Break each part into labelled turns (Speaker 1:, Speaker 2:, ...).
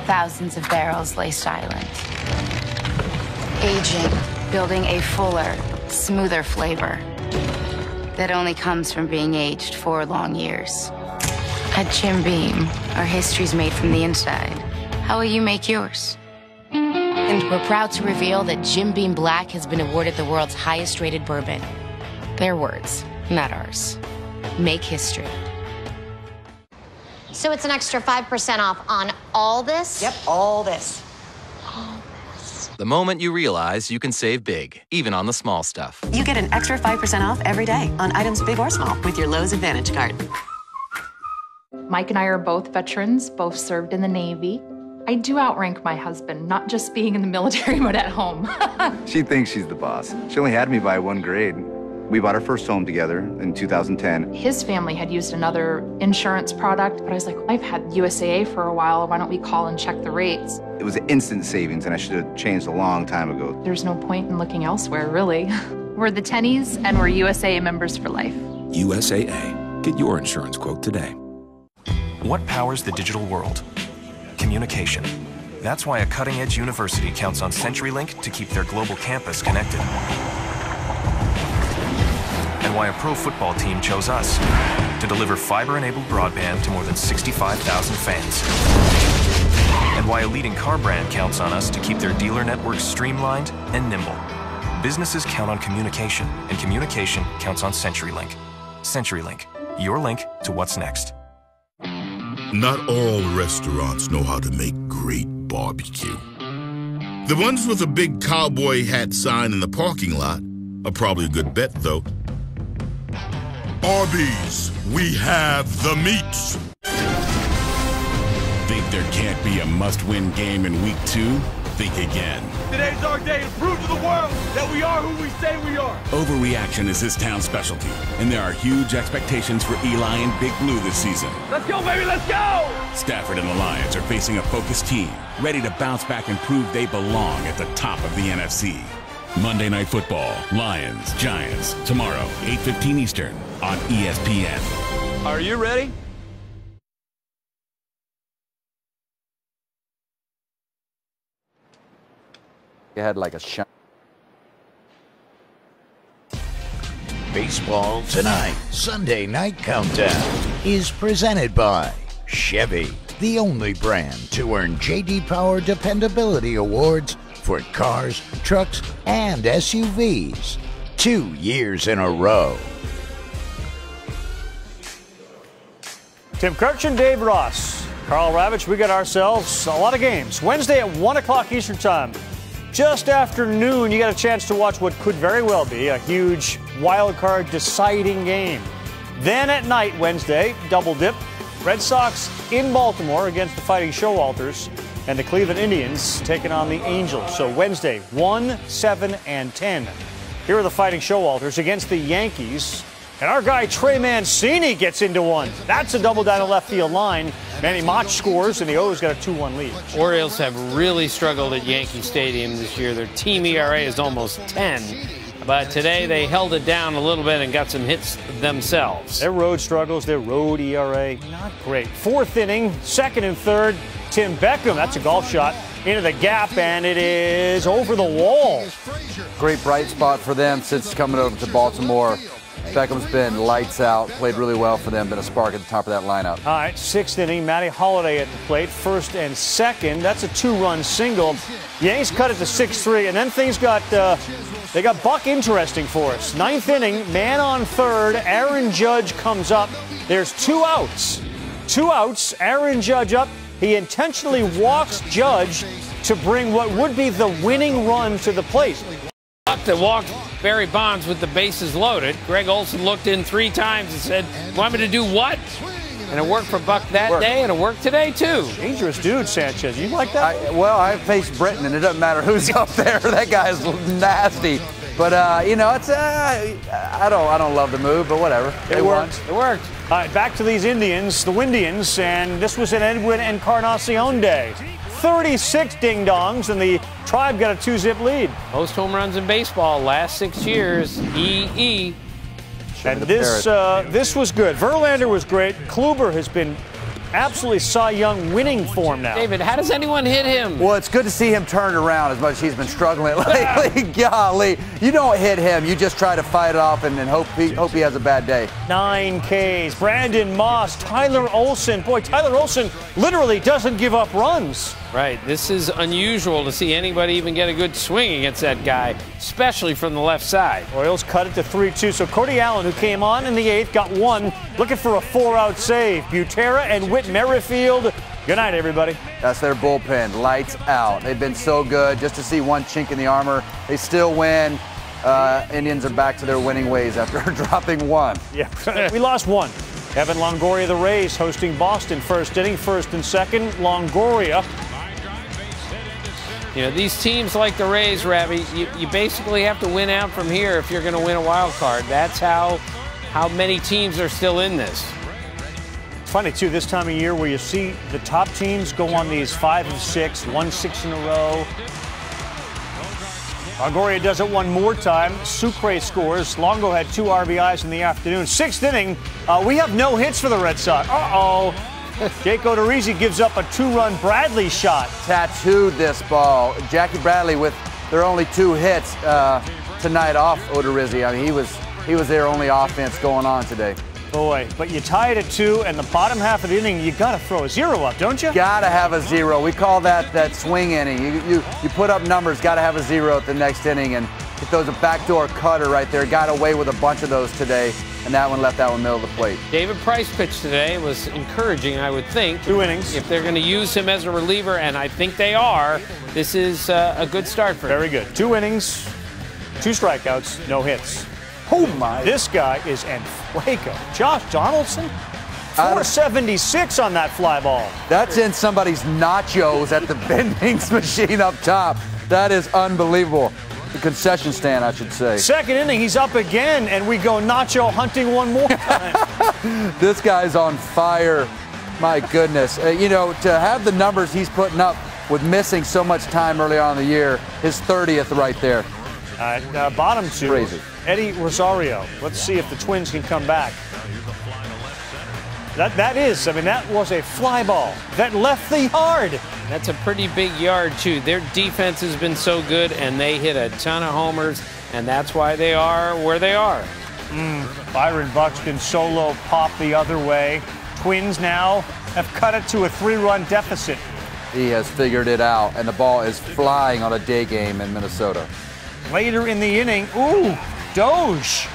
Speaker 1: thousands of barrels lay silent, aging, building a fuller, smoother flavor that only comes from being aged 4 long years. At Jim Beam, our history's made from the inside. How will you make yours?
Speaker 2: And we're proud to reveal that Jim Beam Black has been awarded the world's highest rated bourbon. Their words, not ours. Make history.
Speaker 3: So it's an extra 5% off on all this?
Speaker 4: Yep, all this.
Speaker 5: The moment you realize you can save big, even on the small stuff.
Speaker 6: You get an extra 5% off every day on items big or small with your Lowe's Advantage card.
Speaker 7: Mike and I are both veterans, both served in the Navy. I do outrank my husband, not just being in the military, but at home.
Speaker 8: She thinks she's the boss. She only had me by 1 grade. We bought our first home together in 2010.
Speaker 7: His family had used another insurance product, but I was like, I've had USAA for a while. Why don't we call and check the rates?
Speaker 8: It was instant savings, and I should have changed a long time ago.
Speaker 7: There's no point in looking elsewhere, really. We're the Tennies, and we're USAA members for life.
Speaker 9: USAA. Get your insurance quote today.
Speaker 10: What powers the digital world? Communication. That's why a cutting-edge university counts on CenturyLink to keep their global campus connected. And why a pro football team chose us to deliver fiber-enabled broadband to more than 65,000 fans. And why a leading car brand counts on us to keep their dealer networks streamlined and nimble. Businesses count on communication, and communication counts on CenturyLink. CenturyLink, your link to what's next.
Speaker 11: Not all restaurants know how to make great barbecue. The ones with a big cowboy hat sign in the parking lot are probably a good bet, though. Arby's, we have the meats.
Speaker 12: Think there can't be a must-win game in week 2? Think again.
Speaker 13: Today's our day to prove to the world that we are who we say we are.
Speaker 12: Overreaction is this town's specialty, and there are huge expectations for Eli and Big Blue this season.
Speaker 13: Let's go, baby, let's go!
Speaker 12: Stafford and the Lions are facing a focused team, ready to bounce back and prove they belong at the top of the NFC. Monday Night Football, Lions, Giants, tomorrow, 8:15 Eastern on ESPN.
Speaker 13: Are you ready?
Speaker 14: You had like a shot.
Speaker 15: Baseball Tonight, Sunday Night Countdown, is presented by Chevy, the only brand to earn J.D. Power Dependability Awards for cars, trucks, and SUVs 2 years in a row.
Speaker 16: Tim Kirchin, Dave Ross, Carl Ravitch, we got ourselves a lot of games. Wednesday at 1 o'clock Eastern Time. Just after noon, you got a chance to watch what could very well be a huge wild card deciding game. Then at night, Wednesday, double dip, Red Sox in Baltimore against the Fighting Showalters, and the Cleveland Indians taking on the Angels. So Wednesday, 1, 7, and 10. Here are the Fighting Showalters against the Yankees. And our guy Trey Mancini gets into one. That's a double down the left field line. Manny Mach scores, and the O's got a 2-1 lead.
Speaker 17: Orioles have really struggled at Yankee Stadium this year. Their team ERA is almost 10. But today they held it down a little bit and got some hits themselves.
Speaker 16: Their road struggles, their road ERA, not great. 4th inning, 2nd and 3rd. Tim Beckham, that's a golf shot, into the gap, and it is over the wall.
Speaker 14: Great bright spot for them since coming over to Baltimore. Beckham's been lights out, played really well for them, been a spark at the top of that lineup.
Speaker 16: All right, 6th inning, Matty Holiday at the plate, 1st and 2nd. That's a 2-run single. Yanks cut it to 6-3, and then things got they got Buck interesting for us. 9th inning, man on 3rd, Aaron Judge comes up. There's 2 outs. 2 outs, Aaron Judge up. He intentionally walks Judge to bring what would be the winning run to the plate.
Speaker 17: Buck that walked Barry Bonds with the bases loaded. Greg Olson looked in 3 times and said, want me to do what? And it worked for Buck that day, and it worked today, too.
Speaker 16: Dangerous dude, Sanchez. You like that?
Speaker 14: Well, I faced Britton, and it doesn't matter who's up there. That guy's nasty. But, you know, it's I don't love the move, but whatever.
Speaker 16: It worked. It worked. All right, back to these Indians, the Windians, and this was an Edwin Encarnacion day. 36 ding-dongs, and the Tribe got a 2-zip lead.
Speaker 17: Most home runs in baseball last 6 years. EE.
Speaker 16: And this was good. Verlander was great. Kluber has been absolutely Cy Young winning form now.
Speaker 17: David, how does anyone hit him?
Speaker 14: Well, it's good to see him turn around as much as he's been struggling lately. Golly, you don't hit him. You just try to fight it off and hope he has a bad day.
Speaker 16: 9 Ks. Brandon Moss, Tyler Olson. Boy, Tyler Olson literally doesn't give up runs.
Speaker 17: Right. This is unusual to see anybody even get a good swing against that guy, especially from the left side.
Speaker 16: Royals cut it to 3-2. So Cody Allen, who came on in the 8th, got 1, looking for a 4-out save. Butera and Whit Merrifield. Good night, everybody.
Speaker 14: That's their bullpen. Lights out. They've been so good. Just to see one chink in the armor. They still win. Indians are back to their winning ways after dropping 1.
Speaker 16: Yeah, we lost 1. Evan Longoria, the Rays, hosting Boston. First inning, first and second. Longoria.
Speaker 17: You know, these teams like the Rays, Ravi, you basically have to win out from here if you're going to win a wild card. That's how many teams are still in this.
Speaker 16: It's funny, too, this time of year where you see the top teams go on these 5 of 6, 1-6 in a row. Longoria does it one more time. Sucre scores. Longo had 2 RBIs in the afternoon. 6th inning, we have no hits for the Red Sox. Uh-oh. Jake Odorizzi gives up a 2-run Bradley shot.
Speaker 14: Tattooed this ball. Jackie Bradley with their only 2 hits tonight off Odorizzi. I mean, he was their only offense going on today.
Speaker 16: Boy, but you tie it at 2, and the bottom half of the inning, you got to throw a 0 up, don't you?
Speaker 14: Got to have a 0. We call that swing inning. You put up numbers, got to have a 0 at the next inning, and it throws a backdoor cutter right there. Got away with a bunch of those today, and that one left that one middle of the plate.
Speaker 17: David Price pitched today. Was encouraging, I would think.
Speaker 16: 2 innings.
Speaker 17: If they're going to use him as a reliever, and I think they are, this is a good start for him.
Speaker 16: Very good. 2 innings, 2 strikeouts, no hits.
Speaker 14: Oh, my.
Speaker 16: This guy is en fuego. Josh Donaldson, 476 on that fly ball.
Speaker 14: That's in somebody's nachos at the vending machine up top. That is unbelievable. The concession stand, I should say.
Speaker 16: 2nd inning, he's up again, and we go nacho hunting one more time.
Speaker 14: This guy's on fire. My goodness. You know, to have the numbers he's putting up with missing so much time early on in the year, his 30th right there.
Speaker 16: Bottom 2.
Speaker 14: Crazy.
Speaker 16: Eddie Rosario. Let's see if the Twins can come back. That was a fly ball that left the yard.
Speaker 17: That's a pretty big yard, too. Their defense has been so good, and they hit a ton of homers, and that's why they are where they are.
Speaker 16: Byron Buxton solo pop the other way. Twins now have cut it to a 3-run deficit.
Speaker 14: He has figured it out, and the ball is flying on a day game in Minnesota.
Speaker 16: Later in the inning, Doge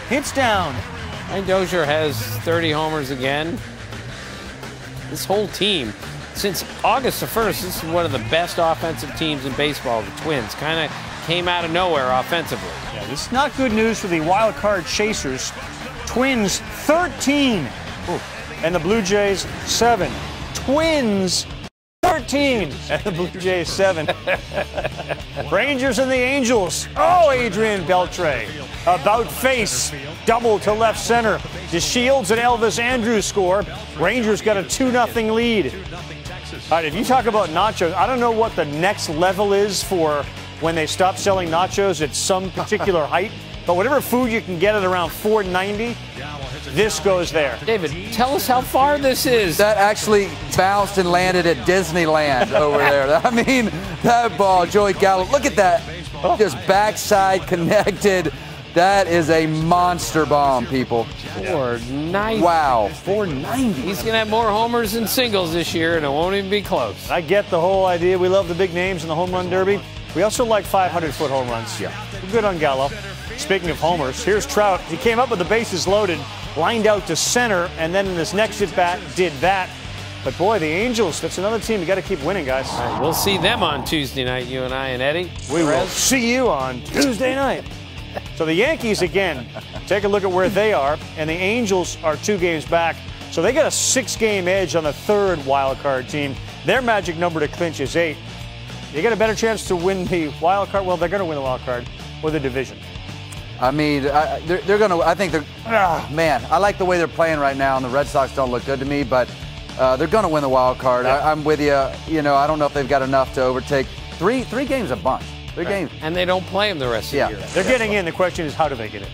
Speaker 16: hits down.
Speaker 17: And Dozier has 30 homers again. This whole team, since August the 1st, this is one of the best offensive teams in baseball. The Twins kind of came out of nowhere offensively.
Speaker 16: Yeah, this is not good news for the wild card chasers. Twins 13, and the Blue Jays 7. Twins 13 and the Blue Jays 7. Rangers and the Angels. Oh, Adrian Beltre. About face. Double to left center. DeShields and Elvis Andrus score. Rangers got a 2-0 lead. All right, if you talk about nachos, I don't know what the next level is for when they stop selling nachos at some particular height, but whatever food you can get at around $4.90, this goes there.
Speaker 17: David, tell us how far this is.
Speaker 14: That actually bounced and landed at Disneyland over there. I mean, that ball, Joey Gallo, look at that. Just backside connected. That is a monster bomb, people.
Speaker 17: 490.
Speaker 14: Wow, 490.
Speaker 17: He's going to have more homers than singles this year, and it won't even be close.
Speaker 16: I get the whole idea. We love the big names in the home run derby. We also like 500-foot home runs.
Speaker 14: Yeah.
Speaker 16: We're good on Gallo. Speaking of homers, here's Trout. He came up with the bases loaded, lined out to center, and then in his next at-bat did that. But boy, the Angels, that's another team you got to keep winning, guys.
Speaker 17: All right, we'll see them on Tuesday night, you and I and Eddie.
Speaker 16: We will see you on Tuesday night. So the Yankees, again, take a look at where they are, and the Angels are 2 games back. So they got a 6-game edge on the 3rd wild card team. Their magic number to clinch is 8. You get a better chance to win the wild card. Well, they're going to win the wild card or the division.
Speaker 14: I mean, they're going to, I think they're, man, I like the way they're playing right now, and the Red Sox don't look good to me, but they're going to win the wild card.
Speaker 16: Yeah.
Speaker 14: I'm with you. You know, I don't know if they've got enough to overtake. Three games a bunch. 3 games.
Speaker 17: And they don't play them the rest of the year.
Speaker 16: They're getting in. The question is, how do they get in?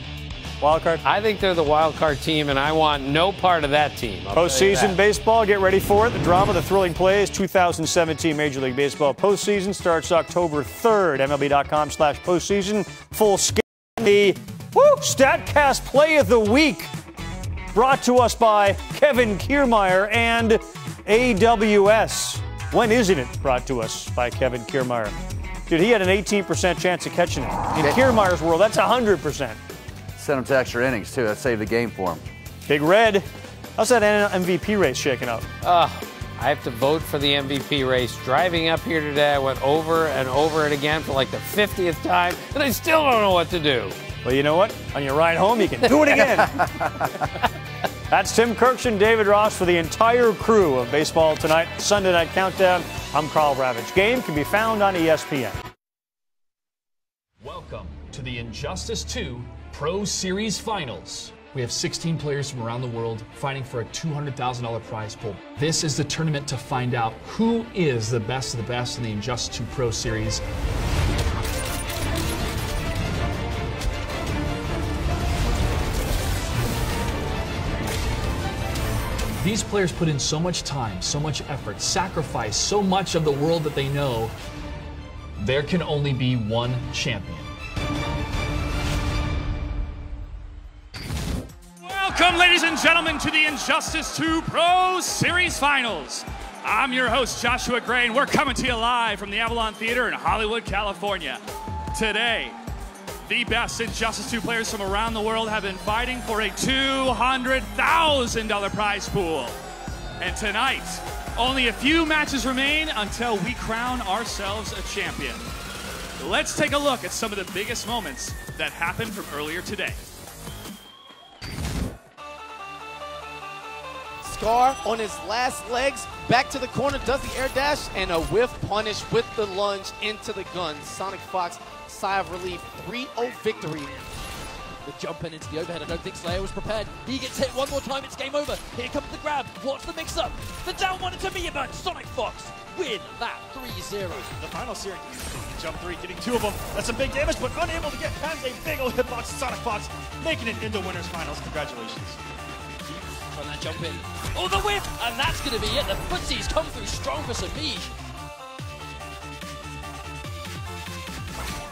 Speaker 16: Wild card?
Speaker 17: I think they're the wild card team, and I want no part of that team.
Speaker 16: Postseason baseball, get ready for it. The drama, the thrilling plays. 2017 Major League Baseball postseason starts October 3rd. MLB.com/postseason. Full scale. The StatCast Play of the Week, brought to us by Kevin Kiermaier and AWS. When isn't it brought to us by Kevin Kiermaier? Dude, he had an 18% chance of catching it. In Kiermaier's world, that's 100%.
Speaker 14: Sent him to extra innings, too. That saved the game for him.
Speaker 16: Big Red, how's that MVP race shaking up?
Speaker 17: I have to vote for the MVP race. Driving up here today, I went over and over it again for like the 50th time, and I still don't know what to do.
Speaker 16: Well, you know what? On your ride home, you can do it again. That's Tim Kurkjian, David Ross for the entire crew of Baseball Tonight, Sunday Night Countdown. I'm Carl Ravitch. Game can be found on ESPN.
Speaker 4: Welcome to the Injustice 2 Pro Series Finals. We have 16 players from around the world fighting for a $200,000 prize pool. This is the tournament to find out who is the best of the best in the Injustice 2 Pro Series. These players put in so much time, so much effort, sacrifice so much of the world that they know. There can only be one champion.
Speaker 18: Welcome, ladies and gentlemen, to the Injustice 2 Pro Series Finals. I'm your host, Joshua Gray, and we're coming to you live from the Avalon Theater in Hollywood, California. Today, the best Injustice 2 players from around the world have been fighting for a $200,000 prize pool. And tonight, only a few matches remain until we crown ourselves a champion. Let's take a look at some of the biggest moments that happened from earlier today.
Speaker 19: Scar on his last legs, back to the corner, does the air dash, and a whiff punish with the lunge into the gun. Sonic Fox, sigh of relief, 3-0 victory.
Speaker 20: The jump in into the overhead, I don't think Slayer was prepared. He gets hit one more time, it's game over. Here comes the grab, watch the mix-up. The down one into me about Sonic Fox win that 3-0.
Speaker 13: The final series, jump 3, getting 2 of them. That's some big damage, but unable to get past a big old hitbox. Sonic Fox making it into winners finals. Congratulations.
Speaker 20: On that jump in. Oh, the whip! And that's going to be it. The footsies come through strong for Samij.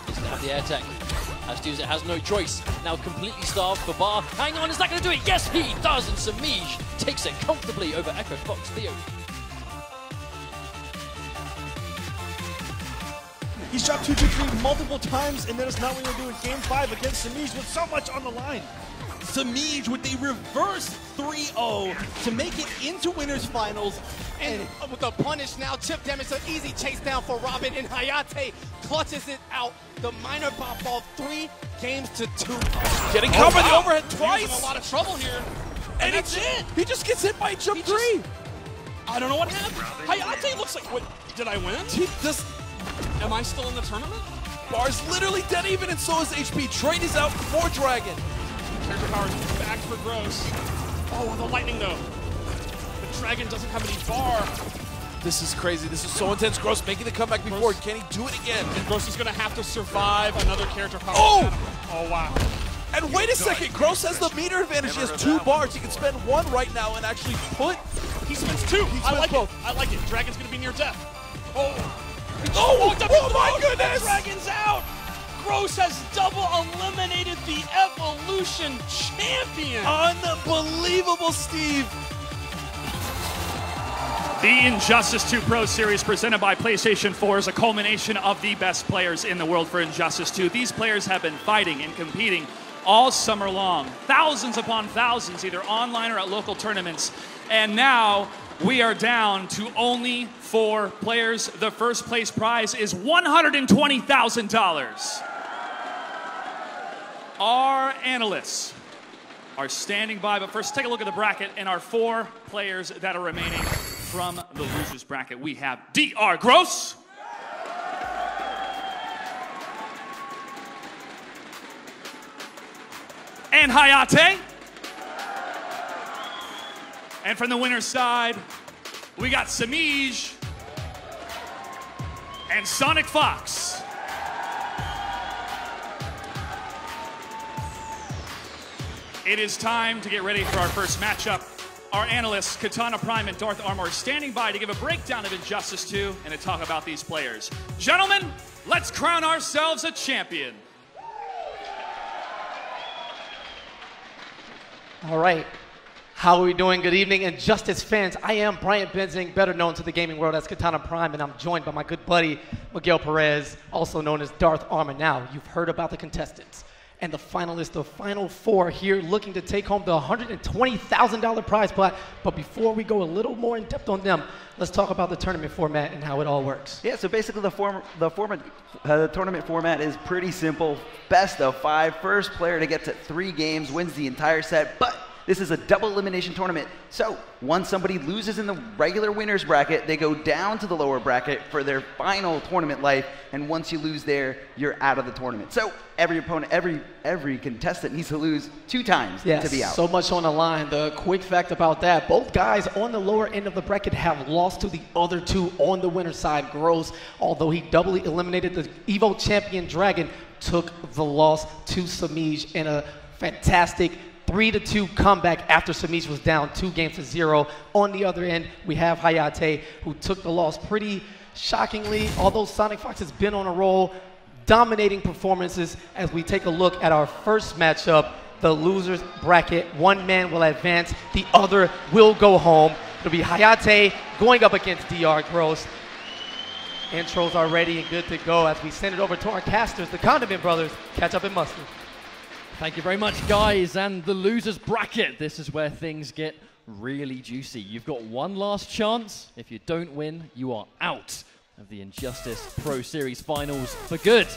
Speaker 20: He's going to have the air tech. Astuza has no choice. Now completely starved for Bar. Hang on, is that going to do it? Yes, he does. And Samij takes it comfortably over Echo Fox Theo.
Speaker 13: He's dropped 2-2-3 multiple times, and that is not what you're doing Game 5 against Samij with so much on the line.
Speaker 21: Samij with a reverse 3-0 to make it into winners finals.
Speaker 19: And with the punish now, chip damage, an easy chase down for Robin, and Hayate clutches it out. The minor pop ball, 3 games to 2.
Speaker 21: Getting covered the overhead twice.
Speaker 20: He's in a lot of trouble here.
Speaker 21: And that's it. He just gets hit by jump 3.
Speaker 22: I don't know what happened. Hayate looks like, what, did I win? Am I still in the tournament?
Speaker 21: Bar's literally dead even, and so is HP. Train is out for Dragon.
Speaker 22: Character power is back for Gross. Oh, the lightning though. The Dragon doesn't have any bar.
Speaker 21: This is crazy. This is so intense. Gross making the comeback before. Can he do it again?
Speaker 22: And Gross is going to have to survive another character power.
Speaker 21: Oh!
Speaker 22: Oh, wow.
Speaker 21: And wait a second. Gross has the meter advantage. He has 2 bars. He can spend 1 right now and actually put...
Speaker 22: He spends 2. I like
Speaker 21: both.
Speaker 22: it. I like it. Dragon's going to be near death. Oh.
Speaker 21: Oh my goodness!
Speaker 22: The Dragon's out. Gross has double eliminated the Evolution champion.
Speaker 21: Unbelievable, Steve.
Speaker 18: The Injustice 2 Pro Series presented by PlayStation 4 is a culmination of the best players in the world for Injustice 2. These players have been fighting and competing all summer long, thousands upon thousands, either online or at local tournaments. And now we are down to only 4 players. The first place prize is $120,000. Our analysts are standing by, but first take a look at the bracket and our 4 players that are remaining from the losers bracket. We have DR Gross, and Hayate. And from the winner's side, we got Samij and Sonic Fox. It is time to get ready for our first matchup. Our analysts, Katana Prime and Darth Armor, are standing by to give a breakdown of Injustice 2 and to talk about these players. Gentlemen, let's crown ourselves a champion.
Speaker 19: All right. How are we doing? Good evening, Injustice fans. I am Brian Benzing, better known to the gaming world as Katana Prime, and I'm joined by my good buddy, Miguel Perez, also known as Darth Armor. Now, you've heard about the contestants and the finalists, the final four here looking to take home the $120,000 prize pot. But before we go a little more in depth on them, let's talk about the tournament format and how it all works.
Speaker 1: Yeah, so basically the tournament format is pretty simple. Best of 5. First player to get to 3 games wins the entire set, but this is a double elimination tournament. So once somebody loses in the regular winners bracket, they go down to the lower bracket for their final tournament life. And once you lose there, you're out of the tournament. So every opponent, every contestant needs to lose 2 times to be out.
Speaker 19: So much on the line. The quick fact about that, both guys on the lower end of the bracket have lost to the other 2 on the winner's side. Gross, although he doubly eliminated the EVO champion Dragon, took the loss to Samij in a fantastic 3-2 comeback after Samij was down 2-0. On the other end, we have Hayate, who took the loss pretty shockingly, although Sonic Fox has been on a roll, dominating performances. As we take a look at our first matchup, the losers bracket, one man will advance, the other will go home. It'll be Hayate going up against DR Gross. Intros are ready and good to go as we send it over to our casters, the Condiment Brothers, Ketchup and Mustard.
Speaker 20: Thank you very much, guys. And the losers bracket, this is where things get really juicy. You've got one last chance. If you don't win, you are out of the Injustice Pro Series Finals for good.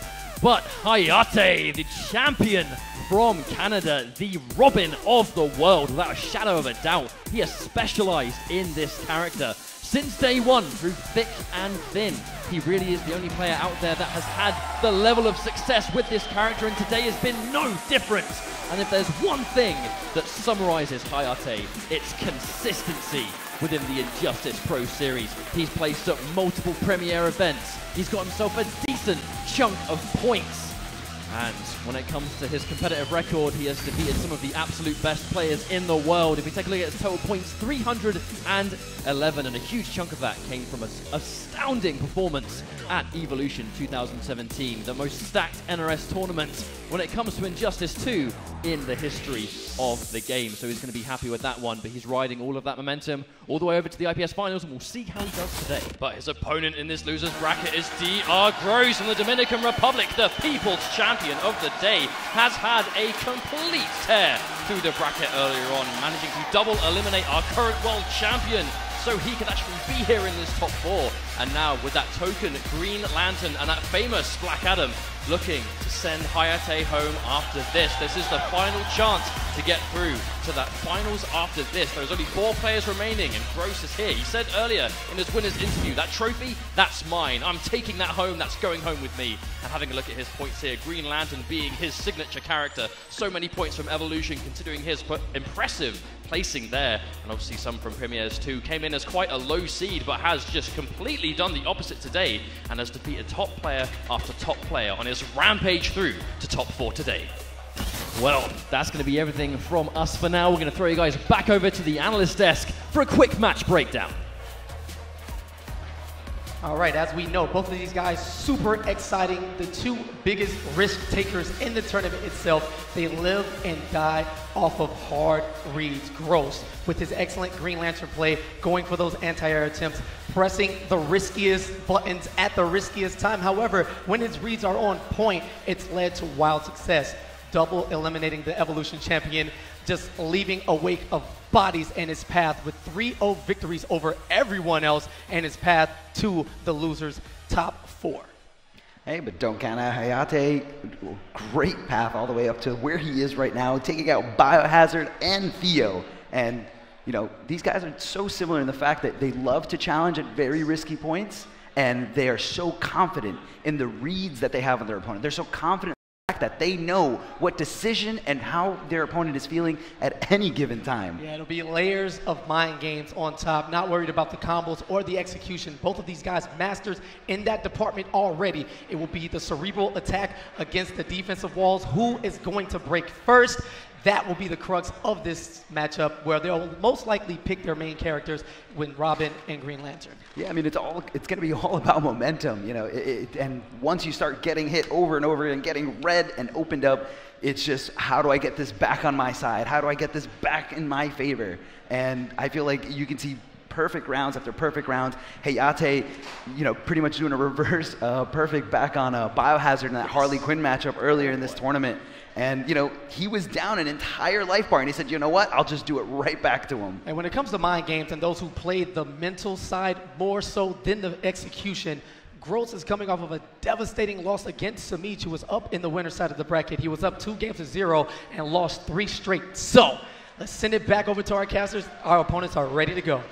Speaker 20: But Hayate, the champion from Canada, the Robin of the world, without a shadow of a doubt, he has specialized in this character since day one, through thick and thin. He really is the only player out there that has had the level of success with this character, and today has been no different. And if there's one thing that summarizes Hayate, it's consistency within the Injustice Pro Series. He's placed at multiple premiere events. He's got himself a decent chunk of points. And when it comes to his competitive record, he has defeated some of the absolute best players in the world. If we take a look at his total points, 311, and a huge chunk of that came from an astounding performance at Evolution 2017, the most stacked NRS tournament when it comes to Injustice 2 in the history of the game. So he's going to be happy with that one, but he's riding all of that momentum all the way over to the IPS Finals, and we'll see how he does today.
Speaker 2: But his opponent in this losers bracket is DR Gross from the Dominican Republic, the people's champion of the day, has had a complete tear through the bracket earlier on, managing to double eliminate our current world champion, so he could actually be here in this top 4. And now with that token Green Lantern and that famous Black Adam looking to send Hayate home after this. This is the final chance to get through to that finals after this. There's only 4 players remaining and Gross is here. He said earlier in his winner's interview, that trophy, that's mine. I'm taking that home, that's going home with me. And having a look at his points here, Green Lantern being his signature character. So many points from Evolution considering his impressive placing there. And obviously some from Premieres too. Came in as quite a low seed but has just completely done the opposite today and has defeated top player after top player on his rampage through to top 4 today.
Speaker 20: Well, that's going to be everything from us for now. We're going to throw you guys back over to the analyst desk for a quick match breakdown.
Speaker 19: All right, as we know, both of these guys super exciting. The 2 biggest risk takers in the tournament itself. They live and die off of hard reads. Gross, with his excellent Green Lantern play, going for those anti-air attempts, pressing the riskiest buttons at the riskiest time. However, when his reads are on point, it's led to wild success. Double eliminating the Evolution champion, just leaving a wake of bodies in his path with 3-0 victories over everyone else and his path to the losers' top 4.
Speaker 1: Hey, but don't count out Hayate. Great path all the way up to where he is right now, taking out Biohazard and Theo. And, you know, these guys are so similar in the fact that they love to challenge at very risky points, and they are so confident in the reads that they have on their opponent. They're so confident that they know what decision and how their opponent is feeling at any given time.
Speaker 19: Yeah, it'll be layers of mind games on top, not worried about the combos or the execution. Both of these guys masters in that department already. It will be the cerebral attack against the defensive walls. Who is going to break first? that will be the crux of this matchup, where they'll most likely pick their main characters when Robin and Green Lantern.
Speaker 1: Yeah, I mean, it's going to be all about momentum, you know. And once you start getting hit over and over and getting red and opened up, it's just, how do I get this back on my side? How do I get this back in my favor? And I feel like you can see perfect rounds after perfect rounds. Hayate, you know, pretty much doing a reverse perfect back on Biohazard in that Harley Quinn matchup earlier in this tournament. And, you know, he was down an entire life bar, and he said, you know what, I'll just do it right back to him.
Speaker 19: And when it comes to mind games and those who played the mental side more so than the execution, Gross is coming off of a devastating loss against Samic, who was up in the winner's side of the bracket. He was up 2-0 and lost 3 straight. So let's send it back over to our casters. Our opponents are ready to go.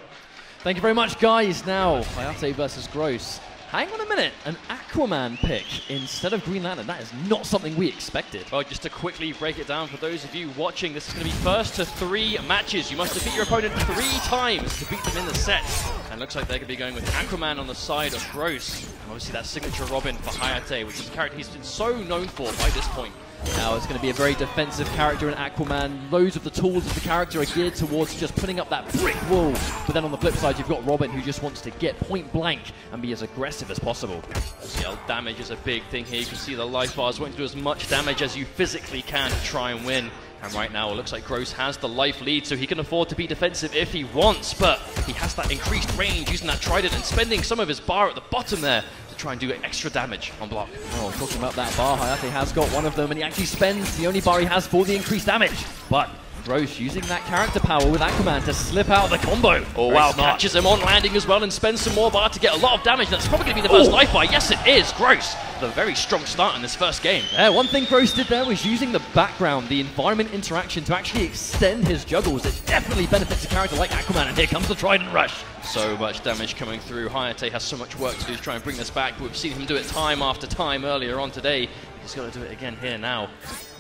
Speaker 20: Thank you very much, guys. Now, Hayate versus Gross. Hang on a minute, an Aquaman pick instead of Green Lantern. That is not something we expected.
Speaker 2: Well, just to quickly break it down for those of you watching, this is going to be first to 3 matches. You must defeat your opponent 3 times to beat them in the set. And looks like they're going to be going with Aquaman on the side of Gross. And obviously that signature Robin for Hayate, which is a character he's been so known for by this point.
Speaker 20: Now it's going to be a very defensive character in Aquaman. Loads of the tools of the character are geared towards just putting up that brick wall. But then on the flip side, you've got Robin, who just wants to get point blank and be as aggressive as possible.
Speaker 2: CL damage is a big thing here. You can see the life bars won't do as much damage as you physically can to try and win. And right now, it looks like Gross has the life lead, so he can afford to be defensive if he wants, but he has that increased range using that trident and spending some of his bar at the bottom there to try and do extra damage on block.
Speaker 20: Oh, talking about that bar, Hayate has got one of them, and he actually spends the only bar he has for the increased damage. But Gross using that character power with Aquaman to slip out of the combo.
Speaker 2: Oh wow, catches him on landing as well and spends some more bar to get a lot of damage. That's probably going to be the first life bar. Yes, it is. Gross, the very strong start in this first game.
Speaker 20: Yeah, one thing Gross did there was using the background, the environment interaction to actually extend his juggles. It definitely benefits a character like Aquaman, and here comes the Trident Rush.
Speaker 2: So much damage coming through. Hayate has so much work to do to try and bring this back, but we've seen him do it time after time earlier on today. He's got to do it again here now.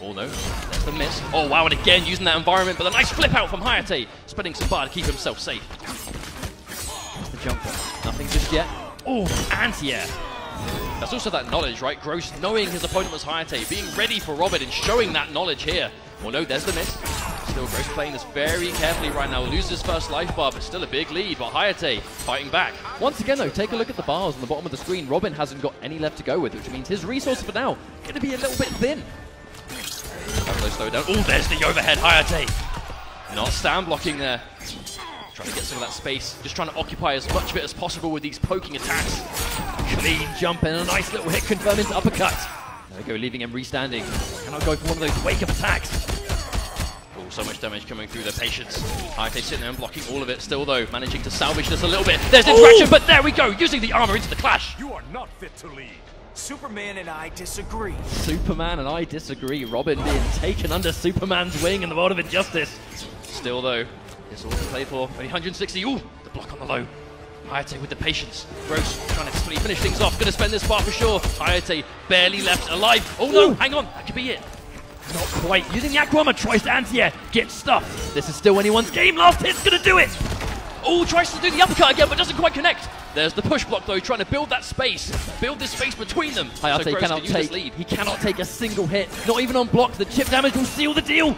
Speaker 2: Oh no, there's the miss. Oh wow, and again using that environment, but a nice flip out from Hayate, spending some bar to keep himself safe.
Speaker 20: That's the jumper. Nothing just yet.
Speaker 2: Oh, anti-air. That's also that knowledge, right? Gross knowing his opponent was Hayate, being ready for Robin and showing that knowledge here. Oh no, there's the miss. Still Gross playing this very carefully right now. Loses his first life bar, but still a big lead. But Hayate fighting back.
Speaker 20: Once again though, take a look at the bars on the bottom of the screen. Robin hasn't got any left to go with, which means his resources for now going to be a little bit thin.
Speaker 2: Slow down. Oh, there's the overhead Hayate. Not stand blocking there. Trying to get some of that space. Just trying to occupy as much of it as possible with these poking attacks.
Speaker 20: Clean jump and a nice little hit confirm into uppercut. There we go, leaving him restanding. Cannot go for one of those wake-up attacks.
Speaker 2: Oh, so much damage coming through their patience. Hayate sitting there and blocking all of it still though, managing to salvage this a little bit. There's interaction, but there we go, using the armor into the clash.
Speaker 3: You are not fit to lead. Superman and I disagree.
Speaker 20: Superman and I disagree. Robin being taken under Superman's wing in the world of injustice.
Speaker 2: Still though, it's all to play for. Only 160. Ooh, the block on the low. Hayate with the patience. Gross trying to finish things off. Gonna spend this bar for sure. Hayate barely left alive. Oh no, hang on, that could be it.
Speaker 20: Not quite. Using the Aquaman, tries to anti-air. Get stuffed. This is still anyone's game. Last hit's gonna do it.
Speaker 2: Oh, tries to do the uppercut again, but doesn't quite connect. There's the push block though, trying to build that space. Build this space between them.
Speaker 20: Hayate
Speaker 2: so
Speaker 20: cannot take, he cannot take a single hit. Not even on block. The chip damage will seal the deal.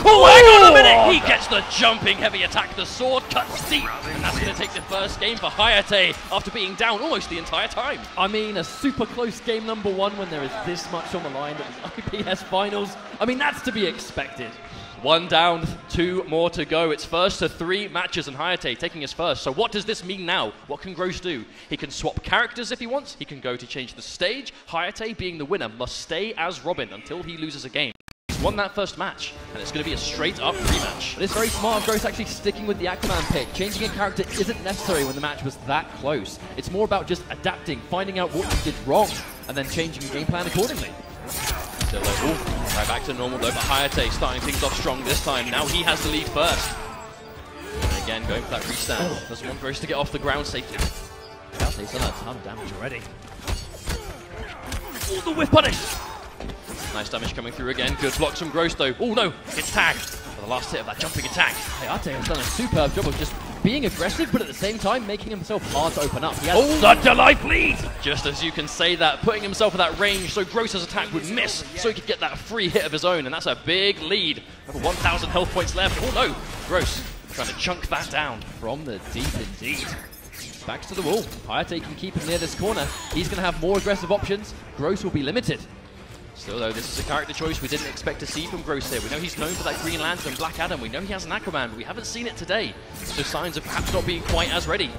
Speaker 2: Oh, hang on a minute! He gets the jumping heavy attack. The sword cuts deep. And that's going to take the first game for Hayate after being down almost the entire time.
Speaker 20: I mean, a super close game number 1 when there is this much on the line at the IPS finals. I mean, that's to be expected.
Speaker 2: 1 down, 2 more to go. It's first to 3 matches and Hayate taking his first. So what does this mean now? What can Gross do? He can swap characters if he wants. He can go to change the stage. Hayate, being the winner, must stay as Robin until he loses a game. He's won that first match, and it's going to be a straight-up rematch.
Speaker 20: But it's very smart of Gross actually sticking with the Aquaman pick. Changing a character isn't necessary when the match was that close. It's more about just adapting, finding out what you did wrong, and then changing your game plan accordingly.
Speaker 2: Still low. Ooh, right back to normal though, but Hayate starting things off strong this time. Now he has the lead first. And again, going for that restand. Doesn't want Gross to get off the ground safely.
Speaker 20: Hayate's done a ton of damage already.
Speaker 2: Oh, the whiff punish! Nice damage coming through again. Good blocks from Gross though. Oh no, it's tagged for the last hit of that jumping attack.
Speaker 20: Hayate has done a superb job of just being aggressive, but at the same time making himself hard to open up. He has such a life lead! Just as you can say that, putting himself at that range so Gross's attack would miss, so he could get that free hit of his own, and that's a big lead. Over 1,000 health points left. Oh no! Gross trying to chunk that down from the deep indeed. Backs to the wall. Hayate can keep him near this corner. He's going to have more aggressive options. Gross will be limited. Still though, this is a character choice we didn't expect to see from Gross here. We know he's known for that Green Lantern and Black Adam. We know he has an Aquaman, but we haven't seen it today. So signs of perhaps not being quite as ready.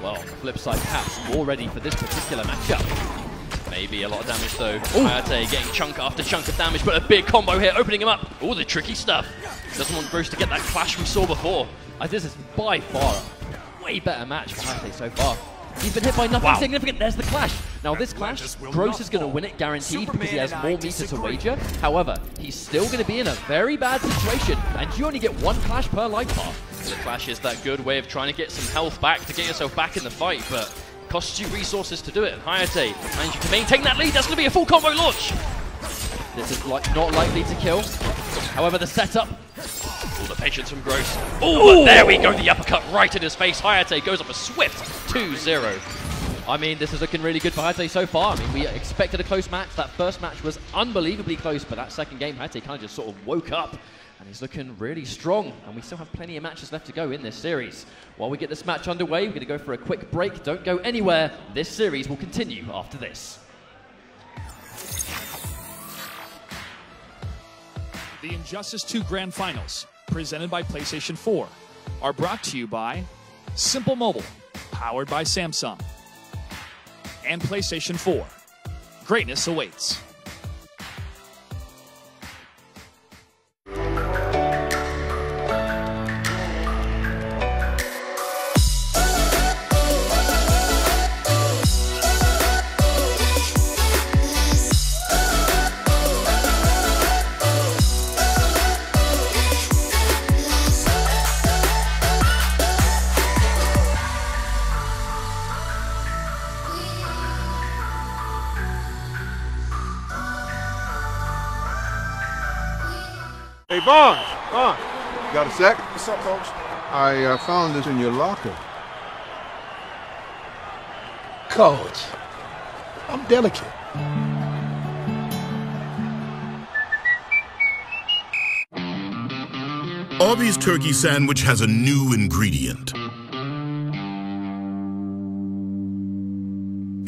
Speaker 20: Well, on the flip side, perhaps more ready for this particular matchup. Maybe a lot of damage though. Hayate getting chunk after chunk of damage, but a big combo here, opening him up. All the tricky stuff. Doesn't want Gross to get that clash we saw before. This is by far a way better match for Hayate so far. He's been hit by nothing significant. There's the clash. Now this clash, Gross is going to win it guaranteed because he has more meter to wager. However, he's still going to be in a very bad situation, and you only get one clash per life bar. The clash is that good way of trying to get some health back to get yourself back in the fight, but costs you resources to do it. Hayate managing to maintain that lead. That's going to be a full combo launch. This is not likely to kill. However, the setup. All the patience from Gross. Oh, there we go. The uppercut right in his face. Hayate goes up a swift 2-0. I mean, this is looking really good for Hayate so far. I mean, we expected a close match. That first match was unbelievably close, but that second game, Hayate kind of just sort of woke up. And he's looking really strong, and we still have plenty of matches left to go in this series. While we get this match underway, we're going to go for a quick break. Don't go anywhere. This series will continue after this.
Speaker 18: The Injustice 2 Grand Finals, presented by PlayStation 4, are brought to you by Simple Mobile, powered by Samsung, and PlayStation 4. Greatness awaits.
Speaker 5: Hey, Vaughn, got a sec? What's up, Coach? I found this in your locker.
Speaker 6: Coach, I'm delicate.
Speaker 11: Arby's turkey sandwich has a new ingredient.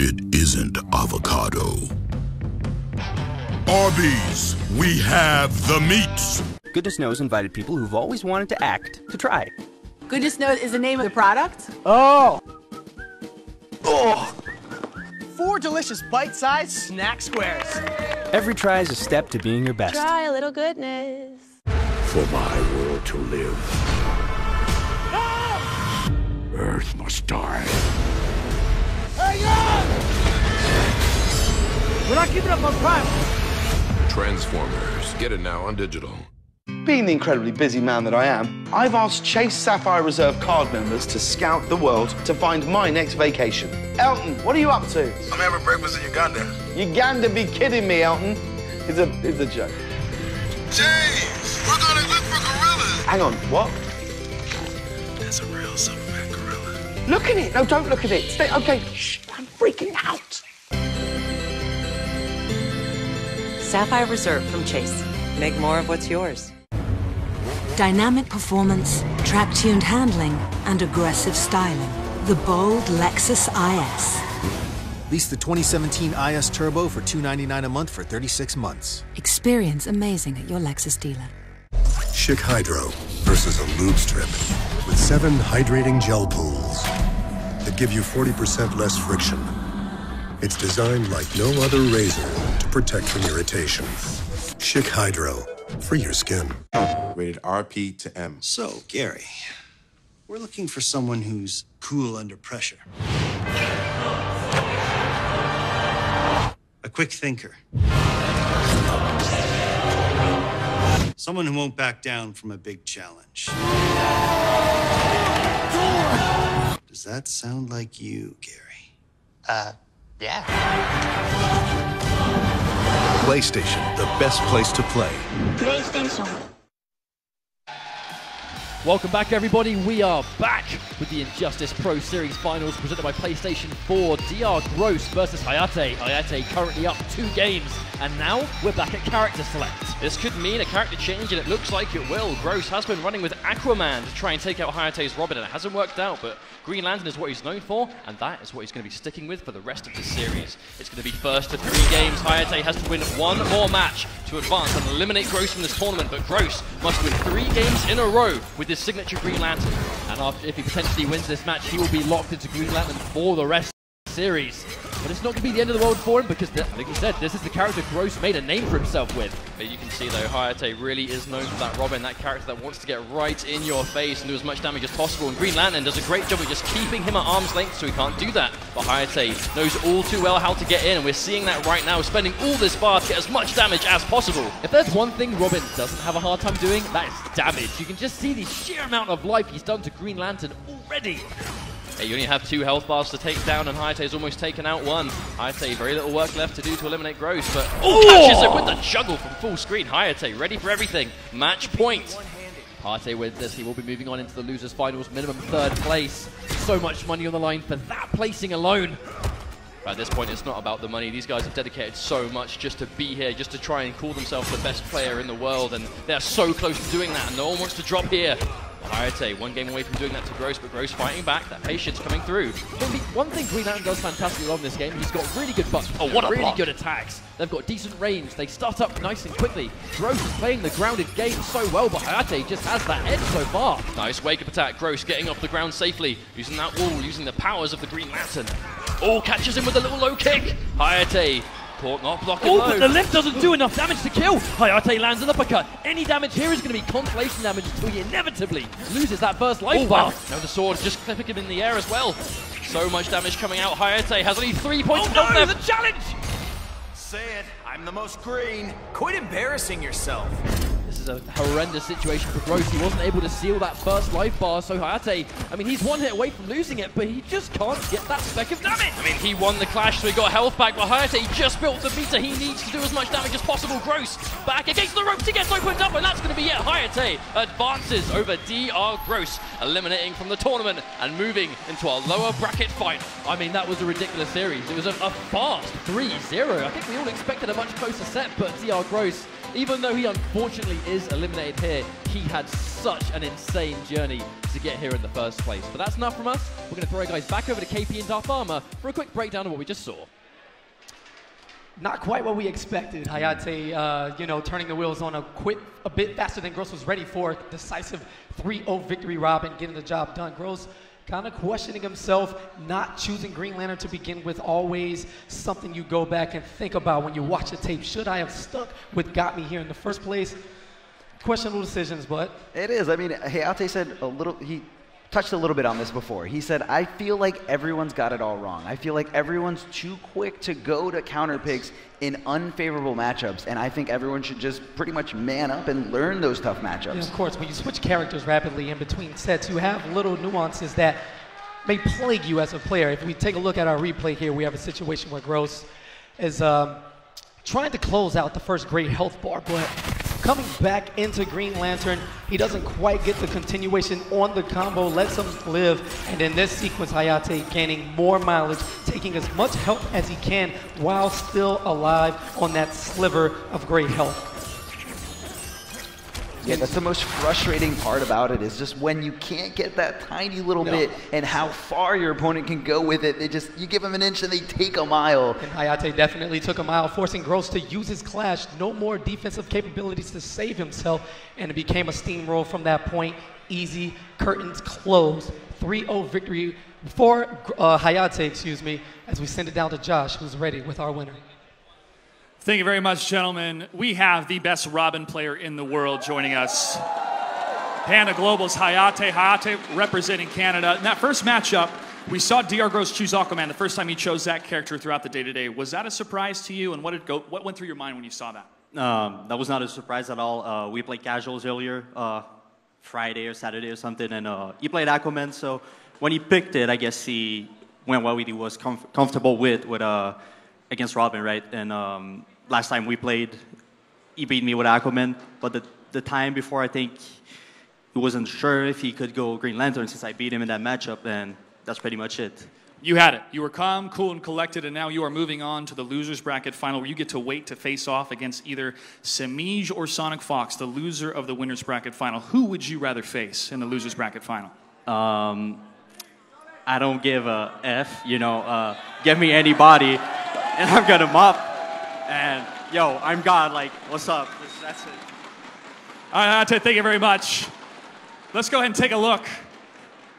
Speaker 11: It isn't avocado. Arby's, we have the meats.
Speaker 23: Goodness Knows invited people who've always wanted to act to try.
Speaker 24: Goodness Knows is the name of the product?
Speaker 6: Oh!
Speaker 25: 4 delicious bite-sized snack squares.
Speaker 23: Every try is a step to being your best.
Speaker 24: Try a little goodness.
Speaker 6: For my world to live, Earth must die.
Speaker 25: Hang on! We're not keeping up on crime.
Speaker 26: Transformers. Get it now on digital.
Speaker 27: Being the incredibly busy man that I am, I've asked Chase Sapphire Reserve card members to scout the world to find my next vacation. Elton, what are you up to?
Speaker 26: I'm having breakfast in Uganda.
Speaker 27: Uganda, be kidding me, Elton. It's a joke.
Speaker 26: James, we're gonna look for gorillas.
Speaker 27: Hang on, what?
Speaker 26: That's a real silverback gorilla.
Speaker 27: Look at it. No, don't look at it. Stay, okay, shh, I'm freaking out.
Speaker 28: Sapphire Reserve from Chase. Make more of what's yours.
Speaker 29: Dynamic performance, track-tuned handling, and aggressive styling. The bold Lexus IS.
Speaker 30: Lease the 2017 IS Turbo for $299 a month for 36 months.
Speaker 29: Experience amazing at your Lexus dealer.
Speaker 31: Schick Hydro versus a lube strip with 7 hydrating gel pools that give you 40% less friction. It's designed like no other razor to protect from irritation. Schick Hydro, for your skin.
Speaker 32: Rated RP to M.
Speaker 33: So, Gary, we're looking for someone who's cool under pressure. A quick thinker. Someone who won't back down from a big challenge. Does that sound like you, Gary?
Speaker 28: Yeah.
Speaker 31: PlayStation, the best place to play.
Speaker 28: PlayStation.
Speaker 20: Welcome back, everybody. We are back with the Injustice Pro Series Finals presented by PlayStation 4. DR Gross versus Hayate. Hayate currently up 2 games, and now we're back at character select.
Speaker 2: This could mean a character change, and it looks like it will. Gross has been running with Aquaman to try and take out Hayate's Robin, and it hasn't worked out, but Green Lantern is what he's known for, and that is what he's going to be sticking with for the rest of the series. It's going to be first to 3 games. Hayate has to win 1 more match to advance and eliminate Gross from this tournament, but Gross must win 3 games in a row with his signature Green Lantern. And if he potentially wins this match, he will be locked into Green Lantern for the rest of the series. But it's not going to be the end of the world for him because, like you said, this is the character Gross made a name for himself with. But you can see, though, Hayate really is known for that Robin, that character that wants to get right in your face and do as much damage as possible. And Green Lantern does a great job of just keeping him at arm's length so he can't do that. But Hayate knows all too well how to get in, and we're seeing that right now, spending all this bar to get as much damage as possible.
Speaker 20: If there's one thing Robin doesn't have a hard time doing, that is damage. You can just see the sheer amount of life he's done to Green Lantern already.
Speaker 2: Hey, you only have 2 health bars to take down, and Hayate's almost taken out 1. Hayate, very little work left to do to eliminate Gross, but catches it with the juggle from full screen. Hayate, ready for everything. Match point.
Speaker 20: Hayate with this, he will be moving on into the losers finals, minimum 3rd place. So much money on the line for that placing alone.
Speaker 2: At this point, it's not about the money. These guys have dedicated so much just to be here, just to try and call themselves the best player in the world, and they're so close to doing that, and no one wants to drop here. Hayate, 1 game away from doing that to Gross, but Gross fighting back. That patience coming through.
Speaker 20: Maybe one thing Green Lantern does fantastically well in this game, he's got really good buttons.
Speaker 2: Oh, what a
Speaker 20: really
Speaker 2: block.
Speaker 20: good attacks. They've got decent range. They start up nice and quickly. Gross is playing the grounded game so well, but Hayate just has that edge so far.
Speaker 2: Nice wake-up attack. Gross getting off the ground safely, using that wall, using the powers of the Green Lantern. Oh, catches him with a little low kick. Hayate. Not blocking low.
Speaker 20: But the lift doesn't do enough damage to kill. Hayate lands an uppercut. Any damage here is going to be consolation damage until he inevitably loses that first life bar.
Speaker 2: Wow. No, the sword just clipping him in the air as well. So much damage coming out. Hayate has only 3 points of health left.
Speaker 20: The challenge!
Speaker 3: Say it, I'm the most green. Quit embarrassing yourself.
Speaker 20: This is a horrendous situation for Gross. He wasn't able to seal that first life bar, so Hayate, I mean, he's 1 hit away from losing it, but he just can't get that speck of damage.
Speaker 2: I mean, he won the clash, so he got health back, but Hayate just built the meter. He needs to do as much damage as possible. Gross back against the ropes. He gets opened up, and that's going to be it. Hayate advances over DR Gross, eliminating from the tournament and moving into our lower bracket fight.
Speaker 20: I mean, that was a ridiculous series. It was a fast 3-0. I think we all expected a much closer set, but DR Gross, even though he unfortunately is eliminated here, he had such an insane journey to get here in the first place. But that's enough from us. We're going to throw you guys back over to KP and Darth Armor for a quick breakdown of what we just saw.
Speaker 19: Not quite what we expected. Hayate, turning the wheels on a bit faster than Gross was ready for. Decisive 3-0 victory, Robin, getting the job done. Gross kind of questioning himself, not choosing Green Lantern to begin with. Always something you go back and think about when you watch the tape. Should I have stuck with Got Me here in the first place? Questionable decisions, but
Speaker 1: it is. I mean, Hayate said he touched a little bit on this before. He said, I feel like everyone's got it all wrong. I feel like everyone's too quick to go to counter picks in unfavorable matchups, and I think everyone should just pretty much man up and learn those tough matchups.
Speaker 19: Yeah, of course, when you switch characters rapidly in between sets, you have little nuances that may plague you as a player. If we take a look at our replay here, we have a situation where Gross is trying to close out the first great health bar, but coming back into Green Lantern, he doesn't quite get the continuation on the combo, lets him live, and in this sequence, Hayate gaining more mileage, taking as much health as he can while still alive on that sliver of great health.
Speaker 1: Yeah, that's the most frustrating part about it, is just when you can't get that tiny little bit and how far your opponent can go with it. You give them an inch and they take a mile.
Speaker 19: And Hayate definitely took a mile, forcing Gross to use his clash. No more defensive capabilities to save himself, and it became a steamroll from that point. Easy, curtains closed. 3-0 victory for Hayate, as we send it down to Josh, who's ready with our winner.
Speaker 18: Thank you very much, gentlemen. We have the best Robin player in the world joining us. Panda Global's Hayate representing Canada. In that first matchup, we saw DR Gross choose Aquaman the first time he chose that character throughout the day-to-day. Was that a surprise to you, and what went through your mind when you saw that?
Speaker 4: That was not a surprise at all. We played casuals earlier, Friday or Saturday or something, and he played Aquaman, so when he picked it, I guess he went what he was comfortable with against Robin, right? And last time we played, he beat me with Aquaman, but the time before, I think he wasn't sure if he could go Green Lantern since I beat him in that matchup, and that's pretty much it.
Speaker 18: You had it. You were calm, cool, and collected, and now you are moving on to the losers bracket final, where you get to wait to face off against either Samij or Sonic Fox, the loser of the winners bracket final. Who would you rather face in the losers bracket final?
Speaker 4: I don't give a F, you know, give me anybody, and I'm gonna mop, and yo, I'm God, like, what's up? That's it.
Speaker 18: All right, Ate, thank you very much. Let's go ahead and take a look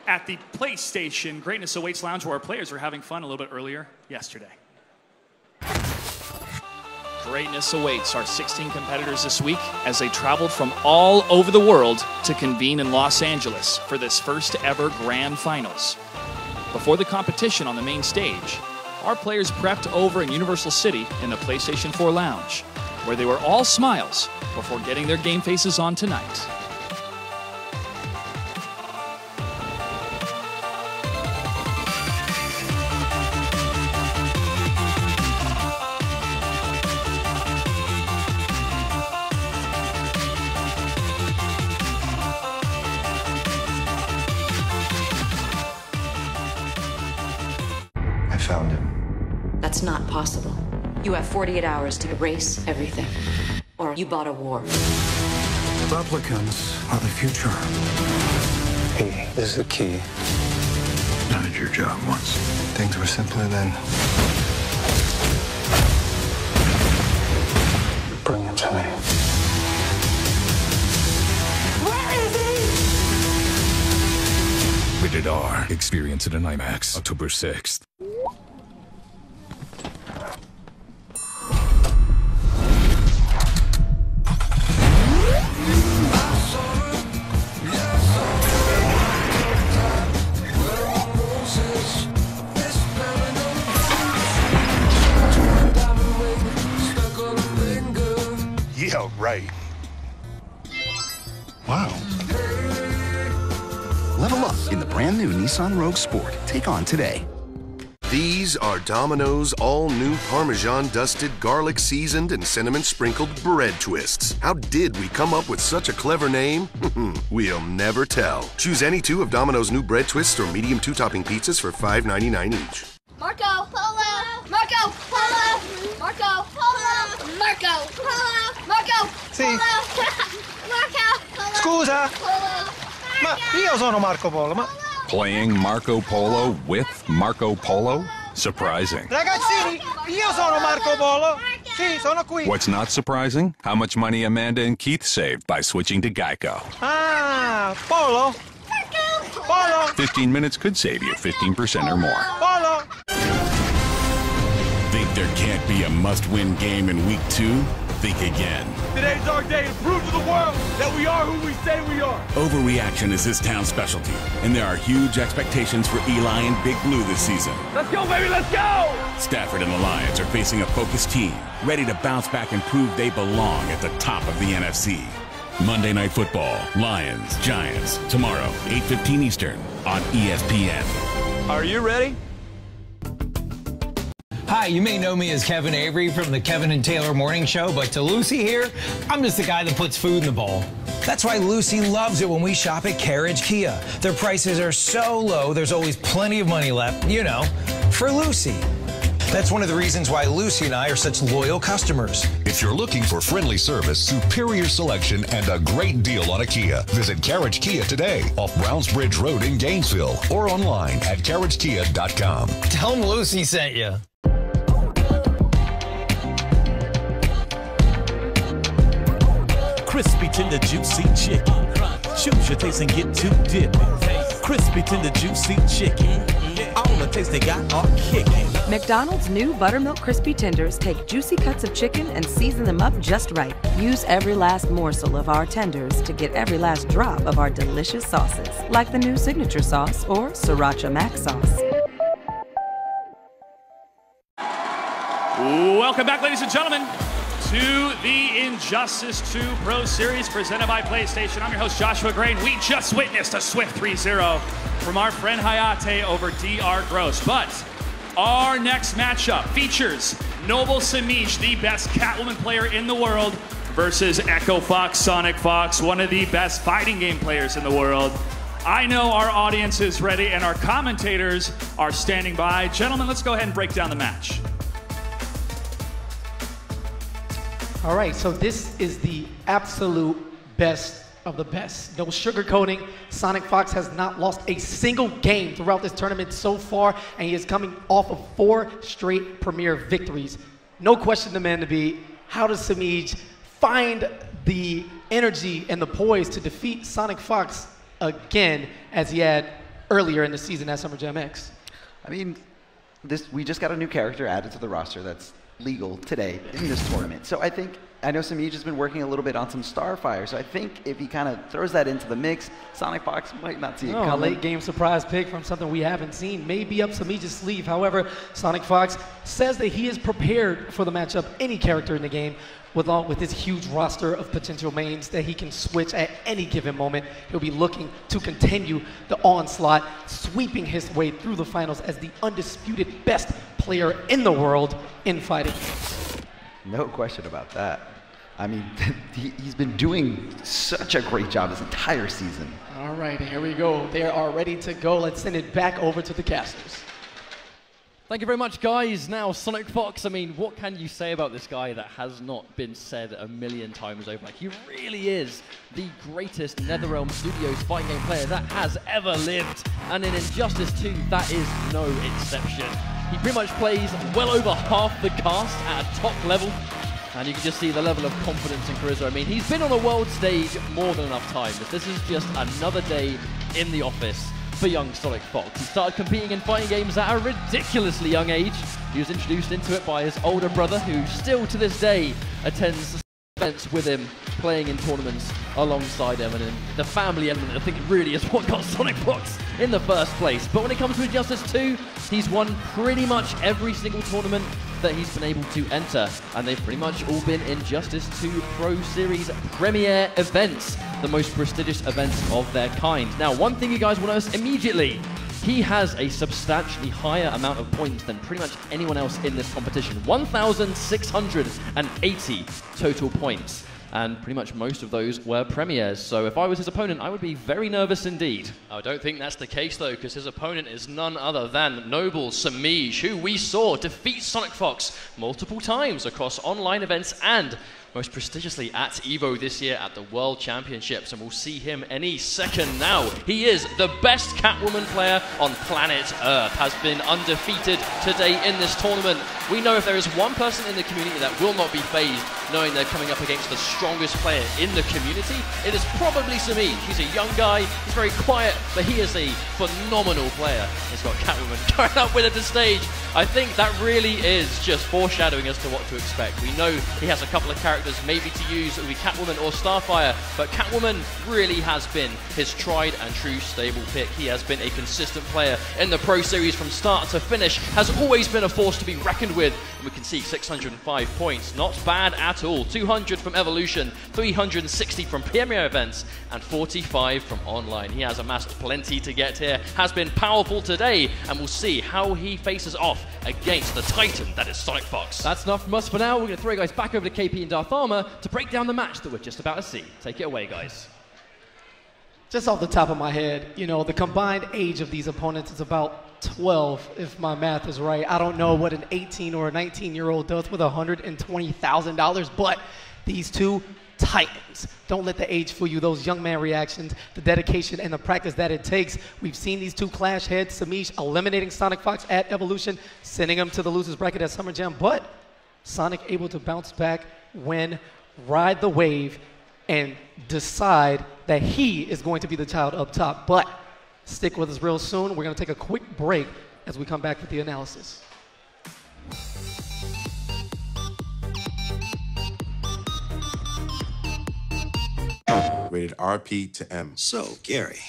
Speaker 18: at the PlayStation Greatness Awaits Lounge, where our players were having fun a little bit earlier yesterday. Greatness awaits our 16 competitors this week as they traveled from all over the world to convene in Los Angeles for this first ever Grand Finals. Before the competition on the main stage, our players prepped over in Universal City in the PlayStation 4 Lounge, where they were all smiles before getting their game faces on tonight.
Speaker 5: I found him.
Speaker 7: That's not possible. You have 48 hours to erase everything, or you bought a war.
Speaker 5: Replicants are the future. He is the key. I did your job once. Things were simpler then. Bring him to me.
Speaker 7: Where is he?
Speaker 6: Rated R. Experience it in IMAX. October 6th. Yeah, right.
Speaker 8: Wow. Level up in the brand new Nissan Rogue Sport. Take on today.
Speaker 31: These are Domino's all-new Parmesan-dusted, garlic-seasoned, and cinnamon-sprinkled bread twists. How did we come up with such a clever name? We'll never tell. Choose any two of Domino's new bread twists or medium two-topping pizzas for $5.99 each.
Speaker 9: Marco Polo! Marco Polo! Marco Polo! Marco Polo! Marco
Speaker 25: Sì.
Speaker 9: Marco Polo!
Speaker 25: Scusa,
Speaker 9: Polo!
Speaker 25: ma io sono Marco Polo, ma...
Speaker 10: Playing Marco Polo with Marco Polo? Surprising.
Speaker 25: Ragazzini, io sono Marco Polo. Sì, sono qui.
Speaker 10: What's not surprising? How much money Amanda and Keith saved by switching to Geico.
Speaker 25: Ah, Polo? Polo?
Speaker 10: 15 minutes could save you 15% or more.
Speaker 25: Polo?
Speaker 12: Think there can't be a must-win game in week 2? Think again.
Speaker 13: Today's our day to prove to the world that we are who we say we are.
Speaker 12: Overreaction is this town's specialty, and there are huge expectations for Eli and Big Blue this season.
Speaker 13: Let's go, baby, let's go!
Speaker 12: Stafford and the Lions are facing a focused team, ready to bounce back and prove they belong at the top of the NFC. Monday Night Football, Lions, Giants, tomorrow, 8:15 Eastern on ESPN.
Speaker 13: Are you ready?
Speaker 14: Hi, you may know me as Kevin Avery from the Kevin and Taylor Morning Show, but to Lucy here, I'm just the guy that puts food in the bowl. That's why Lucy loves it when we shop at Carriage Kia. Their prices are so low, there's always plenty of money left, you know, for Lucy. That's one of the reasons why Lucy and I are such loyal customers.
Speaker 15: If you're looking for friendly service, superior selection, and a great deal on a Kia, visit Carriage Kia today off Brownsbridge Road in Gainesville or online at carriagekia.com.
Speaker 14: Tell them Lucy sent you.
Speaker 16: Crispy, tender, juicy chicken. Choose your taste and get to dipping. Crispy, tender, juicy chicken. All the taste they got are kicking.
Speaker 29: McDonald's new Buttermilk Crispy Tenders take juicy cuts of chicken and season them up just right. Use every last morsel of our tenders to get every last drop of our delicious sauces, like the new signature sauce or Sriracha Mac sauce.
Speaker 18: Welcome back, ladies and gentlemen, to the Injustice 2 Pro Series presented by PlayStation. I'm your host, Joshua Gray, and we just witnessed a swift 3-0 from our friend Hayate over DR Gross. But our next matchup features Noble Samij, the best Catwoman player in the world, versus Echo Fox, Sonic Fox, one of the best fighting game players in the world. I know our audience is ready and our commentators are standing by. Gentlemen, let's go ahead and break down the match.
Speaker 19: All right, so this is the absolute best of the best. No sugarcoating. Sonic Fox has not lost a single game throughout this tournament so far, and he is coming off of 4 straight premier victories. No question the man to beat. How does Samij find the energy and the poise to defeat Sonic Fox again as he had earlier in the season at Summer Jam X?
Speaker 1: I mean, we just got a new character added to the roster that's legal today in this tournament. So I know Samij has been working a little bit on some Starfire, so I think if he kind of throws that into the mix, Sonic Fox might not see it coming.
Speaker 19: A late game surprise pick from something we haven't seen may be up Samij's sleeve. However, Sonic Fox says that he is prepared for the matchup, any character in the game, with his huge roster of potential mains that he can switch at any given moment. He'll be looking to continue the onslaught, sweeping his way through the finals as the undisputed best player in the world in fighting.
Speaker 1: No question about that. I mean, he's been doing such a great job this entire season.
Speaker 19: All right, here we go. They are ready to go. Let's send it back over to the casters.
Speaker 20: Thank you very much, guys. Now, Sonic Fox, I mean, what can you say about this guy that has not been said a million times over? Like, he really is the greatest NetherRealm Studios fighting game player that has ever lived. And in Injustice 2, that is no exception. He pretty much plays well over half the cast at a top level. And you can just see the level of confidence and charisma. I mean, he's been on a world stage more than enough times. This is just another day in the office for young Sonic Fox. He started competing in fighting games at a ridiculously young age. He was introduced into it by his older brother, who still to this day attends events with him, playing in tournaments alongside him. And the family element, I think, really is what got Sonic Fox in the first place. But when it comes to Injustice 2, he's won pretty much every single tournament that he's been able to enter, and they've pretty much all been Injustice 2 Pro Series premier events, the most prestigious events of their kind. Now, one thing you guys will notice immediately, he has a substantially higher amount of points than pretty much anyone else in this competition. 1,680 total points. And pretty much most of those were premieres. So if I was his opponent, I would be very nervous indeed.
Speaker 2: I don't think that's the case, though, because his opponent is none other than Noble Samij, who we saw defeat Sonic Fox multiple times across online events and most prestigiously at EVO this year at the World Championships, and we'll see him any second now. He is the best Catwoman player on planet Earth, has been undefeated today in this tournament. We know if there is one person in the community that will not be fazed, knowing they're coming up against the strongest player in the community, it is probably Samij. He's a young guy, he's very quiet, but he is a phenomenal player. He's got Catwoman going up with him to stage. I think that really is just foreshadowing as to what to expect. We know he has a couple of characters maybe to use, it would be Catwoman or Starfire, but Catwoman really has been his tried and true stable pick. He has been a consistent player in the Pro Series from start to finish, has always been a force to be reckoned with, and we can see 605 points, not bad at all. 200 from Evolution, 360 from Premier events, and 45 from online. He has amassed plenty to get here, has been powerful today, and we'll see how he faces off against the Titan that is Sonic Fox.
Speaker 20: That's enough from us for now. We're going to throw you guys back over to KP and Darth Armor to break down the match that we're just about to see. Take it away, guys.
Speaker 19: Just off the top of my head, you know, the combined age of these opponents is about 12, if my math is right. I don't know what an 18 or a 19-year-old does with $120,000, but these two Titans. Don't let the age fool you. Those young man reactions, the dedication and the practice that it takes. We've seen these two clash heads. Samij eliminating Sonic Fox at Evolution, sending him to the losers bracket at Summer Jam, but Sonic able to bounce back, win, ride the wave, and decide that he is going to be the child up top. But stick with us real soon. We're going to take a quick break as we come back with the analysis.
Speaker 5: Rated RP to M.
Speaker 3: So, Gary,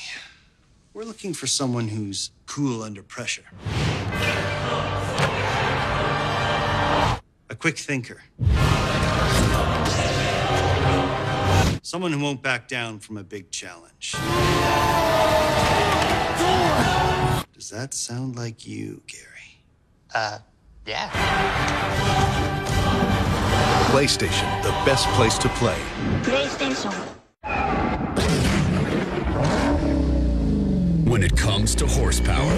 Speaker 3: we're looking for someone who's cool under pressure. A quick thinker. Someone who won't back down from a big challenge. Does that sound like you, Gary?
Speaker 11: Yeah.
Speaker 31: PlayStation, the best place to play.
Speaker 9: PlayStation.
Speaker 12: When it comes to horsepower,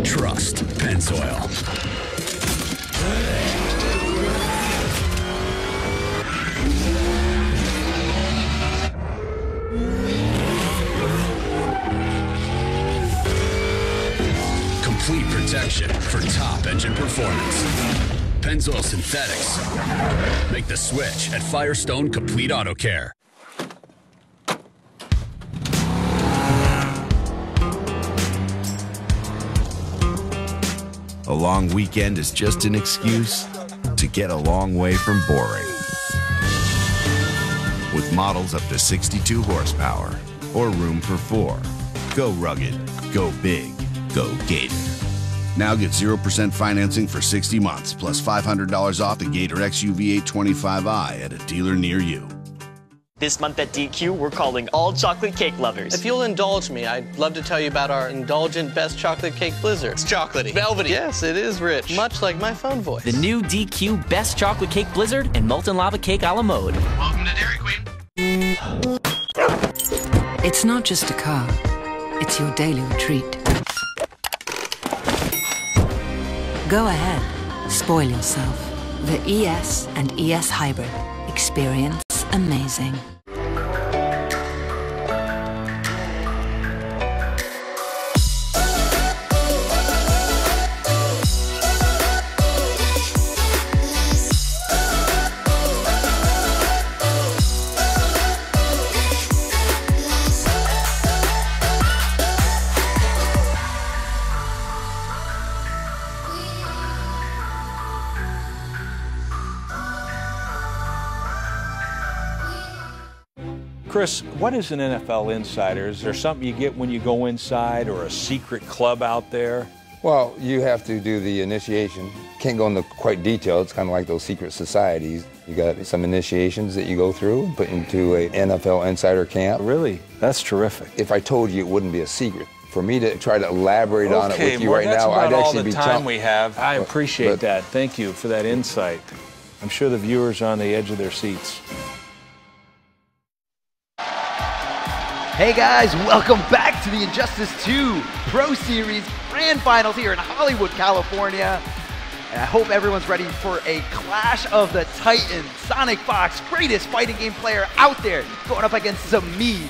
Speaker 12: trust Pennzoil. Complete protection for top engine performance. Pennzoil Synthetics. Make the switch at Firestone Complete Auto Care.
Speaker 4: A long weekend is just an excuse to get a long way from boring. With models up to 62 horsepower or room for 4. Go rugged, go big, go Gator. Now get 0% financing for 60 months, plus $500 off the Gator XUV 825i at a dealer near you.
Speaker 11: This month at DQ, we're calling all chocolate cake lovers.
Speaker 25: If you'll indulge me, I'd love to tell you about our indulgent best chocolate cake blizzard. It's chocolatey. Velvety. Yes, it is rich. Much like my phone voice.
Speaker 17: The new DQ Best Chocolate Cake Blizzard and Molten Lava Cake a la mode.
Speaker 25: Welcome to Dairy Queen.
Speaker 21: It's not just a car. It's your daily retreat. Go ahead. Spoil yourself. The ES and ES Hybrid. Experience amazing.
Speaker 22: Chris, what is an NFL insider? Is there something you get when you go inside or a secret club out there?
Speaker 23: Well, you have to do the initiation. Can't go into quite detail. It's kind of like those secret societies. You got some initiations that you go through and put into an NFL insider camp.
Speaker 22: Really? That's terrific.
Speaker 23: If I told you, it wouldn't be a secret. For me to try to elaborate on it with you right now, I'd actually be
Speaker 22: all the time we have. I appreciate that. Thank you for that insight. I'm sure the viewers are on the edge of their seats.
Speaker 1: Hey guys, welcome back to the Injustice 2 Pro Series Grand Finals here in Hollywood, California. And I hope everyone's ready for a clash of the Titans. Sonic Fox, greatest fighting game player out there, going up against Samij.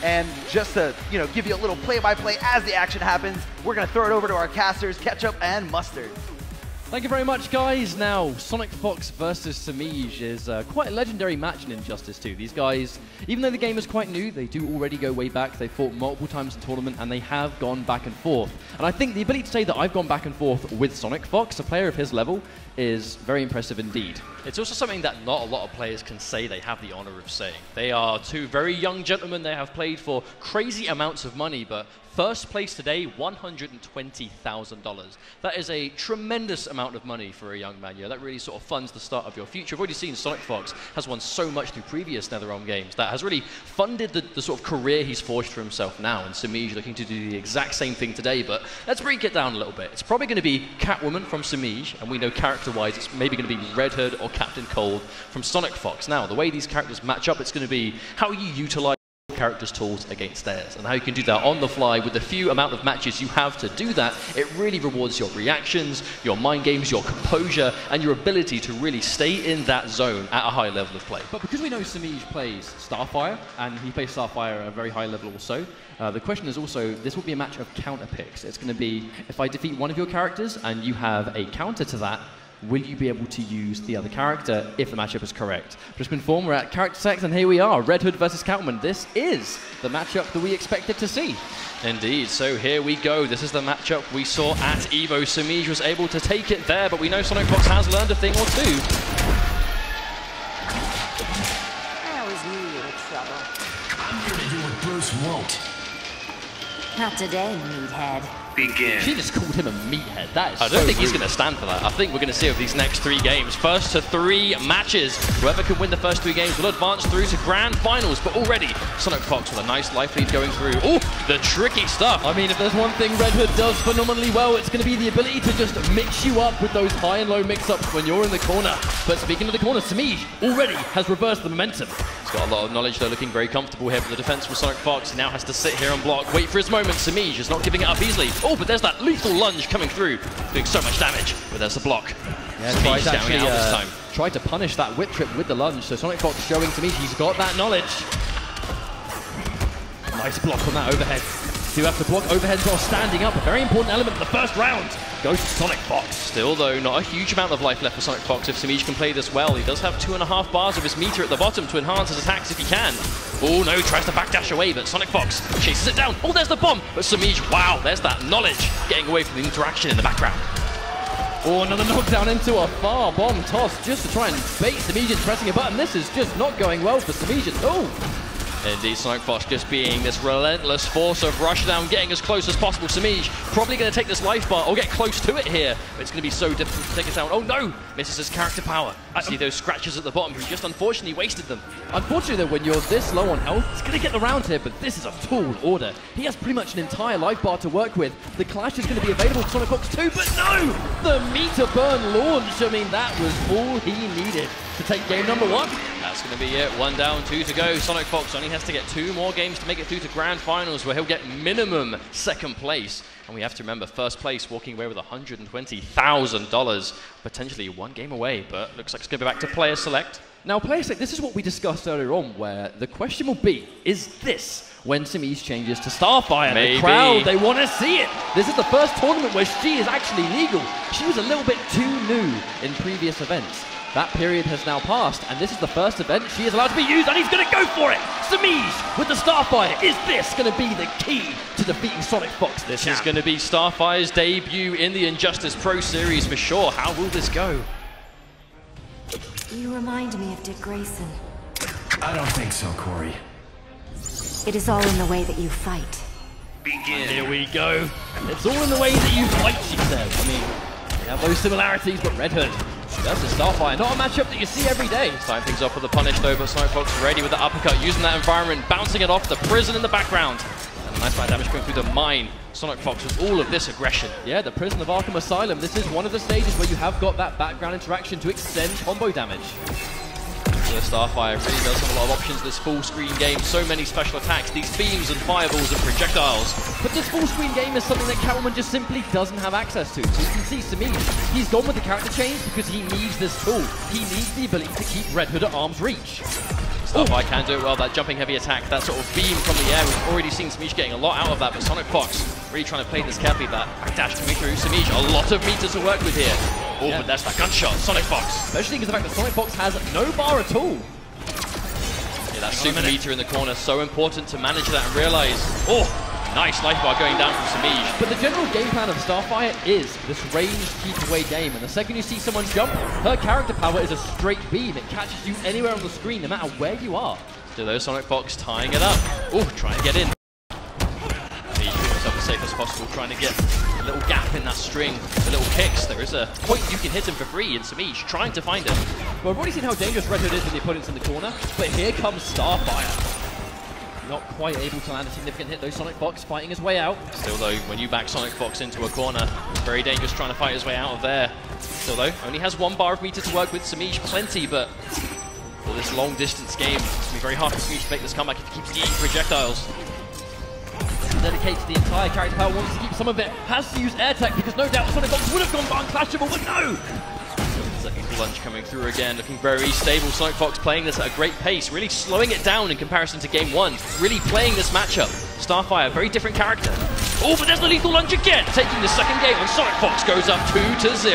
Speaker 1: And just to, give you a little play-by-play as the action happens, we're gonna throw it over to our casters, Ketchup and Mustard.
Speaker 20: Thank you very much, guys. Now, Sonic Fox versus Samij is quite a legendary match in Injustice 2. These guys, even though the game is quite new, they do already go way back. They fought multiple times in tournament, and they have gone back and forth. And I think the ability to say that I've gone back and forth with Sonic Fox, a player of his level, is very impressive indeed.
Speaker 2: It's also something that not a lot of players can say they have the honor of saying. They are two very young gentlemen. They have played for crazy amounts of money, but first place today, $120,000. That is a tremendous amount of money for a young man. That really sort of funds the start of your future. We've already seen Sonic Fox has won so much through previous NetherRealm games that has really funded the sort of career he's forged for himself now. And Samij looking to do the exact same thing today, but let's break it down a little bit. It's probably going to be Catwoman from Samij, and we know character-wise it's maybe going to be Red Hood or Captain Cold from Sonic Fox. Now, the way these characters match up, it's going to be how you utilize characters' tools against theirs, and how you can do that on the fly with the few amount of matches you have to do that. It really rewards your reactions, your mind games, your composure, and your ability to really stay in that zone at a high level of play.
Speaker 20: But because we know Samij plays Starfire, and he plays Starfire at a very high level also, the question is also, this will be a match of counter picks. It's going to be, if I defeat one of your characters and you have a counter to that, will you be able to use the other character if the matchup is correct? Just been informed, we're at character select, and here we are, Red Hood versus Catwoman. This is the matchup that we expected to see.
Speaker 2: Indeed, so here we go. This is the matchup we saw at EVO. Samij was able to take it there, but we know Sonic Fox has learned a thing or two.
Speaker 24: I always knew you were trouble.
Speaker 26: I'm here to do what Bruce won't.
Speaker 24: Not today, meathead.
Speaker 6: Begin.
Speaker 20: She just called him a meathead. That is
Speaker 2: I don't think he's
Speaker 20: rude.
Speaker 2: going to stand for that. I think we're going to see over these next 3 games. First to 3 matches. Whoever can win the first 3 games will advance through to grand finals. But already, Sonic Fox with a nice life lead going through. Oh, the tricky stuff.
Speaker 20: I mean, if there's one thing Red Hood does phenomenally well, it's going to be the ability to just mix you up with those high and low mix-ups when you're in the corner. But speaking of the corner, Samij already has reversed the momentum.
Speaker 2: He's got a lot of knowledge, though, looking very comfortable here with the defense from Sonic Fox. He now has to sit here and block, wait for his moment. Samij is not giving it up easily. Oh, but there's that lethal lunge coming through, doing so much damage. But there's the block.
Speaker 20: Yeah,
Speaker 2: Samij down out this time.
Speaker 20: Tried to punish that whip trip with the lunge, so Sonic Fox showing Samij he's got that knowledge. Nice block on that overhead. Do have to block overheads while standing up. A very important element of the first round goes to Sonic Fox.
Speaker 2: Still, though, not a huge amount of life left for Sonic Fox if Samij can play this well. He does have 2.5 bars of his meter at the bottom to enhance his attacks if he can. Oh, no, tries to backdash away, but Sonic Fox chases it down. Oh, there's the bomb. But Samij, wow, there's that knowledge getting away from the interaction in the background.
Speaker 20: Oh, another knockdown into a far bomb toss just to try and bait Samij into pressing a button. This is just not going well for Samij at all.
Speaker 2: Indeed, Sonic Fox just being this relentless force of rushdown, getting as close as possible. Samij probably going to take this life bar or get close to it here, but it's going to be so difficult to take it down. Oh no! Misses his character power. See those scratches at the bottom, he just unfortunately wasted them.
Speaker 20: Unfortunately though, when you're this low on health, it's going to get the round here, but this is a tall order. He has pretty much an entire life bar to work with. The Clash is going to be available to Sonic Fox too, but no! The meter burn launch, I mean, that was all he needed to take game number 1.
Speaker 2: That's going to be it. 1 down, 2 to go. Sonic Fox only has to get 2 more games to make it through to grand finals, where he'll get minimum 2nd place. And we have to remember, 1st place walking away with $120,000, potentially 1 game away. But looks like it's going to be back to player select.
Speaker 20: Now, player select, this is what we discussed earlier on, where the question will be, is this when Samij changes to Starfire?
Speaker 2: Maybe.
Speaker 20: The crowd, they want to see it. This is the first tournament where she is actually legal. She was a little bit too new in previous events. That period has now passed, and this is the first event she is allowed to be used, and he's going to go for it! Samij with the Starfire. Is this going to be the key to defeating Sonic Fox?
Speaker 2: This is going to be Starfire's debut in the Injustice Pro Series for sure. How will this go?
Speaker 24: You remind me of Dick Grayson.
Speaker 6: I don't think so, Corey.
Speaker 24: It is all in the way that you fight.
Speaker 6: Begin.
Speaker 20: Here we go. It's all in the way that you fight, she says. I mean, they have those similarities, but Red Hood, that's a Starfire, not a matchup that you see every day.
Speaker 2: Starting things off with the punish though, but Sonic Fox ready with the uppercut, using that environment, bouncing it off the prison in the background. And a nice amount of damage going through the mine. Sonic Fox with all of this aggression.
Speaker 20: Yeah, the Prison of Arkham Asylum. This is one of the stages where you have got that background interaction to extend combo damage.
Speaker 2: The Starfire really does have a lot of options this full screen game. So many special attacks, these beams and fireballs and projectiles.
Speaker 20: But this full screen game is something that Catwoman just simply doesn't have access to. So you can see Samij, he's gone with the character change because he needs this tool. He needs the ability to keep Red Hood at arm's reach.
Speaker 2: Starfire can do it well, that jumping heavy attack, that sort of beam from the air. We've already seen Samij getting a lot out of that, but Sonic Fox really trying to play this carefully. That backdash coming through. Samij, a lot of meters to work with here. Oh, yeah. But that's that gunshot, Sonic Fox.
Speaker 20: Especially because the fact that Sonic Fox has no bar at all.
Speaker 2: Yeah, that super meter in the corner, so important to manage that and realize. Oh, nice life bar going down from Samij.
Speaker 20: But the general game plan of Starfire is this ranged keep-away game, and the second you see someone jump, her character power is a straight beam. It catches you anywhere on the screen, no matter where you are.
Speaker 2: Still though, Sonic Fox tying it up. Oh, trying to get in. He's keeping himself as safe as possible, trying to get a little gap in that string. The little kicks, there is a point you can hit him for free, and Samij trying to find it.
Speaker 20: Well, we've already seen how dangerous Red Hood is when the opponent's in the corner, but here comes Starfire. Not quite able to land a significant hit though. Sonic Fox fighting his way out.
Speaker 2: Still though, when you back Sonic Fox into a corner, it's very dangerous trying to fight his way out of there. Still though, only has 1 bar of meter to work with. Samij plenty, but for this long distance game, it's going to be very hard for Samij to make this comeback if he keeps eating projectiles.
Speaker 20: Dedicates the entire character power, wants to keep some of it, has to use air tech because no doubt Sonic Fox would have gone for unclashable, but no! Second lunge coming through again, looking very stable. Sonic Fox playing this at a great pace, really slowing it down in comparison to game 1. Really playing this matchup. Starfire, very different character. Oh, but there's the lethal lunge again, taking the second game, and Sonic Fox goes up 2-0.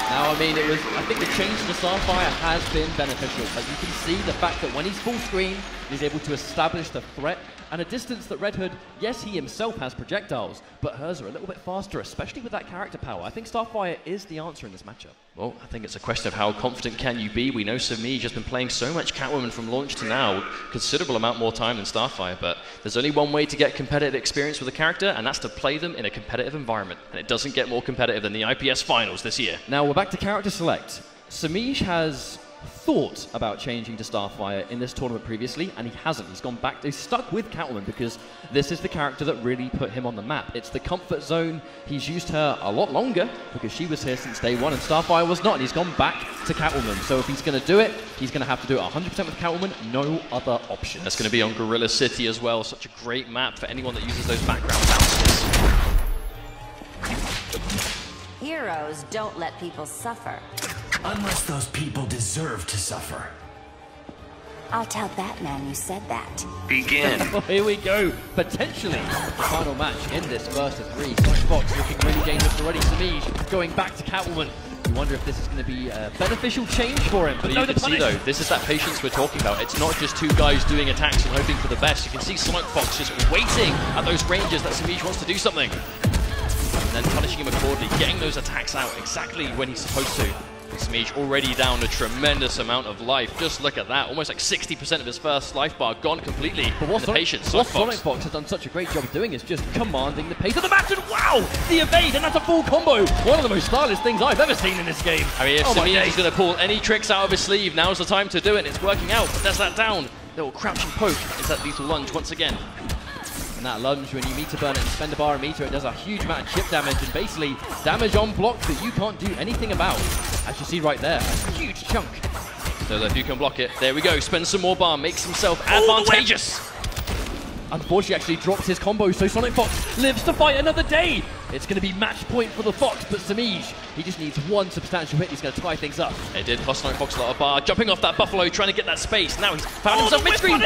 Speaker 20: Now, I mean, I think the change to Starfire has been beneficial. Like, you can see the fact that when he's full screen, he's able to establish the threat and a distance that Red Hood, yes, he himself has projectiles, but hers are a little bit faster, especially with that character power. I think Starfire is the answer in this matchup.
Speaker 2: Well, I think it's a question of how confident can you be? We know Samij has been playing so much Catwoman from launch to now, considerable amount more time than Starfire, but there's only one way to get competitive experience with a character, and that's to play them in a competitive environment. And it doesn't get more competitive than the IPS Finals this year.
Speaker 20: Now we're back to character select. Samij has thought about changing to Starfire in this tournament previously, and he hasn't. He's gone back, he's stuck with Catwoman because this is the character that really put him on the map. It's the comfort zone. He's used her a lot longer because she was here since day one and Starfire was not, and he's gone back to Catwoman. So if he's going to do it, he's going to have to do it 100% with Catwoman, no other option.
Speaker 2: That's going to be on Gorilla City as well. Such a great map for anyone that uses those background bounces.
Speaker 24: Heroes don't let people suffer.
Speaker 6: Unless those people deserve to suffer.
Speaker 24: I'll tell Batman you said that.
Speaker 6: Begin.
Speaker 20: Well, here we go. Potentially the final match in this first of 3. SonicFox looking really dangerous already. Samij going back to Catwoman. You wonder if this is going to be a beneficial change for him.
Speaker 2: But you can see though, this is that patience we're talking about. It's not just two guys doing attacks and hoping for the best. You can see SonicFox just waiting at those ranges that Samij wants to do something. And then punishing him accordingly, getting those attacks out exactly when he's supposed to. Samij already down a tremendous amount of life. Just look at that. Almost like 60% of his first life bar gone completely.
Speaker 20: But what SonicFox has done such a great job of doing is just commanding the pace of the match. And wow! The evade, and that's a full combo. One of the most stylish things I've ever seen in this game.
Speaker 2: I mean, if Samij is going to pull any tricks out of his sleeve, now's the time to do it. It's working out. But there's that down. Little crouching poke into that lethal lunge once again.
Speaker 20: And that lunge, when you meter burn it and spend a bar and meter, it does a huge amount of chip damage and basically damage on block that you can't do anything about. As you see right there, a huge chunk.
Speaker 2: So if you can block it, there we go. Spend some more bar, makes himself advantageous.
Speaker 20: Unfortunately, actually drops his combo, so SonicFox lives to fight another day. It's going to be match point for the Fox, but Samij, he just needs one substantial hit. He's going to tie things up.
Speaker 2: It did cost SonicFox a lot of bar. Jumping off that Buffalo, trying to get that space. Now he's found himself mid-screen.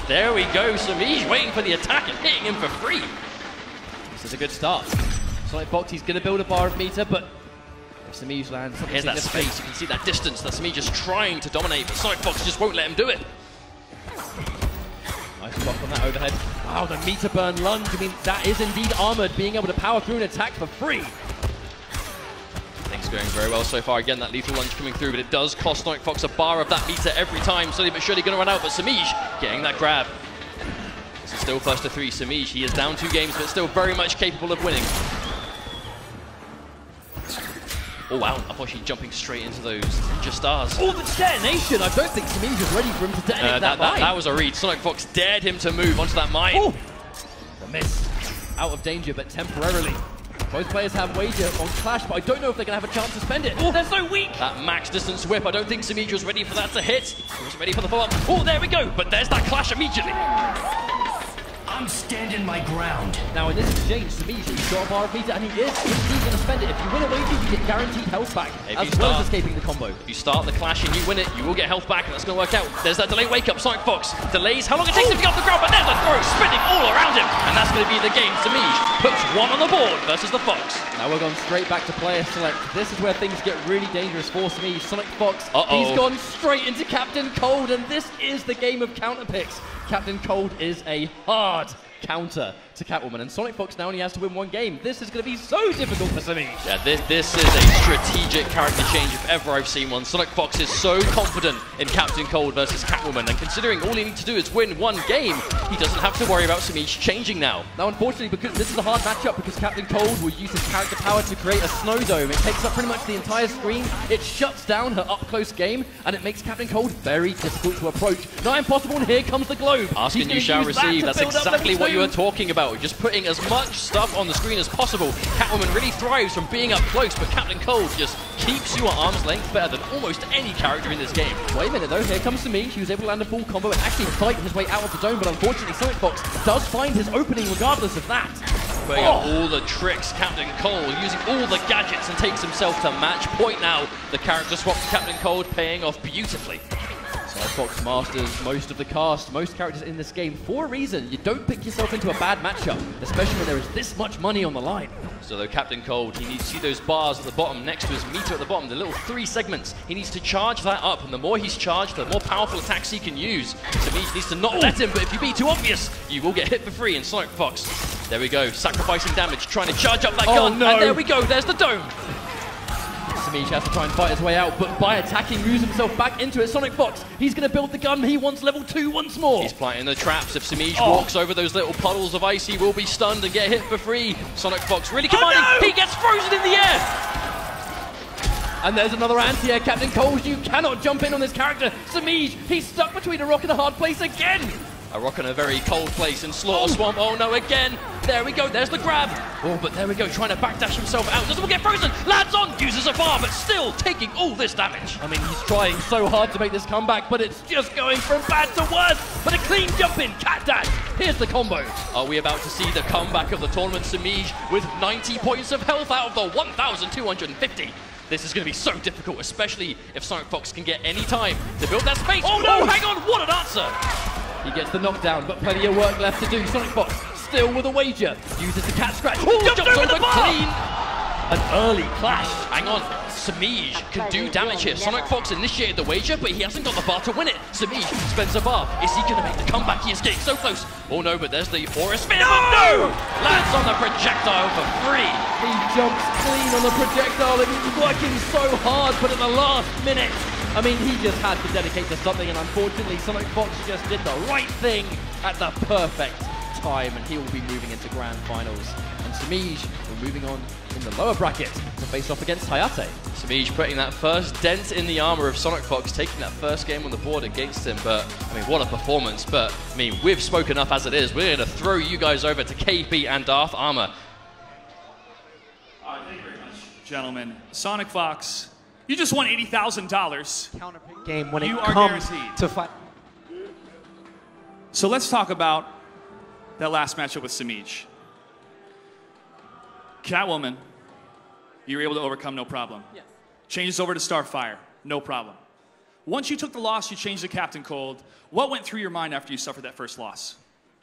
Speaker 2: There we go. Samij waiting for the attack and hitting him for free.
Speaker 20: This is a good start. SonicFox, he's going to build a bar of meter, but if Samij lands,
Speaker 2: here's that space. You can see that distance that Samij is trying to dominate, but SonicFox just won't let him do it.
Speaker 20: Nice block on that overhead. Wow, the meter burn lunge. I mean, that is indeed armored, being able to power through an attack for free.
Speaker 2: Things going very well so far. Again, that lethal lunge coming through, but it does cost SonicFox a bar of that meter every time. Slowly but surely going to run out, but Samij getting that grab. This is still first to 3. Samij, he is down 2 games, but still very much capable of winning. Oh wow, unfortunately jumping straight into those Ninja Stars.
Speaker 20: Oh, the detonation! I don't think Samij is ready for him to detonate that mine.
Speaker 2: That was a read. SonicFox dared him to move onto that mine.
Speaker 20: Oh! The miss. Out of danger, but temporarily. Both players have wager on Clash, but I don't know if they're going to have a chance to spend it. Oh, they're so weak!
Speaker 2: That max distance whip, I don't think Samij was ready for that to hit. He wasn't ready for the follow-up. Oh, there we go! But there's that Clash immediately.
Speaker 6: I'm standing my ground.
Speaker 20: Now in this exchange, Samij, he's got a bar of meter and he is indeed going to spend it. If you win a wager, you get guaranteed health back, as well as escaping the combo.
Speaker 2: If you start the Clash and you win it, you will get health back, and that's going to work out. There's that delay wake up. SonicFox delays how long it takes to get off the ground, but there's the throw spinning all around him, and that's going to be the game. Samij puts 1 on the board versus the Fox.
Speaker 20: Now we're going straight back to player select. This is where things get really dangerous for Samij. SonicFox, he's gone straight into Captain Cold, and this is the game of counter picks. Captain Cold is a hard counter to Catwoman, and SonicFox now only has to win 1 game. This is going to be so difficult for Samij.
Speaker 2: Yeah, this is a strategic character change if ever I've seen one. SonicFox is so confident in Captain Cold versus Catwoman, and considering all he needs to do is win 1 game, he doesn't have to worry about Samij changing now.
Speaker 20: Now, unfortunately, because this is a hard matchup, because Captain Cold will use his character power to create a snow dome. It takes up pretty much the entire screen, it shuts down her up-close game, and it makes Captain Cold very difficult to approach. Not impossible, and here comes the globe.
Speaker 2: Ask and you shall receive. That's exactly what you were talking about. Just putting as much stuff on the screen as possible. Catwoman really thrives from being up close, but Captain Cold just keeps you at arm's length better than almost any character in this game.
Speaker 20: Wait a minute though, here comes Samij. He was able to land a full combo and actually fight his way out of the dome, but unfortunately SonicFox does find his opening regardless of that.
Speaker 2: Putting out all the tricks, Captain Cold using all the gadgets and takes himself to match point now. The character swap to Captain Cold paying off beautifully.
Speaker 20: SonicFox masters most of the cast, most characters in this game for a reason. You don't pick yourself into a bad matchup, especially when there is this much money on the line.
Speaker 2: So though Captain Cold, he needs to see those bars at the bottom next to his meter at the bottom, the little 3 segments. He needs to charge that up, and the more he's charged, the more powerful attacks he can use. Samij needs to not let him, but if you be too obvious, you will get hit for free. And SonicFox, there we go, sacrificing damage, trying to charge up that gun,
Speaker 20: no.
Speaker 2: and there we go, there's the dome.
Speaker 20: Samish has to try and fight his way out, but by attacking, moves himself back into it. Sonic Fox, he's going to build the gun. He wants level 2 once more.
Speaker 2: He's planting the traps. If Samish walks over those little puddles of ice, he will be stunned and get hit for free. Sonic Fox really commanding. He gets frozen in the air.
Speaker 20: And there's another anti-air. Captain Cold, you cannot jump in on this character. Samish, he's stuck between a rock and a hard place again.
Speaker 2: A rock in a very cold place in Slaughter Swamp. Oh no, again. There we go, there's the grab. Oh, but there we go, trying to backdash himself out. Doesn't get frozen. Lands on, uses a bar, but still taking all this damage.
Speaker 20: I mean, he's trying so hard to make this comeback, but it's just going from bad to worse. But a clean jump in, cat dash. Here's the combo.
Speaker 2: Are we about to see the comeback of the tournament? Samish with 90 points of health out of the 1,250. This is going to be so difficult, especially if Sonic Fox can get any time to build that space. Oh no, hang on, what an answer.
Speaker 20: He gets the knockdown, but plenty of work left to do. Sonic Fox still with a wager. Uses the cat scratch.
Speaker 2: Jumps over the bar.
Speaker 20: Clean. An early clash.
Speaker 2: Hang on. Samish can do damage here. Sonic Fox initiated the wager, but he hasn't got the bar to win it. Samish spends a bar. Is he going to make the comeback? He is getting so close. Oh no, but there's the Aura Spin. No! Lands on the projectile for free.
Speaker 20: He jumps clean on the projectile and he's working so hard, but at the last minute, I mean, he just had to dedicate to something, and unfortunately, Sonic Fox just did the right thing at the perfect time, and he will be moving into Grand Finals. And Samish will moving on in the lower bracket to face off against Hayate.
Speaker 2: Samish putting that first dent in the armor of Sonic Fox, taking that first game on the board against him. But, I mean, what a performance. But, I mean, we've spoken enough as it is. We're going to throw you guys over to KP and Darth Armor.
Speaker 18: Thank you very much, gentlemen. Sonic Fox, you just won $80,000.
Speaker 19: Counterpick game when
Speaker 18: you
Speaker 19: it
Speaker 18: are
Speaker 19: comes
Speaker 18: guaranteed
Speaker 19: to fight.
Speaker 18: So let's talk about that last matchup with Samish. Catwoman, you were able to overcome, no problem.
Speaker 20: Yes.
Speaker 18: Changes over to Starfire, no problem. Once you took the loss, you changed to Captain Cold. What went through your mind after you suffered that first loss?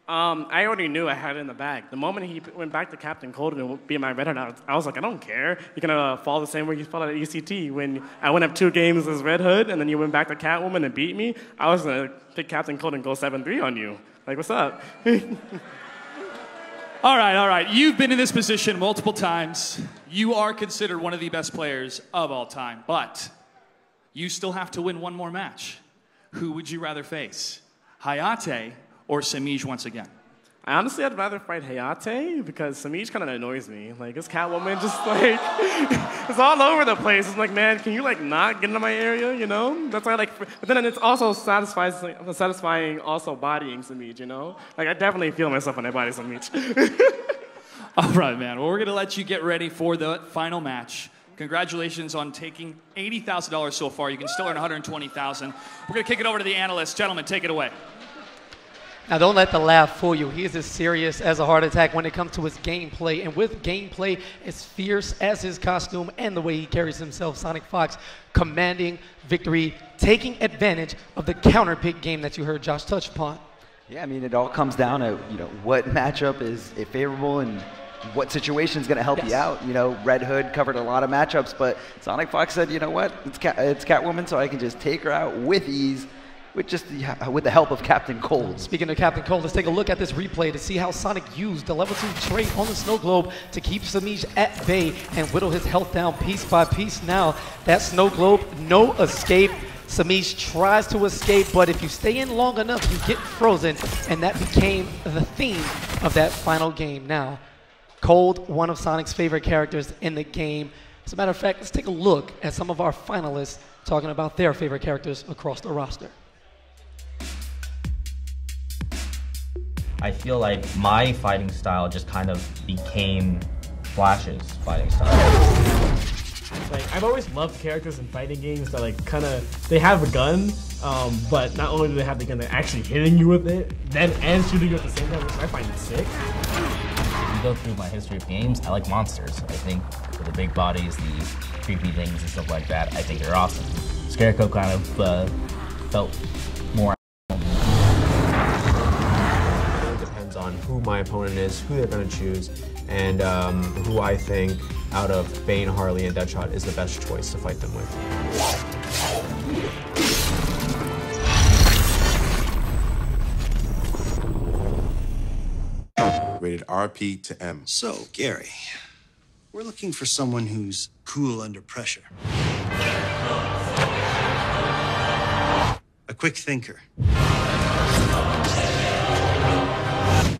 Speaker 7: I already knew I had it in the bag. The moment he went back to Captain Cold and beat my Red Hood, I was like, I don't care. You're going to fall the same way you fell at ECT. When I went up 2 games as Red Hood, and then you went back to Catwoman and beat me, I was going to pick Captain Cold and go 7-3 on you. Like, what's up?
Speaker 18: All right. You've been in this position multiple times. You are considered one of the best players of all time, but you still have to win one more match. Who would you rather face? Hayate or Samish once again?
Speaker 7: I honestly, I'd rather fight Hayate because Samish kind of annoys me. Like, this Catwoman just like, it's all over the place. It's like, man, can you like not get into my area, you know? That's why I like, but then it's also satisfying also bodying Samish, you know? Like, I definitely feel myself when I body Samish.
Speaker 18: All right, man. Well, we're going to let you get ready for the final match. Congratulations on taking $80,000 so far. You can still earn $120,000. We're going to kick it over to the analysts. Gentlemen, take it away.
Speaker 19: Now, don't let the laugh fool you. He is as serious as a heart attack when it comes to his gameplay. And with gameplay as fierce as his costume and the way he carries himself, Sonic Fox commanding victory, taking advantage of the counter-pick game that you heard Josh touch upon.
Speaker 1: Yeah, I mean, it all comes down to, what matchup is favorable and what situation is going to help you out. Red Hood covered a lot of matchups, but Sonic Fox said, you know what, it's Catwoman, so I can just take her out with ease. With the help of Captain Cold.
Speaker 19: Speaking of Captain Cold, let's take a look at this replay to see how Sonic used the level 2 trait on the Snow Globe to keep Samish at bay and whittle his health down piece by piece. Now, that Snow Globe, no escape. Samish tries to escape, but if you stay in long enough, you get frozen, and that became the theme of that final game. Now, Cold, one of Sonic's favorite characters in the game. As a matter of fact, let's take a look at some of our finalists talking about their favorite characters across the roster.
Speaker 8: I feel like my fighting style just kind of became Flash's fighting style.
Speaker 10: Like, I've always loved characters in fighting games that they have a gun, but not only do they have the gun, they're actually hitting you with it, and shooting you at the same time, which I find it sick.
Speaker 8: If you go through my history of games, I like monsters. I think for the big bodies, the creepy things and stuff like that, I think they're awesome. Scarecrow kind of felt more.
Speaker 10: On who my opponent is, who they're going to choose, and who I think out of Bane, Harley, and Deadshot is the best choice to fight them with.
Speaker 31: Rated RP to M.
Speaker 3: So, Gary, We're looking for someone who's cool under pressure. A quick thinker.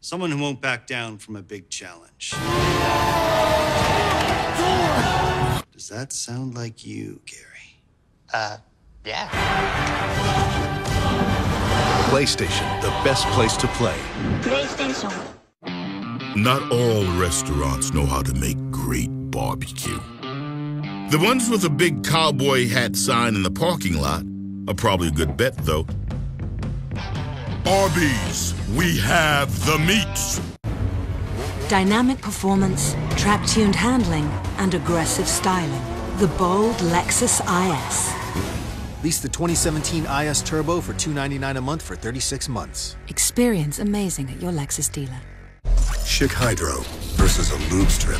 Speaker 3: Someone who won't back down from a big challenge. Does that sound like you, Gary?
Speaker 25: Yeah.
Speaker 4: PlayStation, the best place to play.
Speaker 24: PlayStation.
Speaker 5: Not all restaurants know how to make great barbecue. The ones with a big cowboy hat sign in the parking lot are probably a good bet, though. Arby's, we have the meats.
Speaker 21: Dynamic performance, track-tuned handling, and aggressive styling. The bold Lexus IS.
Speaker 9: Lease the 2017 IS Turbo for $299 a month for 36 months.
Speaker 21: Experience amazing at your Lexus dealer.
Speaker 31: Schick Hydro versus a lube strip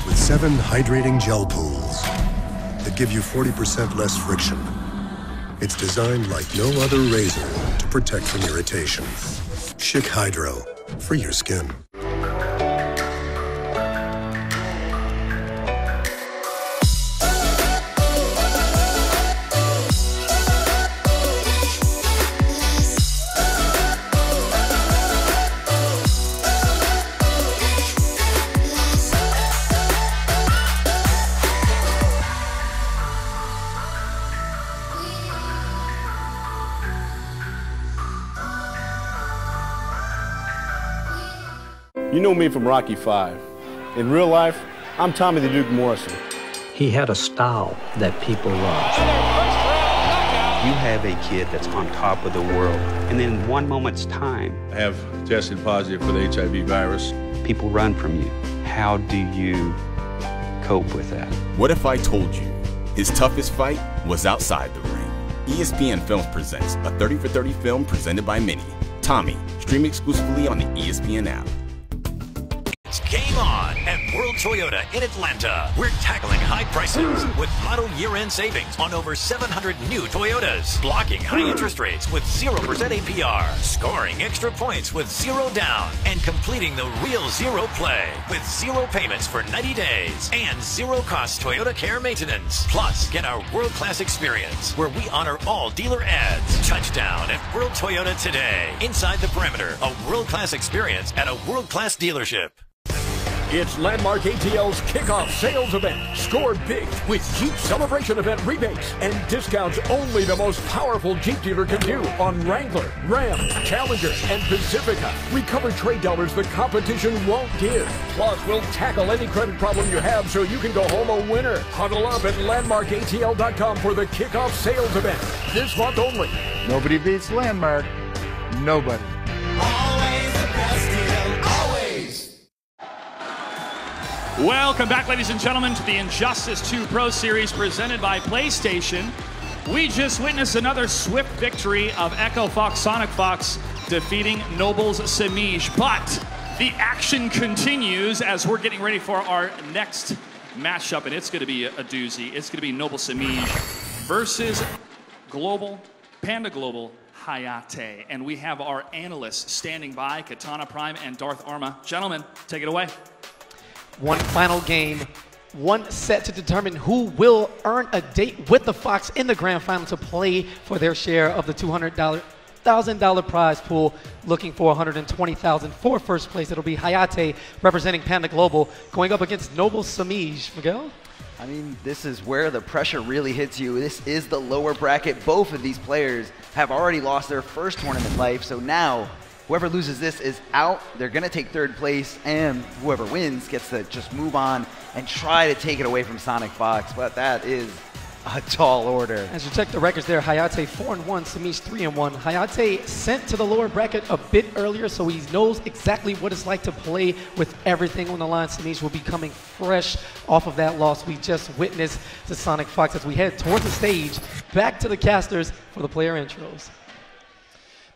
Speaker 31: with 7 hydrating gel pools that give you 40% less friction. It's designed like no other razor to protect from irritation. Schick Hydro, for your skin.
Speaker 13: You know me from Rocky V. In real life, I'm Tommy the Duke Morrison.
Speaker 14: He had a style that people loved.
Speaker 15: You have a kid that's on top of the world, and in one moment's time,
Speaker 22: I have tested positive for the HIV virus.
Speaker 15: People run from you. How do you cope with that?
Speaker 16: What if I told you his toughest fight was outside the ring? ESPN Films presents a 30 for 30 film presented by Mini. Tommy, stream exclusively on the ESPN app.
Speaker 26: It's game on at World Toyota in Atlanta. We're tackling high prices with model year-end savings on over 700 new Toyotas, blocking high interest rates with 0% APR, scoring extra points with 0 down, and completing the real zero play with 0 payments for 90 days and 0 cost Toyota Care maintenance. Plus, get our world-class experience where we honor all dealer ads. Touchdown at World Toyota today. Inside the perimeter, a world-class experience at a world-class dealership.
Speaker 27: It's Landmark ATL's kickoff sales event. Score big with Jeep Celebration Event rebates and discounts only the most powerful Jeep dealer can do on Wrangler, Ram, Challenger, and Pacifica. Recover trade dollars the competition won't give. Plus, we'll tackle any credit problem you have so you can go home a winner. Huddle up at LandmarkATL.com for the kickoff sales event. This month only.
Speaker 28: Nobody beats Landmark. Nobody.
Speaker 26: Always the best deal. Always.
Speaker 18: Welcome back, ladies and gentlemen, to the Injustice 2 Pro Series presented by PlayStation. We just witnessed another swift victory of Echo Fox Sonic Fox defeating Nobles Samij. But the action continues as we're getting ready for our next matchup, and it's going to be a doozy. It's going to be Noble Samij versus Panda Global Hayate. And we have our analysts standing by, Katana Prime and Darth Arma. Gentlemen, take it away.
Speaker 19: One final game, one set to determine who will earn a date with the Fox in the grand final to play for their share of the $200,000 prize pool, looking for $120,000 for first place. It'll be Hayate representing Panda Global going up against Noble Samij. Miguel?
Speaker 1: I mean, this is where the pressure really hits you. This is the lower bracket. Both of these players have already lost their first tournament life, so now whoever loses this is out. They're going to take third place, and whoever wins gets to just move on and try to take it away from Sonic Fox, but that is a tall order.
Speaker 19: As you check the records there, Hayate 4-1, Samij 3-1. Hayate sent to the lower bracket a bit earlier, so he knows exactly what it's like to play with everything on the line. Samij will be coming fresh off of that loss we just witnessed to Sonic Fox as we head towards the stage, back to the casters for the player intros.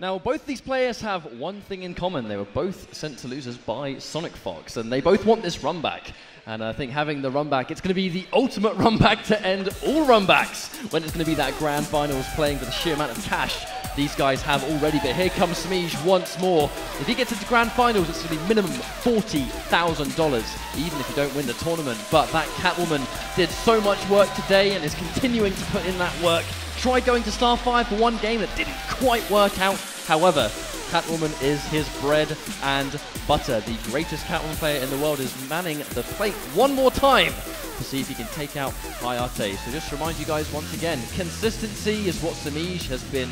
Speaker 20: Now, both these players have one thing in common. They were both sent to losers by Sonic Fox, and they both want this run back. And I think having the run back, it's going to be the ultimate run back to end all run backs when it's going to be that grand finals playing for the sheer amount of cash these guys have already. But here comes Smeej once more. If he gets into grand finals, it's going to be minimum $40,000, even if you don't win the tournament. But that Catwoman did so much work today and is continuing to put in that work. Tried going to Star 5 for one game that didn't quite work out. However, Catwoman is his bread and butter. The greatest Catwoman player in the world is manning the plate one more time to see if he can take out Hayate. So just to remind you guys once again, consistency is what Smeej has been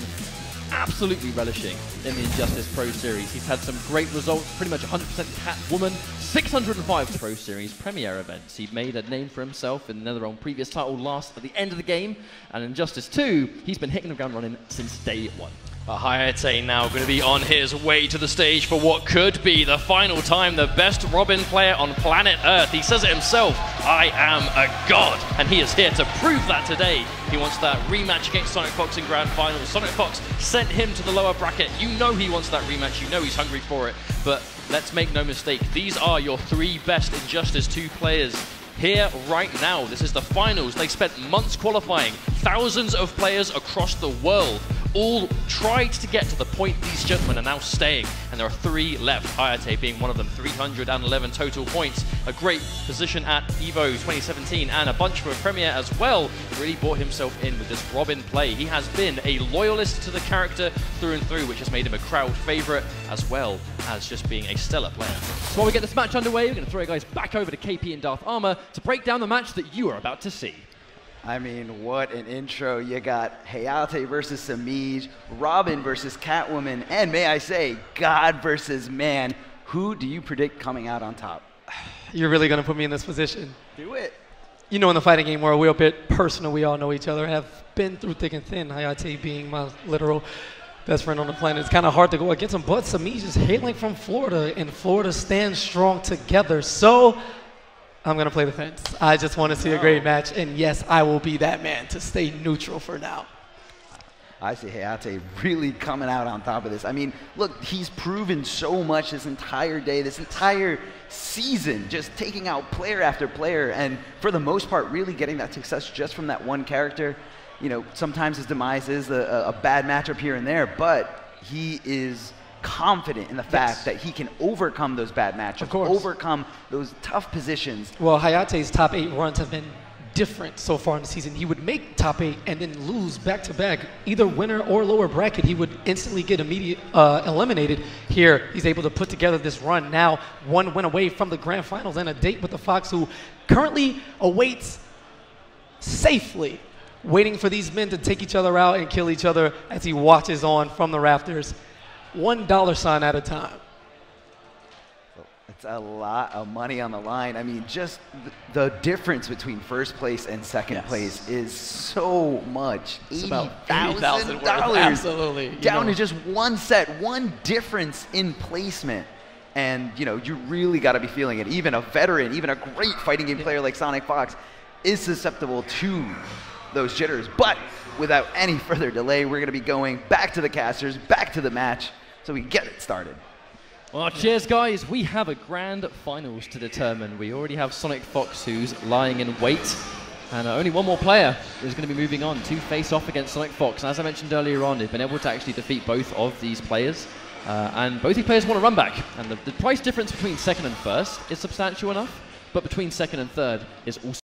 Speaker 20: absolutely relishing in the Injustice Pro Series. He's had some great results, pretty much 100% Catwoman, 605 Pro Series Premier events. He made a name for himself in the NetherRealm previous title last at the end of the game, and in Injustice 2, he's been hitting the ground running since day one.
Speaker 2: Hayate now going to be on his way to the stage for what could be the final time the best Robin player on planet Earth. He says it himself, I am a god, and he is here to prove that today. He wants that rematch against Sonic Fox in Grand Finals. Sonic Fox sent him to the lower bracket. You know he wants that rematch, you know he's hungry for it, but let's make no mistake, these are your three best Injustice 2 players here right now. This is the finals. They spent months qualifying. Thousands of players across the world all tried to get to the point these gentlemen are now staying, and there are three left, Hayate being one of them. 311 total points, a great position at EVO 2017 and a bunch for a Premier as well. Really brought himself in with this Robin play. He has been a loyalist to the character through and through, which has made him a crowd favorite as well as just being a stellar player.
Speaker 20: So while we get this match underway, we're going to throw you guys back over to KP and Darth Armor to break down the match that you are about to see.
Speaker 1: I mean, what an intro. You got Hayate versus Smeej, Robin versus Catwoman, and may I say, God versus man. Who do you predict coming out on top?
Speaker 19: You're really going to put me in this position.
Speaker 1: Do it.
Speaker 19: You know, in the fighting game world, we're a bit personal. We all know each other, have been through thick and thin. Hayate being my literal best friend on the planet. It's kind of hard to go against him, but Smeej is hailing from Florida, and Florida stands strong together. So I'm going to play the fence. I just want to see a great match, and yes, I will be that man to stay neutral for now.
Speaker 1: I see Hayate really coming out on top of this. I mean, look, he's proven so much this entire day, this entire season, just taking out player after player, and for the most part, really getting that success just from that one character. You know, sometimes his demise is a bad matchup here and there, but he is confident in the fact that he can overcome those bad matchups, overcome those tough positions.
Speaker 19: Well, Hayate's top 8 runs have been different so far in the season. He would make top 8 and then lose back-to-back, either winner or lower bracket. He would instantly get eliminated. Here, he's able to put together this run. Now, one win away from the grand finals and a date with the Fox, who currently awaits safely, waiting for these men to take each other out and kill each other as he watches on from the rafters. $1 at a time.
Speaker 1: It's a lot of money on the line. I mean, just the difference between first place and second place is so much. $80,000.
Speaker 19: Absolutely.
Speaker 1: Down to just one set, one difference in placement. And, you know, you really got to be feeling it. Even a veteran, even a great fighting game player like Sonic Fox is susceptible to those jitters. But without any further delay, we're going to be going back to the casters, back to the match, so we can get it started.
Speaker 20: Well, cheers, guys. We have a grand finals to determine. We already have Sonic Fox, who's lying in wait, and only one more player is going to be moving on to face off against Sonic Fox. And as I mentioned earlier on, they've been able to actually defeat both of these players, and both these players want to run back. And the price difference between second and first is substantial enough, but between second and third is also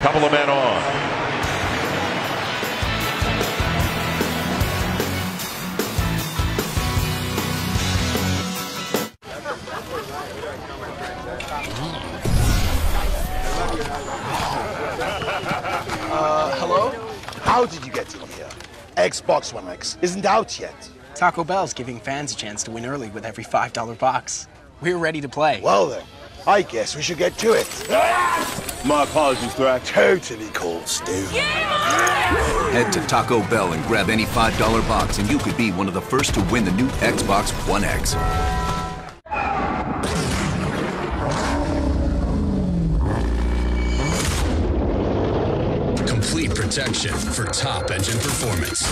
Speaker 6: couple of men on.
Speaker 7: Hello? How did you get in here? Xbox One X isn't out yet.
Speaker 8: Taco Bell's giving fans a chance to win early with every $5 box. We're ready to play.
Speaker 7: Well then, I guess we should get to it.
Speaker 6: My apologies, Thrax.
Speaker 7: Totally cool, Stu.
Speaker 10: Head to Taco Bell and grab any $5 box, and you could be one of the first to win the new Xbox One X.
Speaker 3: protection for top engine performance.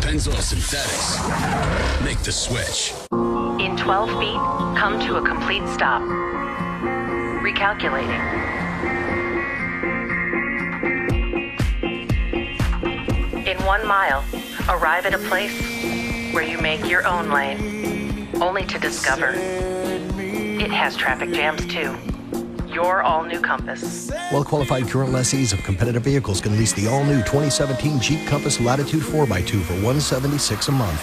Speaker 3: Pennzoil Synthetics. Make the switch.
Speaker 4: In 12 feet, come to a complete stop. Recalculating. In 1 mile, arrive at a place where you make your own lane, only to discover it has traffic jams too. Your all-new Compass.
Speaker 5: Well-qualified current lessees of competitive vehicles can lease the all-new 2017 Jeep Compass Latitude 4x2 for $176 a month.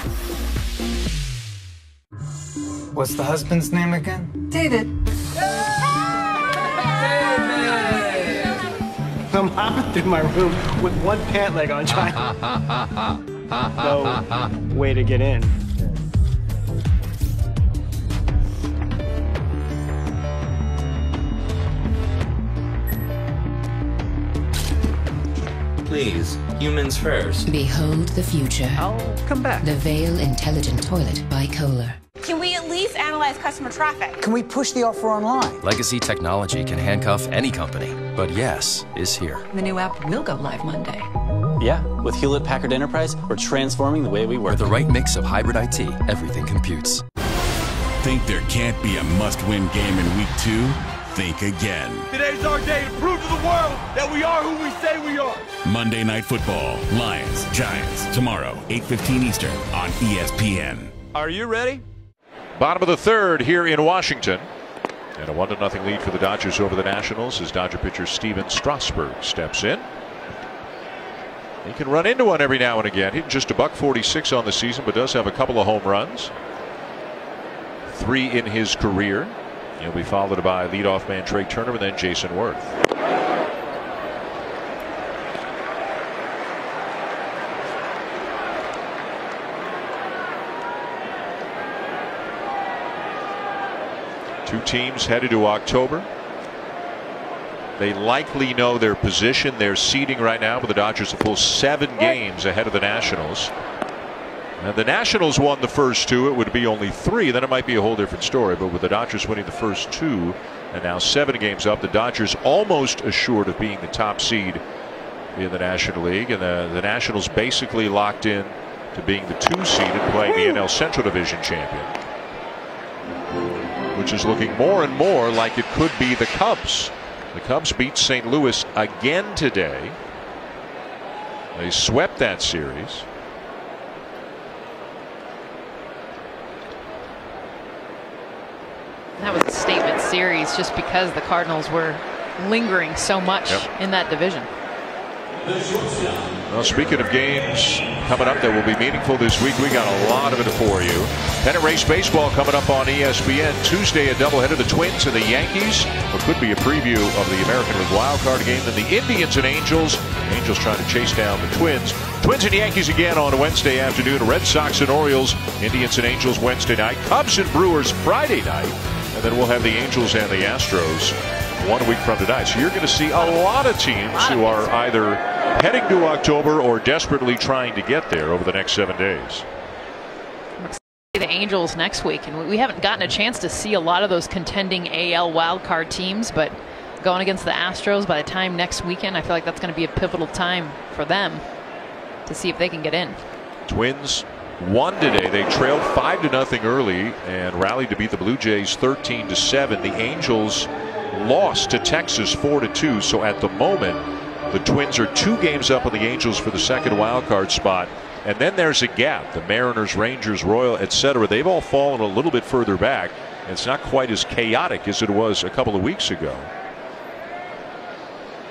Speaker 11: What's the husband's name again?
Speaker 12: David.
Speaker 8: I'm hopping through my room with one pant leg on, trying. No way to get in.
Speaker 17: Please, humans first.
Speaker 23: Behold the future.
Speaker 8: I'll come back.
Speaker 23: The Veil Intelligent Toilet by Kohler.
Speaker 24: Can we at least analyze customer traffic?
Speaker 11: Can we push the offer online?
Speaker 25: Legacy technology can handcuff any company, but yes is here.
Speaker 21: The new app will go live Monday.
Speaker 26: Yeah, with Hewlett-Packard Enterprise, we're transforming the way we work.
Speaker 25: With the right mix of hybrid IT, everything computes.
Speaker 16: Think there can't be a must-win game in week 2? Think again.
Speaker 6: Today's our day to prove to the world that we are who we say we are.
Speaker 16: Monday Night Football, Lions, Giants, tomorrow, 8:15 Eastern on ESPN.
Speaker 6: Are you ready? Bottom of the third here in Washington. And a 1-0 lead for the Dodgers over the Nationals as Dodger pitcher Steven Strasburg steps in. He can run into one every now and again. Hitting just a .146 on the season, but does have a couple of home runs. 3 in his career. He'll be followed by leadoff man Trey Turner and then Jason Worth. Two teams headed to October. They likely know their position, their seeding right now, but the Dodgers a full 7 games ahead of the Nationals. And the Nationals won the first 2, it would be only 3, then it might be a whole different story. But with the Dodgers winning the first 2 and now 7 games up, the Dodgers almost assured of being the top seed in the National League, and the Nationals basically locked in to being the 2 seed and playing the NL Central Division champion, which is looking more and more like it could be the Cubs. The Cubs beat St. Louis again today. They swept that series.
Speaker 29: That was a statement series just because the Cardinals were lingering so much in that division.
Speaker 6: Well, speaking of games coming up that will be meaningful this week, we got a lot of it for you. Pennant Race Baseball coming up on ESPN. Tuesday, a doubleheader, the Twins and the Yankees. What could be a preview of the American League wildcard game. Then the Indians and Angels. Angels trying to chase down the Twins. Twins and Yankees again on a Wednesday afternoon. Red Sox and Orioles. Indians and Angels Wednesday night. Cubs and Brewers Friday night. And then we'll have the Angels and the Astros 1 week from tonight. So you're going to see a lot of teams who are either heading to October or desperately trying to get there over the next 7 days.
Speaker 29: The Angels next week, and we haven't gotten a chance to see a lot of those contending AL wildcard teams, but going against the Astros by the time next weekend, I feel like that's going to be a pivotal time for them to see if they can get in.
Speaker 6: Twins won today. They trailed 5-0 early and rallied to beat the Blue Jays 13-7. The Angels lost to Texas 4-2. So at the moment, the Twins are 2 games up on the Angels for the second wild card spot. And then there's a gap. The Mariners, Rangers, Royal, etc. They've all fallen a little bit further back. It's not quite as chaotic as it was a couple of weeks ago.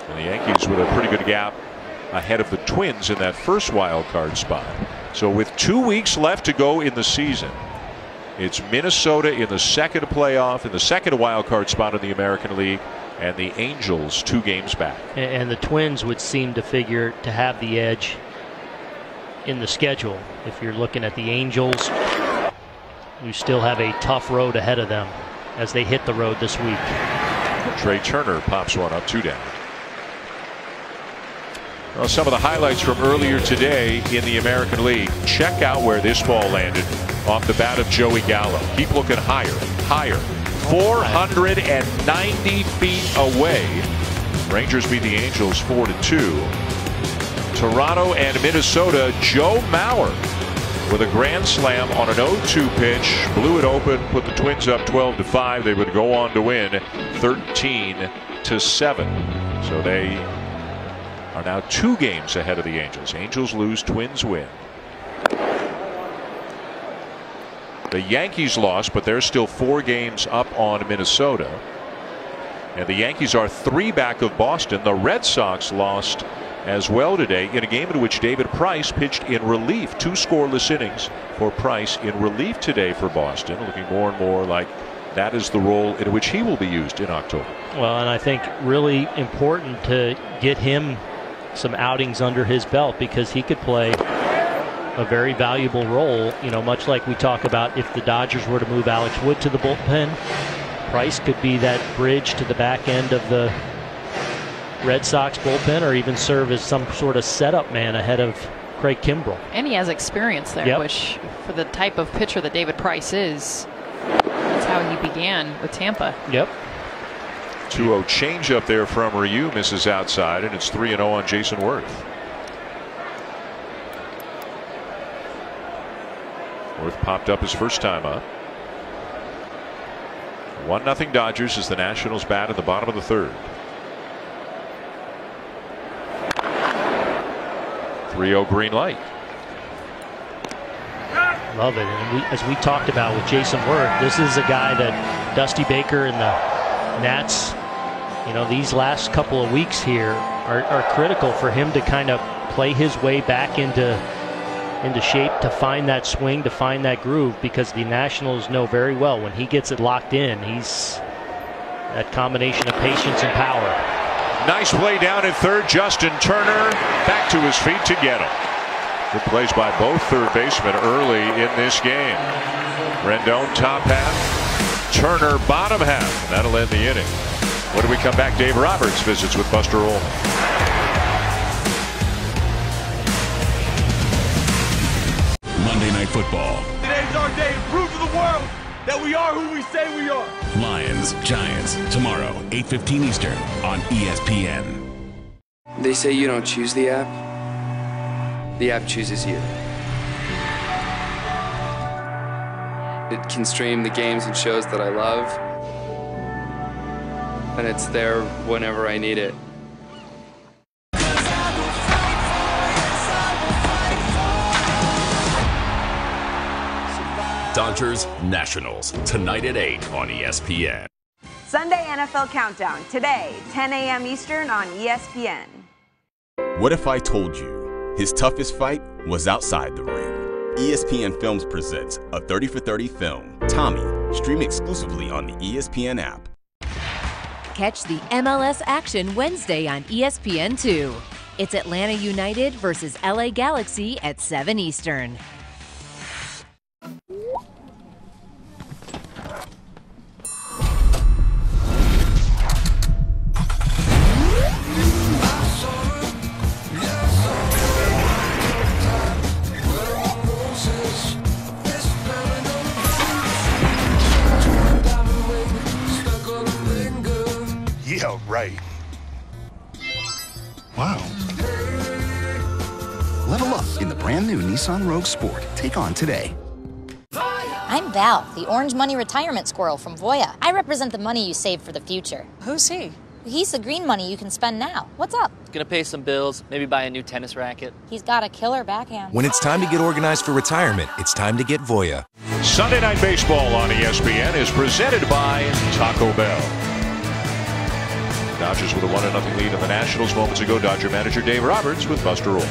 Speaker 6: And the Yankees with a pretty good gap ahead of the Twins in that first wild card spot. So with 2 weeks left to go in the season, it's Minnesota in the second playoff, in the second wild card spot in the American League, and the Angels 2 games back.
Speaker 30: And the Twins would seem to figure to have the edge in the schedule. If you're looking at the Angels, who still have a tough road ahead of them as they hit the road this week.
Speaker 6: Trey Turner pops one up, 2 down. Well, some of the highlights from earlier today in the American League. Check out where this ball landed off the bat of Joey Gallo. Keep looking higher, higher. 490 feet away. Rangers beat the Angels 4-2. Toronto and Minnesota, Joe Mauer with a grand slam on an 0-2 pitch, blew it open, put the Twins up 12-5. They would go on to win 13-7. So they are now 2 games ahead of the Angels. Angels lose, Twins win. The Yankees lost, but they're still 4 games up on Minnesota. And the Yankees are 3 back of Boston. The Red Sox lost as well today in a game in which David Price pitched in relief. 2 scoreless innings for Price in relief today for Boston, looking more and more like that is the role in which he will be used in October.
Speaker 30: Well, and I think really important to get him some outings under his belt, because he could play a very valuable role, you know, much like we talk about if the Dodgers were to move Alex Wood to the bullpen. Price could be that bridge to the back end of the Red Sox bullpen, or even serve as some sort of setup man ahead of Craig Kimbrell.
Speaker 29: And he has experience there, which for the type of pitcher that David Price is, that's how he began with Tampa.
Speaker 30: Yep.
Speaker 6: 2-0 change up there from Ryu, misses outside, and it's 3-0 on Jason Worth. Worth popped up his first time up. 1-0 Dodgers as the Nationals bat at the bottom of the 3rd. 3-0 green light.
Speaker 30: Love it. And as we talked about with Jason Worth, this is a guy that Dusty Baker and the Nats, you know, these last couple of weeks here are critical for him to kind of play his way back into shape, to find that swing, to find that groove, because the Nationals know very well when he gets it locked in, he's that combination of patience and power.
Speaker 6: Nice play down at 3rd. Justin Turner back to his feet to get him. Good plays by both third basemen early in this game. Rendon top half, Turner bottom half. That'll end the inning. When we come back, Dave Roberts visits with Buster Olney.
Speaker 3: Monday Night Football.
Speaker 2: Today's our day to prove to the world that we are who we say we are.
Speaker 3: Lions, Giants, tomorrow, 8:15 Eastern on ESPN.
Speaker 9: They say you don't choose the app. The app chooses you. It can stream the games and shows that I love, and it's there whenever I need it.
Speaker 3: Dodgers, Nationals, tonight at 8 on ESPN.
Speaker 12: Sunday NFL Countdown, today, 10 a.m. Eastern on ESPN.
Speaker 16: What if I told you his toughest fight was outside the ring? ESPN Films presents a 30 for 30 film, Tommy, streaming exclusively on the ESPN app.
Speaker 13: Catch the MLS action Wednesday on ESPN2. It's Atlanta United versus LA Galaxy at 7 Eastern.
Speaker 7: Yeah, right. Wow.
Speaker 14: Level up in the brand new Nissan Rogue Sport. Take on today.
Speaker 15: I'm Val, the Orange Money Retirement Squirrel from Voya. I represent the money you save for the future.
Speaker 18: Who's he?
Speaker 15: He's the green money you can spend now. What's up?
Speaker 18: Gonna pay some bills, maybe buy a new tennis racket.
Speaker 15: He's got a killer backhand.
Speaker 22: When it's time to get organized for retirement, it's time to get Voya.
Speaker 6: Sunday Night Baseball on ESPN is presented by Taco Bell. Dodgers with a 1-0 lead in the Nationals moments ago. Dodger manager Dave Roberts with Buster Olney.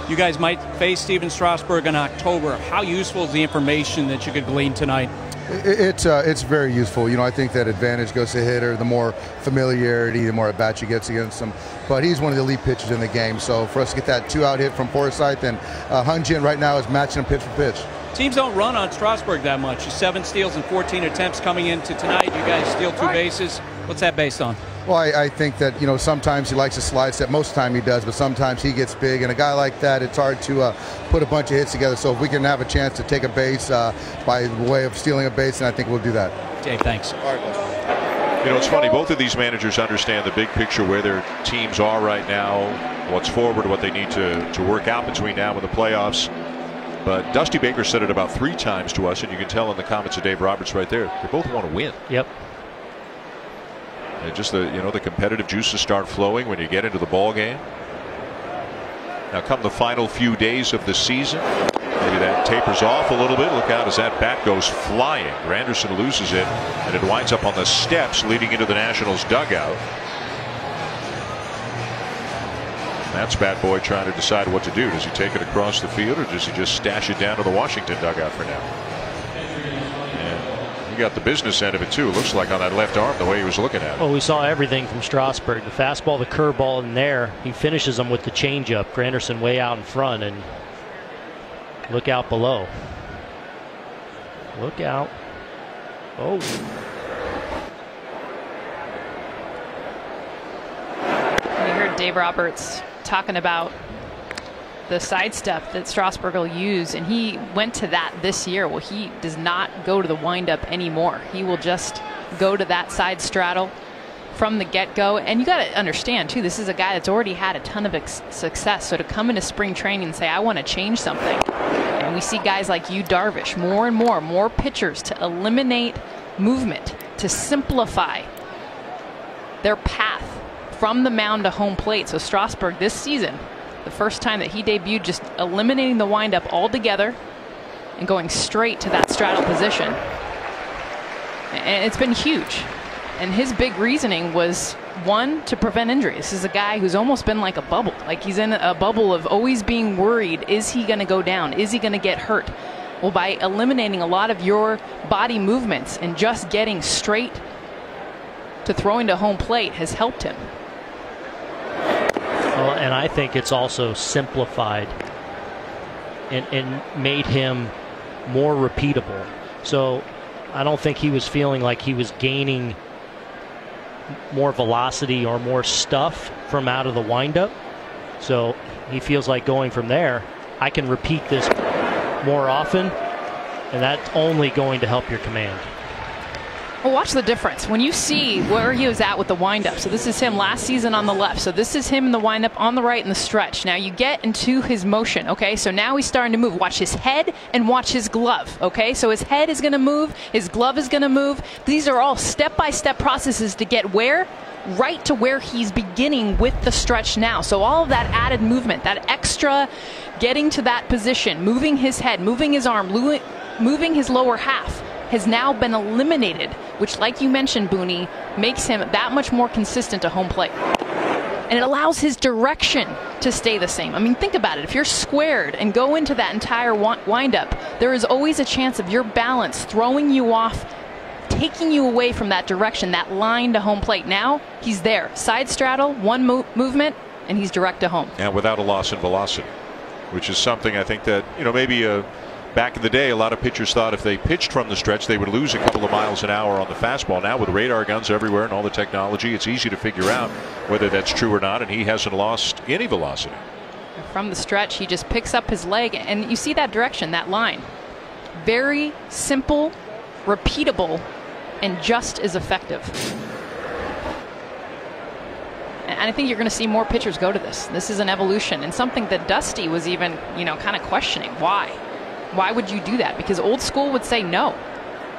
Speaker 27: You guys might face Steven Strasburg in October. How useful is the information that you could glean tonight?
Speaker 28: It's very useful. You know, I think that advantage goes to hitter. The more familiarity, the more at-bats you get against him. But he's one of the elite pitchers in the game. So for us to get that 2-out hit from Forsythe, and Hyun-Jin right now is matching him pitch for pitch.
Speaker 27: Teams don't run on Strasburg that much. 7 steals and 14 attempts coming into tonight. You guys steal 2 bases. What's that based on?
Speaker 28: Well, I think that, you know, sometimes he likes a slide step. Most of the time he does, but sometimes he gets big. And a guy like that, it's hard to put a bunch of hits together. So if we can have a chance to take a base by way of stealing a base, then I think we'll do that.
Speaker 27: Dave, thanks.
Speaker 28: All right,
Speaker 6: You know, it's funny. Both of these managers understand the big picture, where their teams are right now, what's forward, what they need to work out between now and the playoffs. But Dusty Baker said it about 3 times to us, and you can tell in the comments of Dave Roberts right there. They both want to win.
Speaker 30: Yep.
Speaker 6: And just the competitive juices start flowing when you get into the ball game. Now come the final few days of the season, maybe that tapers off a little bit. Look out as that bat goes flying. Granderson loses it, and it winds up on the steps leading into the Nationals dugout. That's Bat Boy trying to decide what to do. Does he take it across the field, or does he just stash it down to the Washington dugout for now? And he got the business end of it too. It looks like on that left arm, the way he was looking at it.
Speaker 30: Well, we saw everything from Strasburg. The fastball, the curveball in there. He finishes them with the changeup. Granderson way out in front, and look out below. Look out. Oh.
Speaker 29: You heard Dave Roberts talking about the sidestep that Strasburg will use, and he went to that this year. Well, he does not go to the windup anymore. He will just go to that side straddle from the get-go. And you got to understand too, this is a guy that's already had a ton of success. So to come into spring training and say, I want to change something, and we see guys like Yu Darvish, more and more pitchers to eliminate movement, to simplify their path from the mound to home plate. So Strasburg this season, the first time that he debuted, just eliminating the windup altogether and going straight to that straddle position. And it's been huge. And his big reasoning was, one, to prevent injury. This is a guy who's almost been like a bubble. Like he's in a bubble of always being worried. Is he going to go down? Is he going to get hurt? Well, by eliminating a lot of your body movements and just getting straight to throwing to home plate has helped him.
Speaker 30: Well, and I think it's also simplified and made him more repeatable. So I don't think he was feeling like he was gaining more velocity or more stuff from out of the windup. So he feels like going from there, I can repeat this more often, and that's only going to help your command.
Speaker 29: Well, watch the difference when you see where he was at with the windup. So this is him last season on the left. So this is him in the windup on the right in the stretch. Now you get into his motion. Okay, so now he's starting to move. Watch his head and watch his glove. Okay, so his head is going to move, his glove is going to move. These are all step-by-step processes to get where? Right to where he's beginning with the stretch now. So all of that added movement, that extra getting to that position, moving his head, moving his arm, moving his lower half, has now been eliminated, which, like you mentioned, Booney, makes him that much more consistent to home plate. And it allows his direction to stay the same. I mean, think about it. If you're squared and go into that entire windup, there is always a chance of your balance throwing you off, taking you away from that direction, that line to home plate. Now, he's there. Side straddle, one movement, and he's direct to home.
Speaker 6: And without a loss in velocity, which is something I think that, maybe back in the day, a lot of pitchers thought if they pitched from the stretch, they would lose a couple of miles an hour on the fastball. Now with radar guns everywhere and all the technology, it's easy to figure out whether that's true or not, and he hasn't lost any velocity.
Speaker 29: From the stretch, he just picks up his leg, and you see that direction, that line. Very simple, repeatable, and just as effective. And I think you're going to see more pitchers go to this. This is an evolution, and something that Dusty was even, kind of questioning. Why? Why would you do that? Because old school would say no,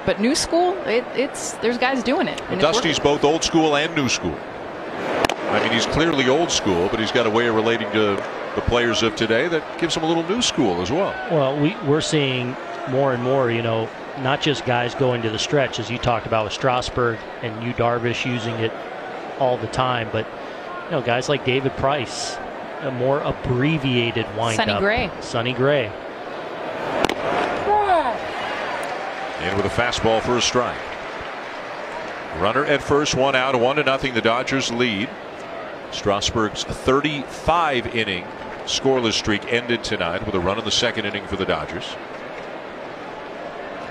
Speaker 29: but new school, there's guys doing it.
Speaker 6: Well, Dusty's both old school and new school. I mean, he's clearly old school, but he's got a way of relating to the players of today that gives him a little new school as well.
Speaker 30: Well, we're seeing more and more, not just guys going to the stretch, as you talked about with Strasburg and Yu Darvish using it all the time, but guys like David Price, a more abbreviated windup. Sonny Gray.
Speaker 6: In with a fastball for a strike. Runner at first, 1 out, 1-0. The Dodgers lead. Strasburg's 35-inning scoreless streak ended tonight with a run in the second inning for the Dodgers.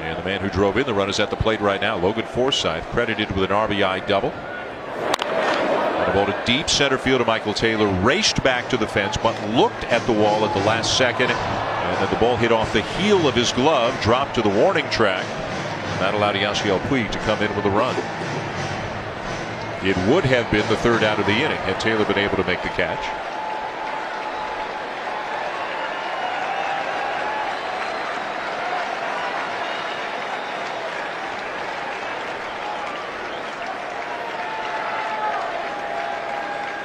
Speaker 6: And the man who drove in the run is at the plate right now. Logan Forsythe, credited with an RBI double. And a ball to deep center field to Michael Taylor. Raced back to the fence, but looked at the wall at the last second. And then the ball hit off the heel of his glove, dropped to the warning track. And that allowed Yasiel Puig to come in with a run. It would have been the third out of the inning had Taylor been able to make the catch.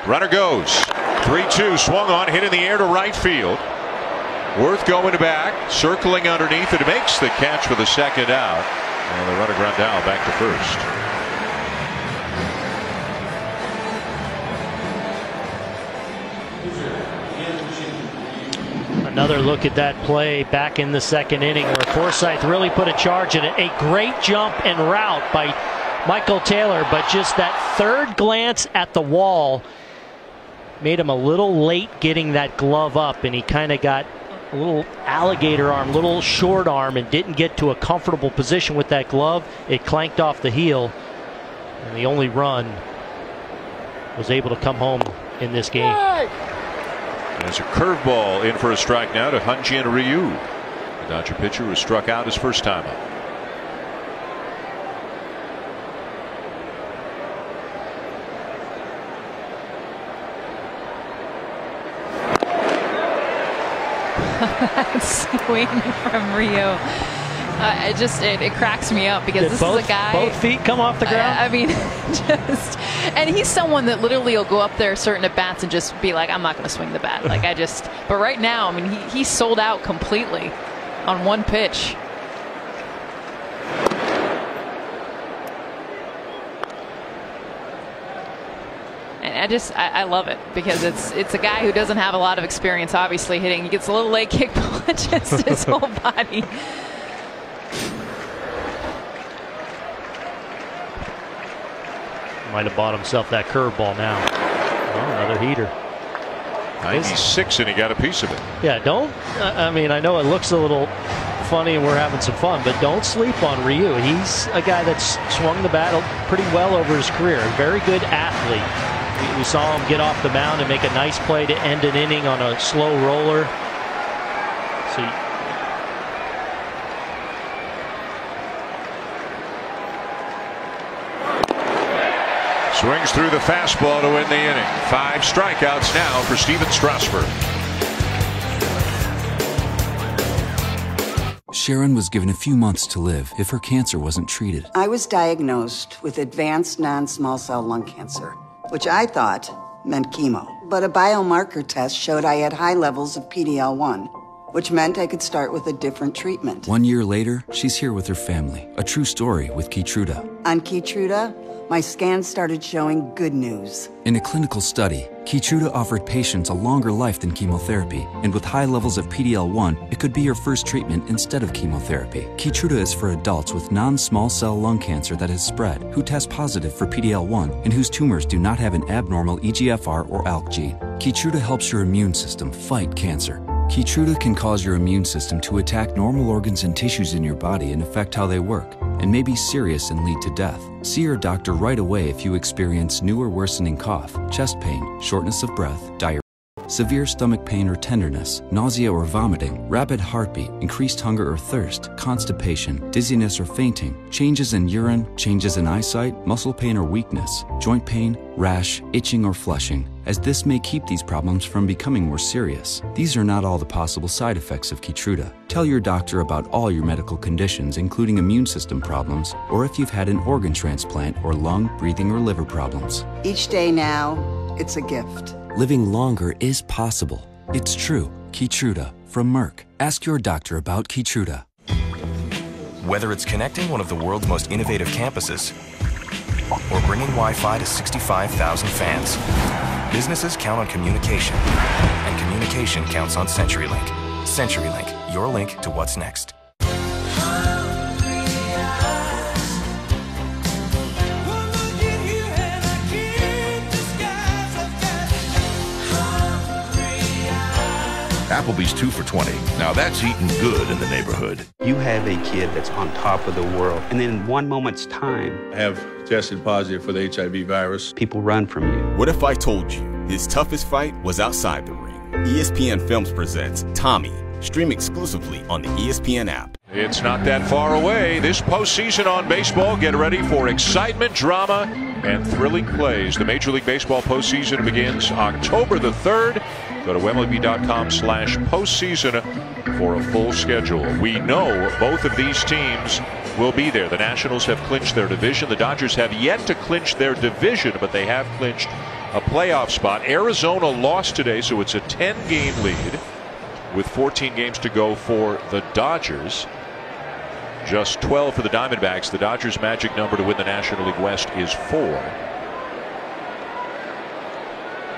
Speaker 6: Runner goes. 3-2, swung on, hit in the air to right field. Worth going back, circling underneath it, makes the catch for the second out. And the runner Grandal back to first.
Speaker 30: Another look at that play back in the second inning where Forsythe really put a charge in it. A great jump and route by Michael Taylor, but just that third glance at the wall made him a little late getting that glove up, and he kind of got a little alligator arm, little short arm, and didn't get to a comfortable position with that glove. It clanked off the heel, and the only run was able to come home in this game.
Speaker 6: There's a curveball in for a strike now to Hyun-Jin Ryu. The Dodger pitcher was struck out his first time up.
Speaker 29: That swing from Ryu. It cracks me up because this is a guy.
Speaker 30: Both feet come off the ground.
Speaker 29: I mean, and he's someone that literally will go up there certain at bats and just be like, I'm not going to swing the bat. But right now, I mean, he sold out completely on one pitch. And I love it because it's a guy who doesn't have a lot of experience, obviously, hitting. He gets a little leg kick punches to his whole body.
Speaker 30: Might have bought himself that curveball now. Oh, another heater.
Speaker 6: 96, and he got a piece of it.
Speaker 30: Yeah, I mean, I know it looks a little funny and we're having some fun, but don't sleep on Ryu. He's a guy that's swung the bat pretty well over his career. A very good athlete. We saw him get off the mound and make a nice play to end an inning on a slow roller.
Speaker 6: Swings through the fastball to win the inning. 5 strikeouts now for Stephen Strasburg.
Speaker 1: Sharon was given a few months to live if her cancer wasn't treated.
Speaker 4: I was diagnosed with advanced non-small cell lung cancer, which I thought meant chemo. But a biomarker test showed I had high levels of PD-L1, which meant I could start with a different treatment.
Speaker 1: 1 year later, she's here with her family. A true story with Keytruda.
Speaker 4: On Keytruda, my scans started showing good news.
Speaker 1: In a clinical study, Keytruda offered patients a longer life than chemotherapy, and with high levels of PD-L1, it could be your first treatment instead of chemotherapy. Keytruda is for adults with non-small cell lung cancer that has spread, who test positive for PD-L1, and whose tumors do not have an abnormal EGFR or ALK gene. Keytruda helps your immune system fight cancer. Keytruda can cause your immune system to attack normal organs and tissues in your body and affect how they work, and may be serious and lead to death. See your doctor right away if you experience new or worsening cough, chest pain, shortness of breath, diarrhea, severe stomach pain or tenderness, nausea or vomiting, rapid heartbeat, increased hunger or thirst, constipation, dizziness or fainting, changes in urine, changes in eyesight, muscle pain or weakness, joint pain, rash, itching or flushing, as this may keep these problems from becoming more serious. These are not all the possible side effects of Keytruda. Tell your doctor about all your medical conditions, including immune system problems, or if you've had an organ transplant or lung, breathing, or liver problems.
Speaker 4: Each day now, it's a gift.
Speaker 1: Living longer is possible. It's true. Keytruda from Merck. Ask your doctor about Keytruda.
Speaker 22: Whether it's connecting one of the world's most innovative campuses or bringing Wi-Fi to 65,000 fans, businesses count on communication, and communication counts on CenturyLink. CenturyLink, your link to what's next.
Speaker 5: Applebee's 2 for $20. Now that's eating good in the neighborhood.
Speaker 8: You have a kid that's on top of the world, and then in 1 moment's time,
Speaker 10: I have tested positive for the HIV virus.
Speaker 8: People run from you.
Speaker 16: What if I told you his toughest fight was outside the ring? ESPN Films presents Tommy. Stream exclusively on the ESPN app.
Speaker 6: It's not that far away. This postseason on baseball, get ready for excitement, drama, and thrilling plays. The Major League Baseball postseason begins October the 3rd. Go to MLB.com/postseason for a full schedule. We know both of these teams will be there. The Nationals have clinched their division. The Dodgers have yet to clinch their division, but they have clinched a playoff spot. Arizona lost today, so it's a 10-game lead with 14 games to go for the Dodgers. Just 12 for the Diamondbacks. The Dodgers' magic number to win the National League West is 4.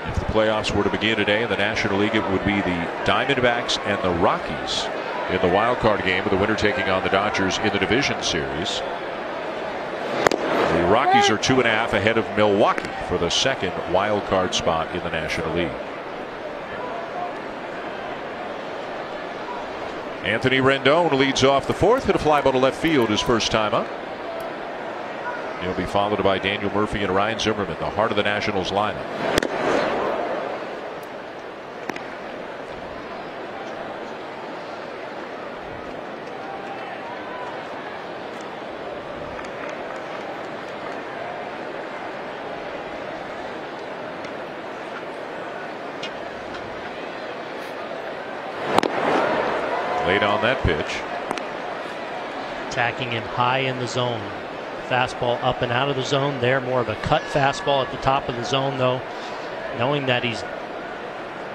Speaker 6: If the playoffs were to begin today in the National League, it would be the Diamondbacks and the Rockies in the wild card game, with the winner taking on the Dodgers in the division series. The Rockies are 2.5 ahead of Milwaukee for the second wild card spot in the National League. Anthony Rendon leads off the fourth, hit a fly ball to left field his first time up. He'll be followed by Daniel Murphy and Ryan Zimmerman, the heart of the Nationals lineup. Late on that pitch.
Speaker 30: Attacking him high in the zone. Fastball up and out of the zone. There, more of a cut fastball at the top of the zone, though. Knowing that he's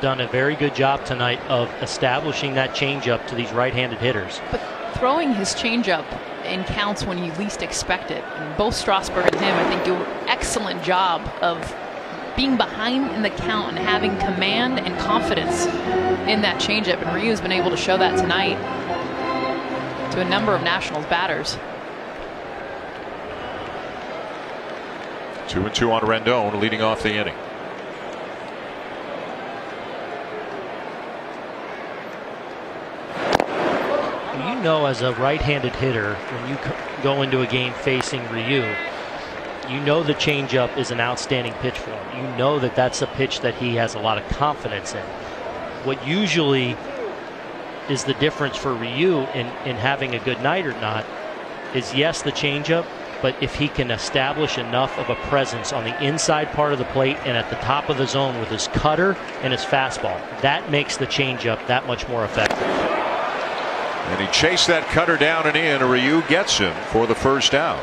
Speaker 30: done a very good job tonight of establishing that changeup to these right-handed hitters.
Speaker 29: But throwing his changeup in counts when you least expect it. And both Strasburg and him, I think, do an excellent job of being behind in the count and having command and confidence in that changeup. And Ryu's been able to show that tonight to a number of Nationals batters.
Speaker 6: 2-2 on Rendon, leading off the inning.
Speaker 30: You know, as a right-handed hitter, when you go into a game facing Ryu, you know the changeup is an outstanding pitch for him. You know that that's a pitch that he has a lot of confidence in. What usually is the difference for Ryu in having a good night or not is, yes, the changeup, but if he can establish enough of a presence on the inside part of the plate and at the top of the zone with his cutter and his fastball, that makes the changeup that much more effective.
Speaker 6: And he chased that cutter down and in. Ryu gets him for the first out.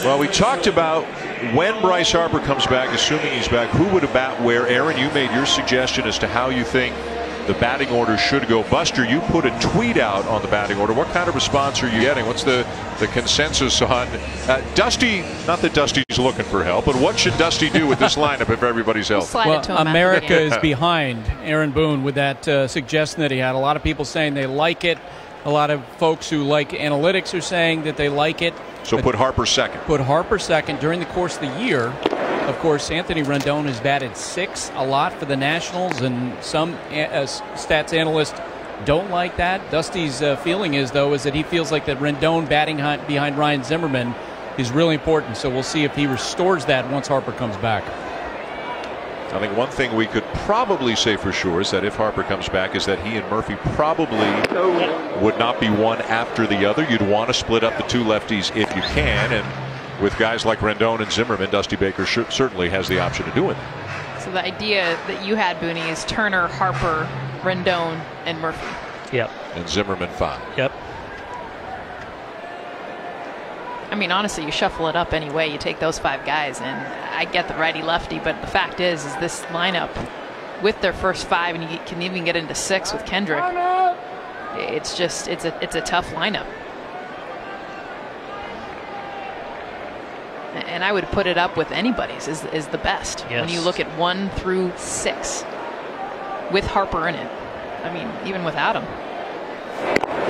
Speaker 6: Well, we talked about when Bryce Harper comes back, assuming he's back, who would bat where. Aaron, you made your suggestion as to how you think the batting order should go. Buster, you put a tweet out on the batting order. What kind of response are you getting? What's the consensus on Dusty? Not that Dusty's looking for help, but what should Dusty do with this lineup if everybody's healthy?
Speaker 27: Well, America is behind Aaron Boone with that suggestion that he had. A lot of people saying they like it. A lot of folks who like analytics are saying that they like it.
Speaker 6: So put Harper second.
Speaker 27: Put Harper second. During the course of the year, of course, Anthony Rendon has batted 6 a lot for the Nationals, and some stats analysts don't like that. Dusty's feeling is that he feels like that Rendon batting behind Ryan Zimmerman is really important. So we'll see if he restores that once Harper comes back.
Speaker 6: I think one thing we could probably say for sure is that if Harper comes back is that he and Murphy probably would not be one after the other. You'd want to split up the two lefties if you can, and with guys like Rendon and Zimmerman, Dusty Baker certainly has the option of doing that.
Speaker 29: So the idea that you had, Booney, is Turner, Harper, Rendon, and Murphy.
Speaker 30: Yep.
Speaker 6: And Zimmerman 5.
Speaker 30: Yep.
Speaker 29: I mean, honestly, you shuffle it up anyway. You take those 5 guys, and I get the righty-lefty, but the fact is this lineup with their first 5, and you can even get into 6 with Kendrick. It's a tough lineup. And I would put it up with anybody's is the best.
Speaker 30: Yes.
Speaker 29: When you look at 1 through 6 with Harper in it. I mean, even without him.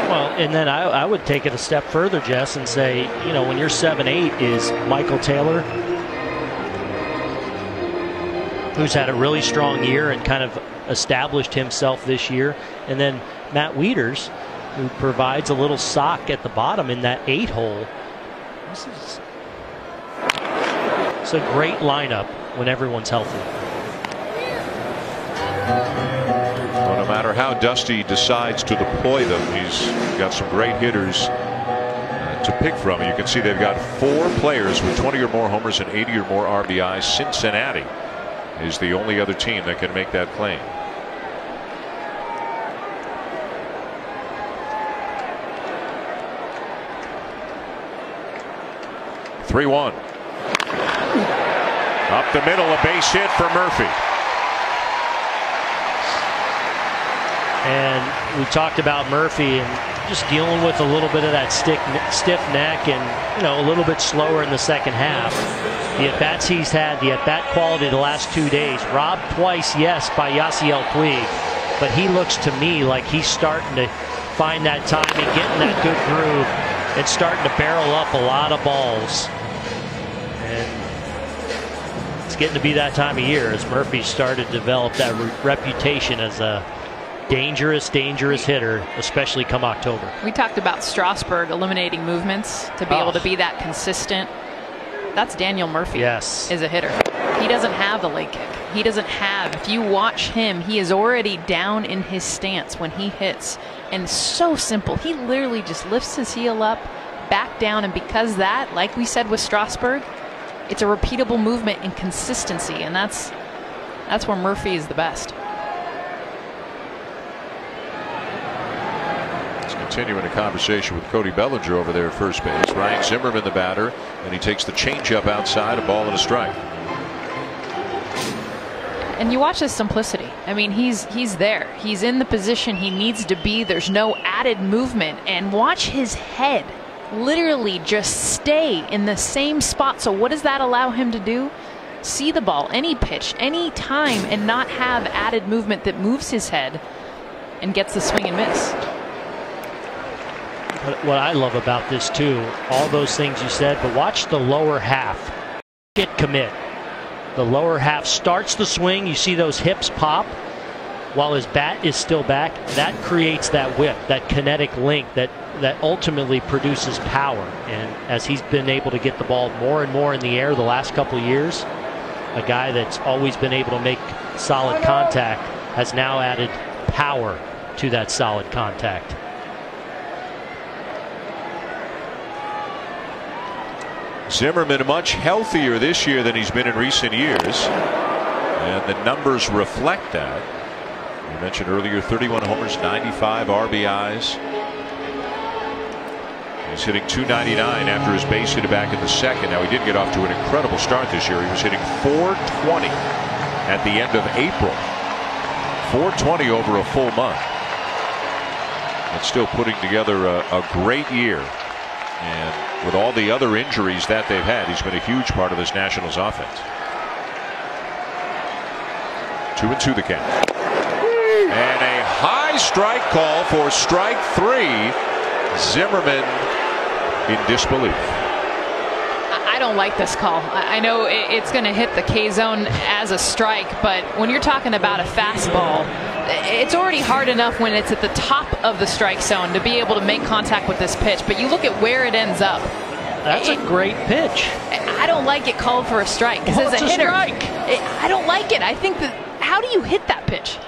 Speaker 30: Well, and then I would take it a step further, Jess, and say, you know, when your 7-8 is Michael Taylor, who's had a really strong year and kind of established himself this year, and then Matt Wieters, who provides a little sock at the bottom in that 8 hole. It's a great lineup when everyone's healthy.
Speaker 6: Well, no matter how Dusty decides to deploy them. He's got some great hitters to pick from. You can see they've got 4 players with 20 or more homers and 80 or more RBIs. Cincinnati is the only other team that can make that claim. (3-1) up the middle, a base hit for Murphy.
Speaker 30: And we talked about Murphy and just dealing with a little bit of that stiff neck and, a little bit slower in the second half. The at-bats he's had, the at-bat quality the last 2 days, robbed twice, yes, by Yasiel Puig, but he looks to me like he's starting to find that timing, getting that good groove, and starting to barrel up a lot of balls. And it's getting to be that time of year as Murphy started to develop that reputation as a dangerous hitter, especially come October.
Speaker 29: We talked about Strasburg eliminating movements to be able to be that consistent. That's Daniel Murphy.
Speaker 30: Yes.
Speaker 29: Is a hitter. He doesn't have the leg kick. He doesn't have, if you watch him, he is already down in his stance when he hits. And so simple. He literally just lifts his heel up, back down, and because that, like we said with Strasburg, it's a repeatable movement and consistency, and that's where Murphy is the best.
Speaker 6: Continuing a conversation with Cody Bellinger over there at first base. Ryan Zimmerman, the batter, and he takes the changeup outside, a ball and a strike.
Speaker 29: And you watch his simplicity. I mean, he's there. He's in the position he needs to be. There's no added movement. And watch his head literally just stay in the same spot. So what does that allow him to do? See the ball, any pitch, any time, and not have added movement that moves his head and gets the swing and miss.
Speaker 30: What I love about this too, all those things you said, but watch the lower half get commit. The lower half starts the swing. You see those hips pop while his bat is still back. That creates that whip, that kinetic link that ultimately produces power. And as he's been able to get the ball more and more in the air the last couple of years, a guy that's always been able to make solid contact has now added power to that solid contact.
Speaker 6: Zimmerman much healthier this year than he's been in recent years, and the numbers reflect that. You mentioned earlier 31 homers, 95 RBIs. He's hitting .299 after his base hit back in the second. Now, he did get off to an incredible start this year. He was hitting .420 at the end of April. .420 over a full month. But still putting together a great year. And with all the other injuries that they've had, he's been a huge part of this Nationals offense. 2-2 the count. And a high strike call for strike 3. Zimmerman in disbelief.
Speaker 29: I don't like this call. I know it's going to hit the K zone as a strike, but when you're talking about a fastball, it's already hard enough when it's at the top of the strike zone to be able to make contact with this pitch, but you look at where it ends up.
Speaker 30: That's a great pitch.
Speaker 29: I don't like it called for a strike because as a hitter, I don't like it. I think that, how do you hit that pitch?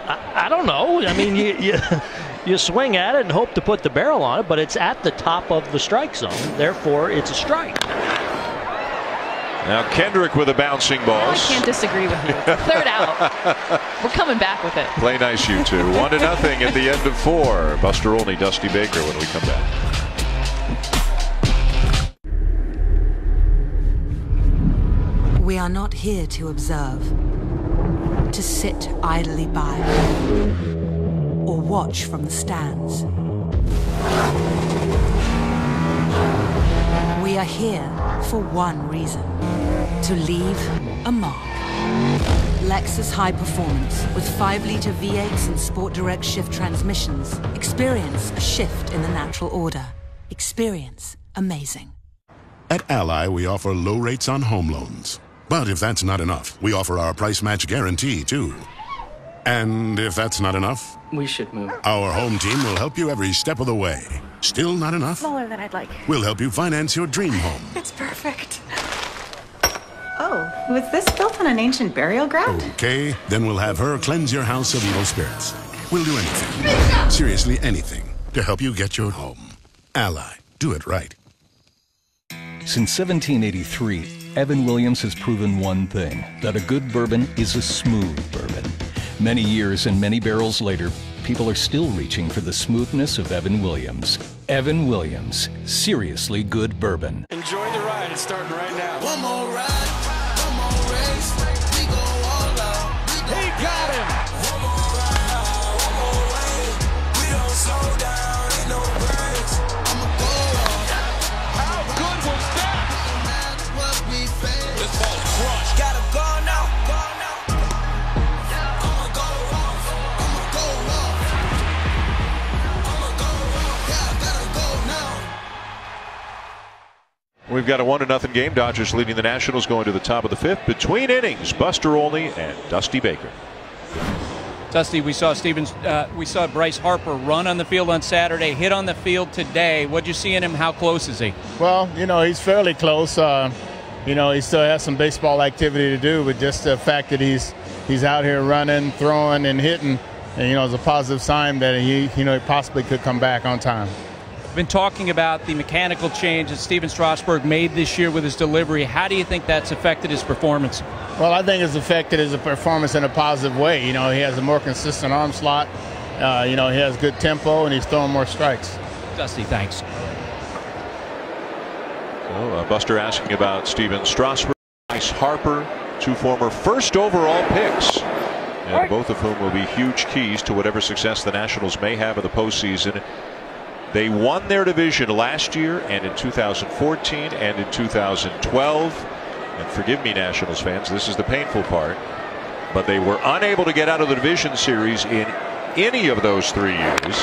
Speaker 30: I don't know. I mean, you swing at it and hope to put the barrel on it, but it's at the top of the strike zone. Therefore, it's a strike.
Speaker 6: Now Kendrick with a bouncing ball.
Speaker 29: I can't disagree with you. Third out. We're coming back with it.
Speaker 6: Play nice, you two. 1-0 at the end of 4. Buster Olney, Dusty Baker when we come back.
Speaker 2: We are not here to observe, to sit idly by, or watch from the stands. We are here for one reason, to leave a mark. Lexus High Performance with 5-liter V8s and Sport Direct shift transmissions. Experience a shift in the natural order. Experience amazing.
Speaker 11: At Ally, we offer low rates on home loans. But if that's not enough, we offer our price match guarantee, too. And if that's not enough,
Speaker 18: we should move.
Speaker 11: Our home team will help you every step of the way. Still not enough?
Speaker 17: Smaller than I'd like.
Speaker 11: We'll help you finance your dream home.
Speaker 17: It's perfect.
Speaker 3: Oh, was this built on an ancient burial ground?
Speaker 11: Okay, then we'll have her cleanse your house of evil spirits. We'll do anything, seriously anything, to help you get your home. Ally, do it right.
Speaker 9: Since 1783, Evan Williams has proven one thing, that a good bourbon is a smooth bourbon. Many years and many barrels later, people are still reaching for the smoothness of Evan Williams. Evan Williams, seriously good bourbon.
Speaker 17: Enjoy the ride, it's starting right now.
Speaker 19: One more ride, one more race, we go all out.
Speaker 17: He got him!
Speaker 19: One more ride, one more race, we don't slow down, ain't no breaks. I'ma go off.
Speaker 17: How good was that?
Speaker 19: No matter what we face.
Speaker 17: This ball's crushed.
Speaker 19: Gotta go now, go now. I'ma go off, I'ma go off. I'ma go off, yeah, I gotta go now.
Speaker 6: We've got a 1-0 game. Dodgers leading the Nationals going to the top of the 5th. Between innings, Buster Olney and Dusty Baker.
Speaker 27: Dusty, we saw Bryce Harper run on the field on Saturday, hit on the field today. What'd you see in him? How close is he?
Speaker 20: Well, you know, he's fairly close. You know, he still has some baseball activity to do, but just the fact that he's out here running, throwing, and hitting, and, you know, is a positive sign that he possibly could come back on time.
Speaker 27: Been talking about the mechanical change that Steven Strasburg made this year with his delivery. How do you think that's affected his performance?
Speaker 20: Well, I think it's affected his performance in a positive way. You know, he has a more consistent arm slot. You know, he has good tempo, and he's throwing more strikes.
Speaker 27: Dusty, thanks.
Speaker 6: So, Buster asking about Steven Strasburg, Bryce Harper, two former first overall picks, and both of whom will be huge keys to whatever success the Nationals may have in the postseason. They won their division last year and in 2014 and in 2012. And forgive me, Nationals fans, this is the painful part, but they were unable to get out of the division series in any of those 3 years.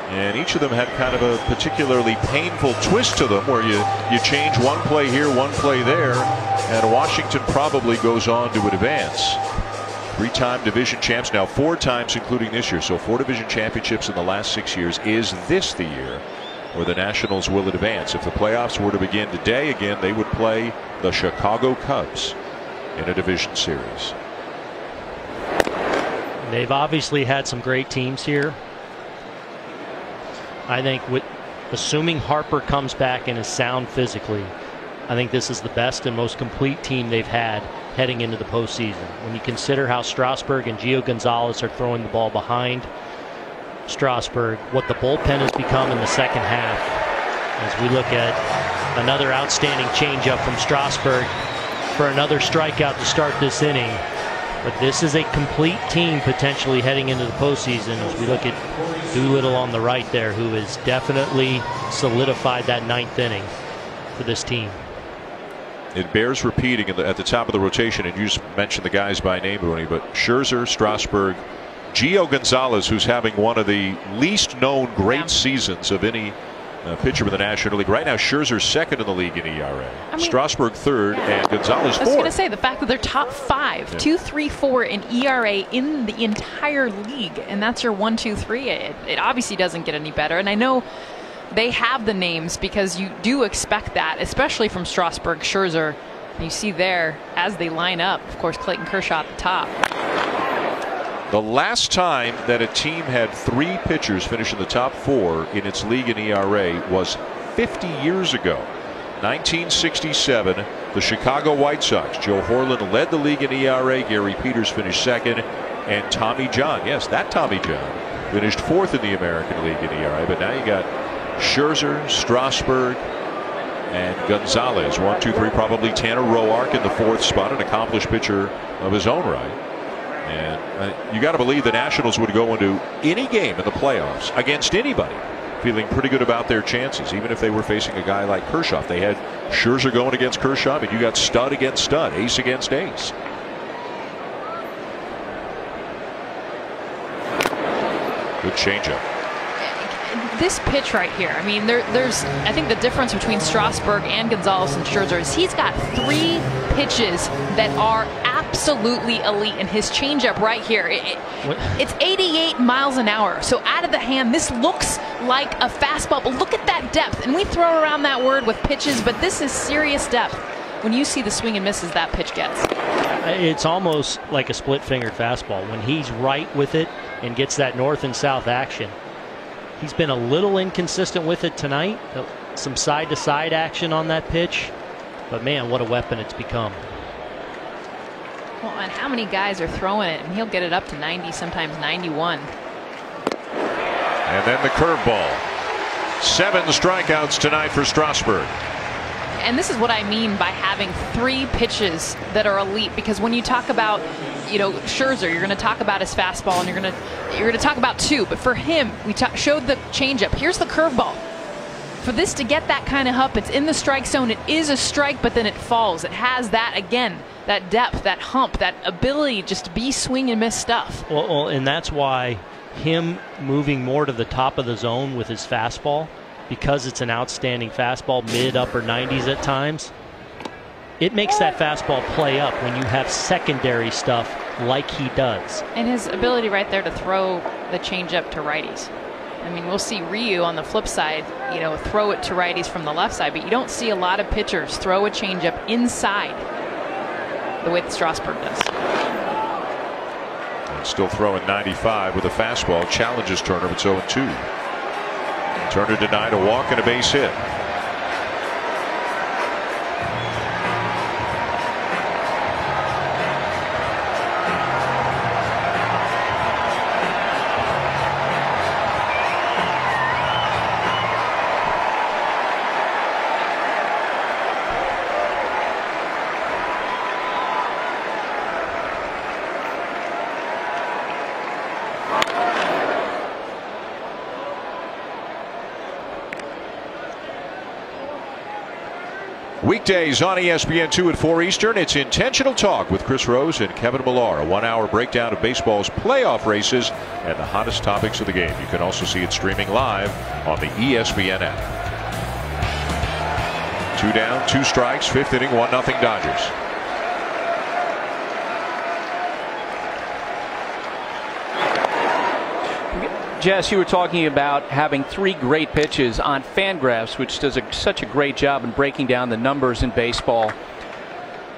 Speaker 6: And each of them had kind of a particularly painful twist to them where you change one play here, one play there, and Washington probably goes on to advance. 3-time division champs, now 4 times including this year. So 4 division championships in the last 6 years. Is this the year where the Nationals will advance? If the playoffs were to begin today, again, they would play the Chicago Cubs in a division series.
Speaker 30: They've obviously had some great teams here. I think assuming Harper comes back and is sound physically, I think this is the best and most complete team they've had heading into the postseason. When you consider how Strasburg and Gio Gonzalez are throwing the ball behind Strasburg, what the bullpen has become in the second half, as we look at another outstanding changeup from Strasburg for another strikeout to start this inning. But this is a complete team potentially heading into the postseason as we look at Doolittle on the right there, who has definitely solidified that 9th inning for this team.
Speaker 6: It bears repeating at the top of the rotation, and you just mentioned the guys by name, Booney, but Scherzer, Strasburg, Gio Gonzalez, who's having one of the least known great seasons of any pitcher in the National League. Right now, Scherzer's second in the league in ERA. Strasburg third, and Gonzalez fourth.
Speaker 29: I was going to say, the fact that they're top 5, 2, 3, 4 in ERA in the entire league, and that's your 1, 2, 3. It obviously doesn't get any better, and I know they have the names because you do expect that, especially from Strasburg, Scherzer. And you see there, as they line up, of course, Clayton Kershaw at the top.
Speaker 6: The last time that a team had 3 pitchers finish in the top 4 in its league in ERA was 50 years ago. 1967, the Chicago White Sox. Joe Horland led the league in ERA. Gary Peters finished second. And Tommy John, yes, that Tommy John, finished 4th in the American League in ERA. But now you got Scherzer, Strasburg, and Gonzalez. 1, 2, 3, probably Tanner Roark in the 4th spot, an accomplished pitcher of his own right. And you got to believe the Nationals would go into any game in the playoffs against anybody feeling pretty good about their chances, even if they were facing a guy like Kershaw. They had Scherzer going against Kershaw, and you got stud against stud, ace against ace. Good changeup.
Speaker 29: This pitch right here, I mean, there's, I think the difference between Strasburg and Gonzalez and Scherzer is he's got 3 pitches that are absolutely elite, and his changeup right here, it's 88 miles an hour. So out of the hand, this looks like a fastball, but look at that depth. And we throw around that word with pitches, but this is serious depth. when you see the swing and misses that pitch gets.
Speaker 30: It's almost like a split-fingered fastball. When he's right with it and gets that north and south action, he's been a little inconsistent with it tonight. Some side-to-side action on that pitch. But, man, what a weapon it's become.
Speaker 29: Well, and how many guys are throwing it? And he'll get it up to 90, sometimes 91.
Speaker 6: And then the curveball. 7 strikeouts tonight for Strasburg.
Speaker 29: And this is what I mean by having 3 pitches that are elite, because when you talk about, Scherzer, you're going to talk about his fastball, and you're going to talk about 2. But for him, we showed the changeup. Here's the curveball. For this to get that kind of hump, it's in the strike zone. It is a strike, but then it falls. It has that, again, that depth, that hump, that ability just to be swing and miss stuff.
Speaker 30: Well, and that's why him moving more to the top of the zone with his fastball, because it's an outstanding fastball, mid-upper 90s at times, it makes that fastball play up when you have secondary stuff like he does.
Speaker 29: And his ability right there to throw the changeup to righties. I mean, we'll see Ryu on the flip side, throw it to righties from the left side, but you don't see a lot of pitchers throw a changeup inside the way that Strasburg does.
Speaker 6: And still throwing 95 with a fastball. Challenges Turner, but 0-2. Turner denied a walk and a base hit. Weekdays on ESPN2 at 4 Eastern. It's Intentional Talk with Chris Rose and Kevin Millar. A 1-hour breakdown of baseball's playoff races and the hottest topics of the game. You can also see it streaming live on the ESPN app. 2 down, 2 strikes, 5th inning, 1-0 Dodgers.
Speaker 27: Jess, you were talking about having 3 great pitches on Fangraphs, which does such a great job in breaking down the numbers in baseball.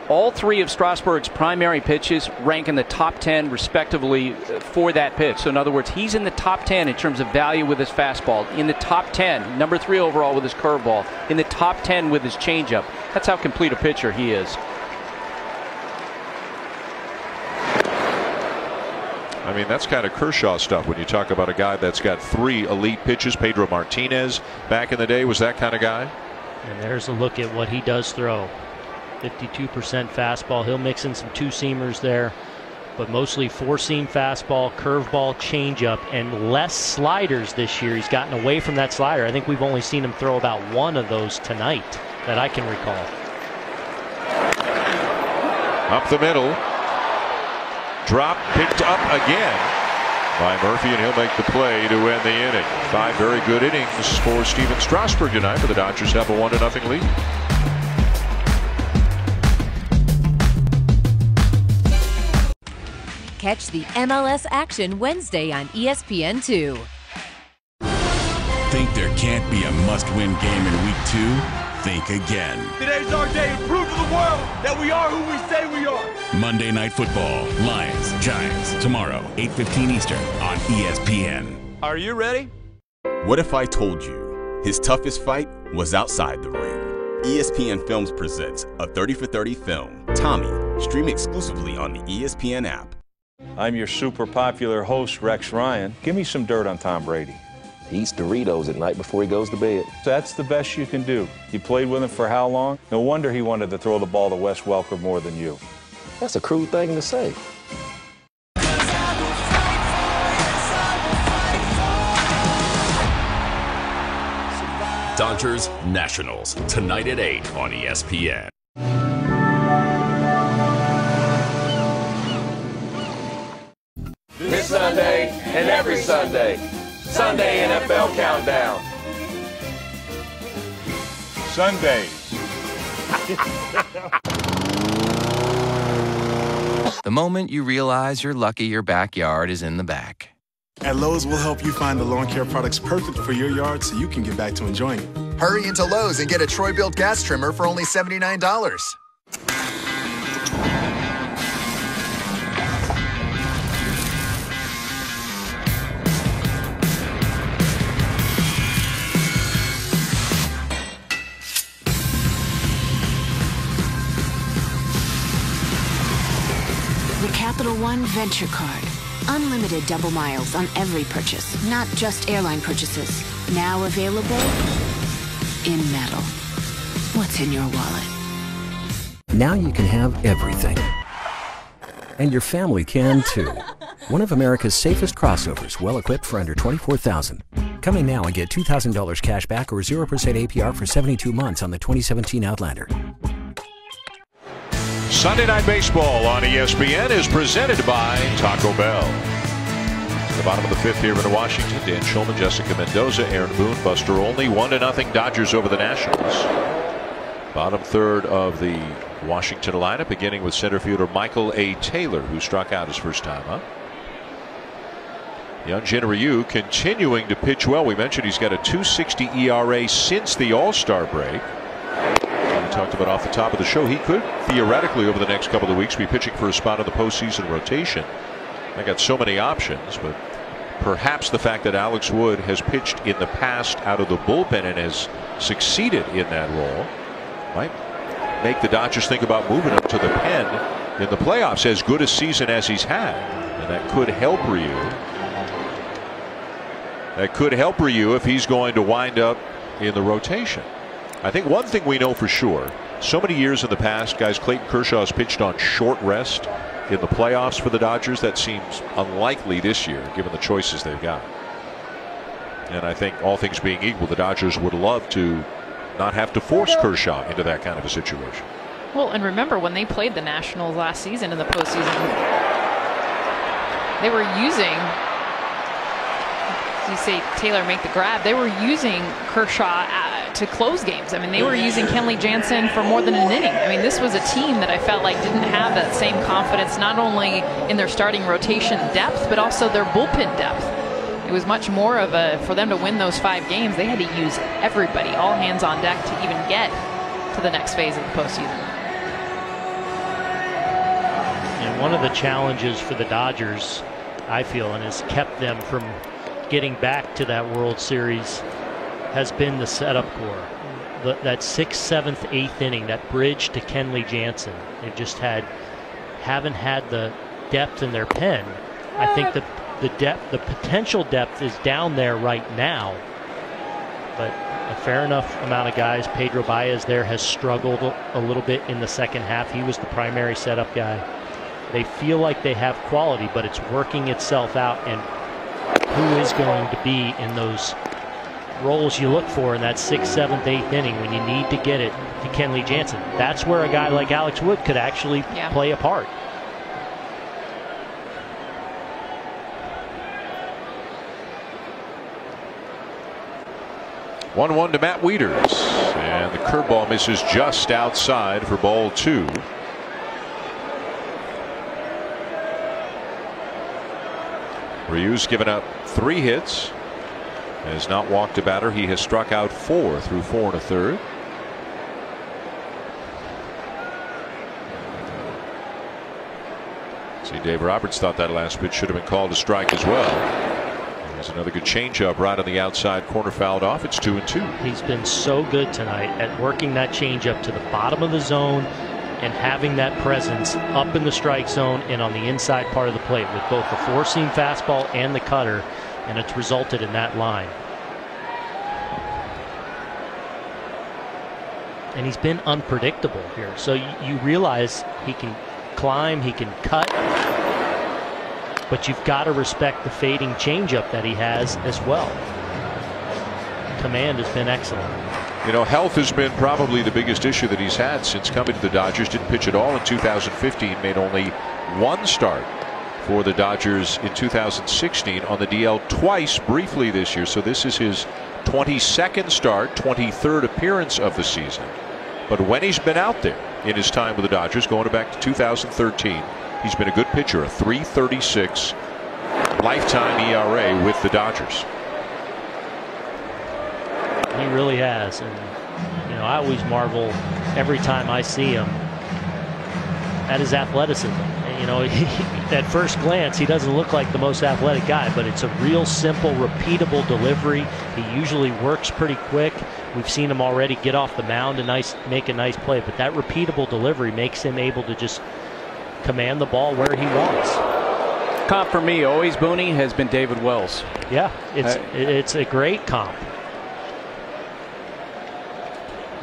Speaker 27: All 3 of Strasburg's primary pitches rank in the top 10 respectively for that pitch. So in other words, he's in the top 10 in terms of value with his fastball, in the top 10, number 3 overall with his curveball, in the top 10 with his changeup. That's how complete a pitcher he is.
Speaker 6: I mean, that's kind of Kershaw stuff when you talk about a guy that's got 3 elite pitches. Pedro Martinez back in the day was that kind of guy.
Speaker 30: And there's a look at what he does throw. 52% fastball. He'll mix in some 2-seamers there, but mostly 4-seam fastball, curveball, changeup, and less sliders this year. He's gotten away from that slider. I think we've only seen him throw about 1 of those tonight that I can recall.
Speaker 6: Up the middle. Drop picked up again by Murphy, and he'll make the play to end the inning. 5 very good innings for Steven Strasburg tonight, but the Dodgers have a 1-0 lead.
Speaker 7: Catch the MLS action Wednesday on ESPN2.
Speaker 12: Think there can't be a must-win game in week 2? Think again.
Speaker 17: Today's our day to prove to the world that we are who we say we are.
Speaker 12: Monday Night Football, Lions, Giants, tomorrow, 8:15 Eastern on ESPN.
Speaker 17: Are you ready?
Speaker 16: What if I told you his toughest fight was outside the ring? ESPN Films presents a 30 for 30 film, Tommy, stream exclusively on the ESPN app.
Speaker 13: I'm your super popular host, Rex Ryan. Give me some dirt on Tom Brady.
Speaker 14: He eats Doritos at night before he goes to bed.
Speaker 13: That's the best you can do. You played with him for how long? No wonder he wanted to throw the ball to Wes Welker more than you.
Speaker 14: That's a crude thing to say.
Speaker 12: Dodgers Nationals, tonight at 8 on ESPN.
Speaker 17: This Sunday and every Sunday. Sunday NFL Countdown.
Speaker 13: Sunday.
Speaker 15: The moment you realize you're lucky your backyard is in the back.
Speaker 21: At Lowe's, we'll help you find the lawn care products perfect for your yard so you can get back to enjoying it.
Speaker 23: Hurry into Lowe's and get a Troy-Bilt gas trimmer for only $79.
Speaker 1: Capital One Venture Card. Unlimited double miles on every purchase, not just airline purchases. Now available in metal. What's in your wallet?
Speaker 4: Now you can have everything. And your family can too. One of America's safest crossovers, well equipped for under $24,000. Coming now and get $2,000 cash back or 0% APR for 72 months on the 2017 Outlander.
Speaker 6: Sunday Night Baseball on ESPN is presented by Taco Bell. At the bottom of the fifth here in Washington, Dan Shulman, Jessica Mendoza, Aaron Boone, Buster Olney. 1-0 Dodgers over the Nationals. Bottom third of the Washington lineup, beginning with center fielder Michael A. Taylor, who struck out his first time up. Hyun-Jin Ryu continuing to pitch well. We mentioned he's got a 2.60 ERA since the All-Star break. We talked about off the top of the show, he could theoretically over the next couple of weeks be pitching for a spot in the postseason rotation. I got so many options, but perhaps the fact that Alex Wood has pitched in the past out of the bullpen and has succeeded in that role might make the Dodgers think about moving him to the pen in the playoffs. As good a season as he's had, and that could help Ryu. That could help Ryu if he's going to wind up in the rotation. I think one thing we know for sure, so many years in the past, guys, Clayton Kershaw has pitched on short rest in the playoffs for the Dodgers. That seems unlikely this year, given the choices they've got. And I think all things being equal, the Dodgers would love to not have to force Kershaw into that kind of a situation.
Speaker 29: Well, and remember when they played the Nationals last season in the postseason, they were using, you say Taylor make the grab, they were using Kershaw to close games. I mean, they were using Kenley Jansen for more than an inning. I mean, this was a team that I felt like didn't have that same confidence, not only in their starting rotation depth, but also their bullpen depth. It was much more of a, for them to win those 5 games, they had to use everybody, all hands on deck to even get to the next phase of the postseason.
Speaker 30: And one of the challenges for the Dodgers, I feel, and has kept them from getting back to that World Series, has been the setup core. That 6th, 7th, 8th inning, that bridge to Kenley Jansen. They've just haven't had the depth in their pen. I think the potential depth is down there right now, but a fair enough amount of guys. Pedro Baez there has struggled a little bit in the second half. He was the primary setup guy. They feel like they have quality, but it's working itself out, and who is going to be in those roles you look for in that 6th, 7th, 8th inning when you need to get it to Kenley Jansen? That's where a guy like Alex Wood could actually play a part.
Speaker 6: One to Matt Wieters, and the curveball misses just outside for ball 2. Ryu's given up 3 hits, has not walked a batter. He has struck out 4 through 4 1/3. See, Dave Roberts thought that last pitch should have been called a strike as well. There's another good changeup right on the outside corner, fouled off. It's 2-2.
Speaker 30: He's been so good tonight at working that changeup to the bottom of the zone and having that presence up in the strike zone and on the inside part of the plate with both the 4-seam fastball and the cutter, and it's resulted in that line. And he's been unpredictable here. So you realize he can climb, he can cut, but you've got to respect the fading changeup that he has as well. Command has been excellent.
Speaker 6: You know, health has been probably the biggest issue that he's had since coming to the Dodgers. Didn't pitch at all in 2015. Made only 1 start for the Dodgers in 2016. On the DL twice briefly this year. So this is his 22nd start, 23rd appearance of the season. But when he's been out there in his time with the Dodgers, going back to 2013, he's been a good pitcher, a 3.36 lifetime ERA with the Dodgers.
Speaker 30: He really has, and you know, I always marvel every time I see him at his athleticism. You know, at first glance, he doesn't look like the most athletic guy, but it's a real simple, repeatable delivery. He usually works pretty quick. We've seen him already get off the mound and make a nice play, but that repeatable delivery makes him able to just command the ball where he wants.
Speaker 27: Comp for me, always Booney, has been David Wells.
Speaker 30: Yeah, it's a great comp.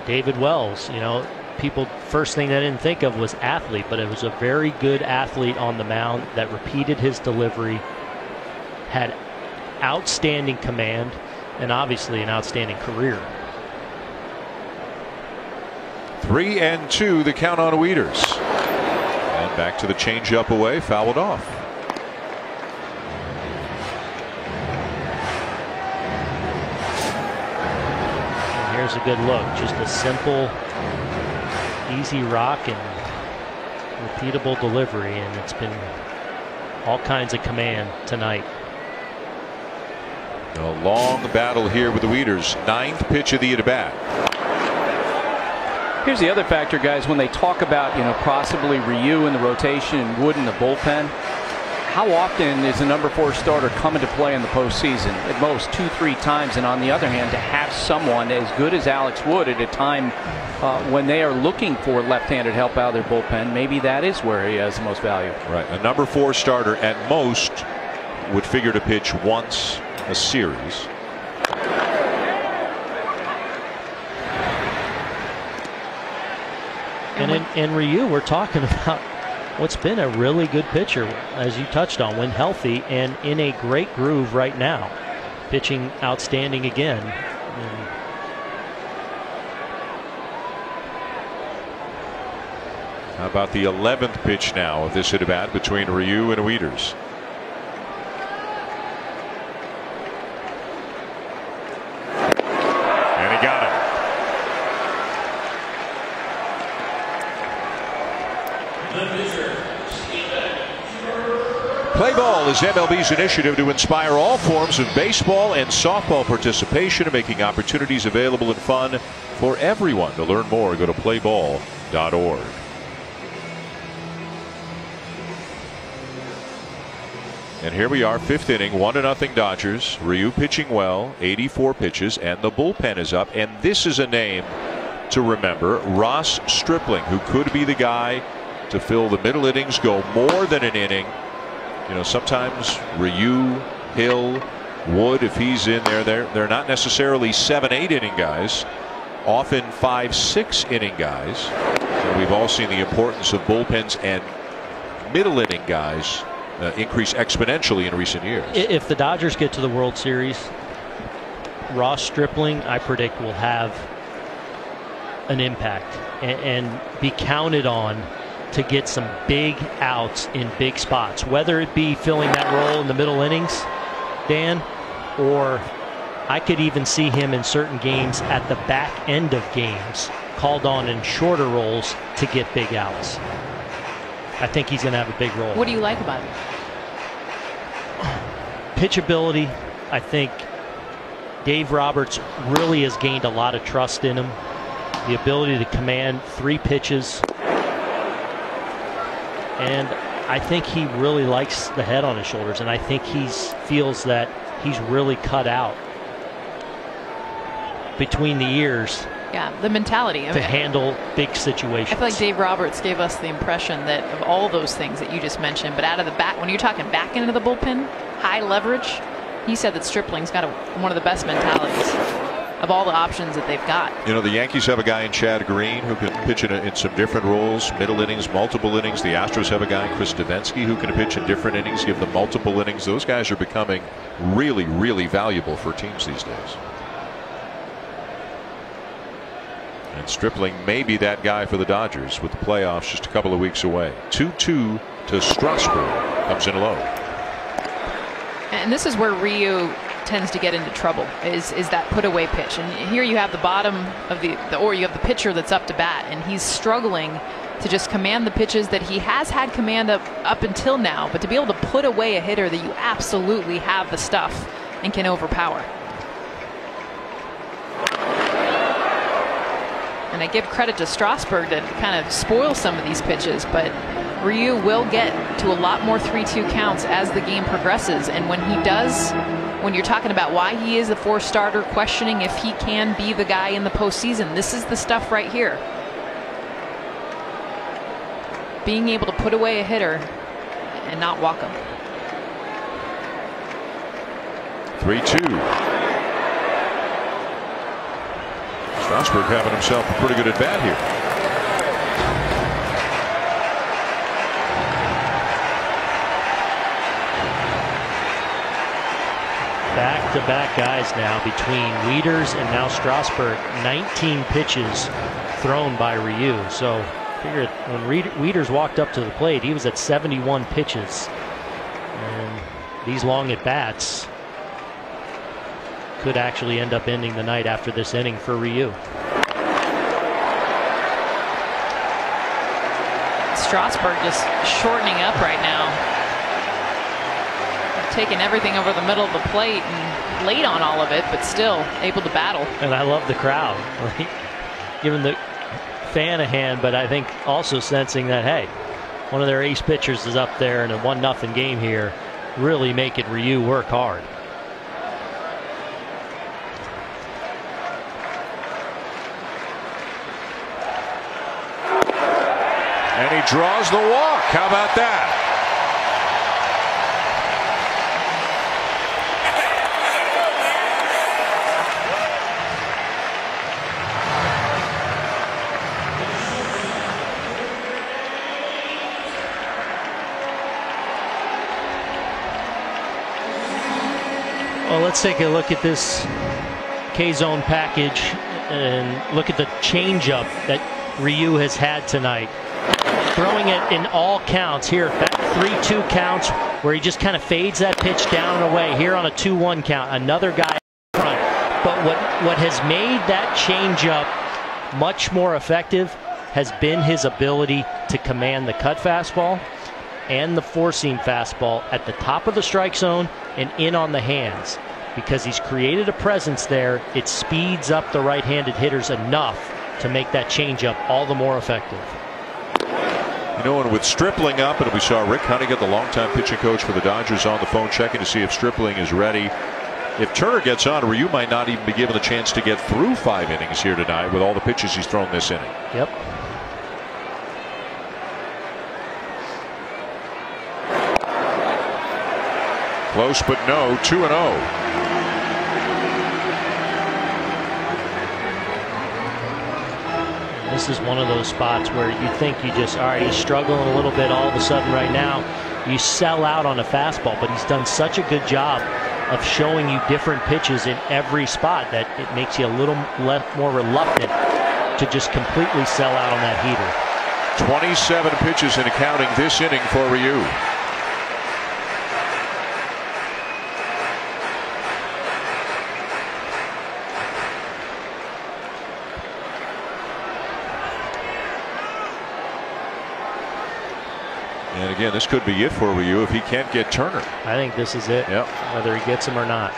Speaker 30: David Wells, you know, people, first thing they didn't think of was athlete, but it was a very good athlete on the mound that repeated his delivery, had outstanding command, and obviously an outstanding career.
Speaker 6: 3-2 the count on Wieters. And back to the changeup away, fouled off.
Speaker 30: And here's a good look, just a simple, easy rock and repeatable delivery, and it's been all kinds of command tonight.
Speaker 6: A long battle here with the Wieters. 9th pitch of the at-bat.
Speaker 27: Here's the other factor, guys, when they talk about, you know, possibly Ryu in the rotation and Wood in the bullpen. How often is the number 4 starter coming to play in the postseason? At most 2-3 times. And on the other hand, to have someone as good as Alex Wood at a time when they are looking for left-handed help out of their bullpen, maybe that is where he has the most value.
Speaker 6: Right. A number 4 starter at most would figure to pitch once a series.
Speaker 30: And in Ryu, we're talking about what's been a really good pitcher, as you touched on, when healthy and in a great groove right now. Pitching outstanding again.
Speaker 6: How about the 11th pitch now of this at-bat between Ryu and Wieters? And he got him. Play Ball is MLB's initiative to inspire all forms of baseball and softball participation, making opportunities available and fun for everyone. To learn more, go to playball.org. And here we are, 5th inning, 1-0 Dodgers. Ryu pitching well, 84 pitches, and the bullpen is up. And this is a name to remember, Ross Stripling, who could be the guy to fill the middle innings, go more than an inning. You know, sometimes Ryu, Hill, Wood, if he's in there, they're not necessarily 7-8 inning guys, often 5-6 inning guys. And we've all seen the importance of bullpens and middle inning guys increase exponentially in recent years.
Speaker 30: If the Dodgers get to the World Series, Ross Stripling, I predict, will have an impact and be counted on to get some big outs in big spots, whether it be filling that role in the middle innings, Dan, or I could even see him in certain games at the back end of games called on in shorter roles to get big outs. I think he's going to have a big role.
Speaker 29: What do you like about him?
Speaker 30: Pitchability. I think Dave Roberts really has gained a lot of trust in him. The ability to command 3 pitches. And I think he really likes the head on his shoulders, and I think he feels that he's really cut out between the ears.
Speaker 29: Yeah, the mentality
Speaker 30: to handle big situations.
Speaker 29: I feel like Dave Roberts gave us the impression that of all those things that you just mentioned, but out of the back, when you're talking back into the bullpen, high leverage, he said that Stripling's got one of the best mentalities of all the options that they've got.
Speaker 6: You know, the Yankees have a guy in Chad Green who can pitch in some different roles, middle innings, multiple innings. The Astros have a guy in Chris Davinsky who can pitch in different innings, give them multiple innings. Those guys are becoming really, really valuable for teams these days. And Stripling may be that guy for the Dodgers with the playoffs just a couple of weeks away. 2-2 to Strasburg. Comes in low.
Speaker 29: And this is where Ryu tends to get into trouble, is that put away pitch. And here you have the bottom of or you have the pitcher that's up to bat, and he's struggling to just command the pitches that he has had command up until now. But to be able to put away a hitter that you absolutely have the stuff and can overpower. And I give credit to Strasburg to kind of spoil some of these pitches, but Ryu will get to a lot more 3-2 counts as the game progresses. And when he does, when you're talking about why he is the 4th starter, questioning if he can be the guy in the postseason, this is the stuff right here. being able to put away a hitter and not walk him.
Speaker 6: 3-2. Strasburg having himself a pretty good at bat here.
Speaker 30: Back-to-back guys now between Wieters and now Strasburg. 19 pitches thrown by Ryu. So figure when Wieters walked up to the plate, he was at 71 pitches. And these long at bats could actually end up ending the night after this inning for Ryu.
Speaker 29: Strasburg just shortening up right now. Taking everything over the middle of the plate and late on all of it, but still able to battle.
Speaker 30: And I love the crowd. Giving the fan a hand, but I think also sensing that, hey, one of their ace pitchers is up there in a 1-0 game here, really making Ryu work hard.
Speaker 6: And he draws the walk. How about that?
Speaker 30: Well, let's take a look at this K-Zone package and look at the changeup that Ryu has had tonight. Throwing it in all counts here, 3-2 counts where he just kind of fades that pitch down and away. Here on a 2-1 count, another guy up front. But what has made that changeup much more effective has been his ability to command the cut fastball and the four-seam fastball at the top of the strike zone and in on the hands. Because he's created a presence there, it speeds up the right-handed hitters enough to make that changeup all the more effective.
Speaker 6: You know, and with Stripling up, and we saw Rick Honeycutt, the longtime pitching coach for the Dodgers, on the phone checking to see if Stripling is ready. If Turner gets on, Ryu might not even be given the chance to get through 5 innings here tonight with all the pitches he's thrown this inning.
Speaker 30: Yep.
Speaker 6: Close but no, 2-0.
Speaker 30: This is one of those spots where you think you just, all right, he's struggling a little bit all of a sudden right now. You sell out on a fastball, but he's done such a good job of showing you different pitches in every spot that it makes you a little more reluctant to just completely sell out on that heater.
Speaker 6: 27 pitches in accounting this inning for Ryu. And again, this could be it for Ryu if he can't get Turner.
Speaker 30: I think this is it.
Speaker 6: Yep.
Speaker 30: Whether he gets him or not.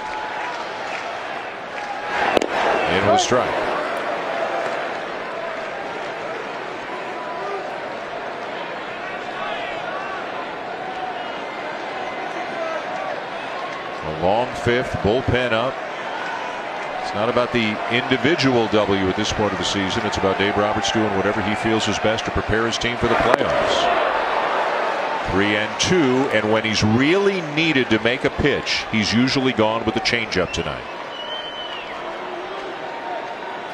Speaker 6: In with a strike. A long fifth, bullpen up. It's not about the individual W at this point of the season. It's about Dave Roberts doing whatever he feels is best to prepare his team for the playoffs. 3-2, and when he's really needed to make a pitch, he's usually gone with the changeup tonight.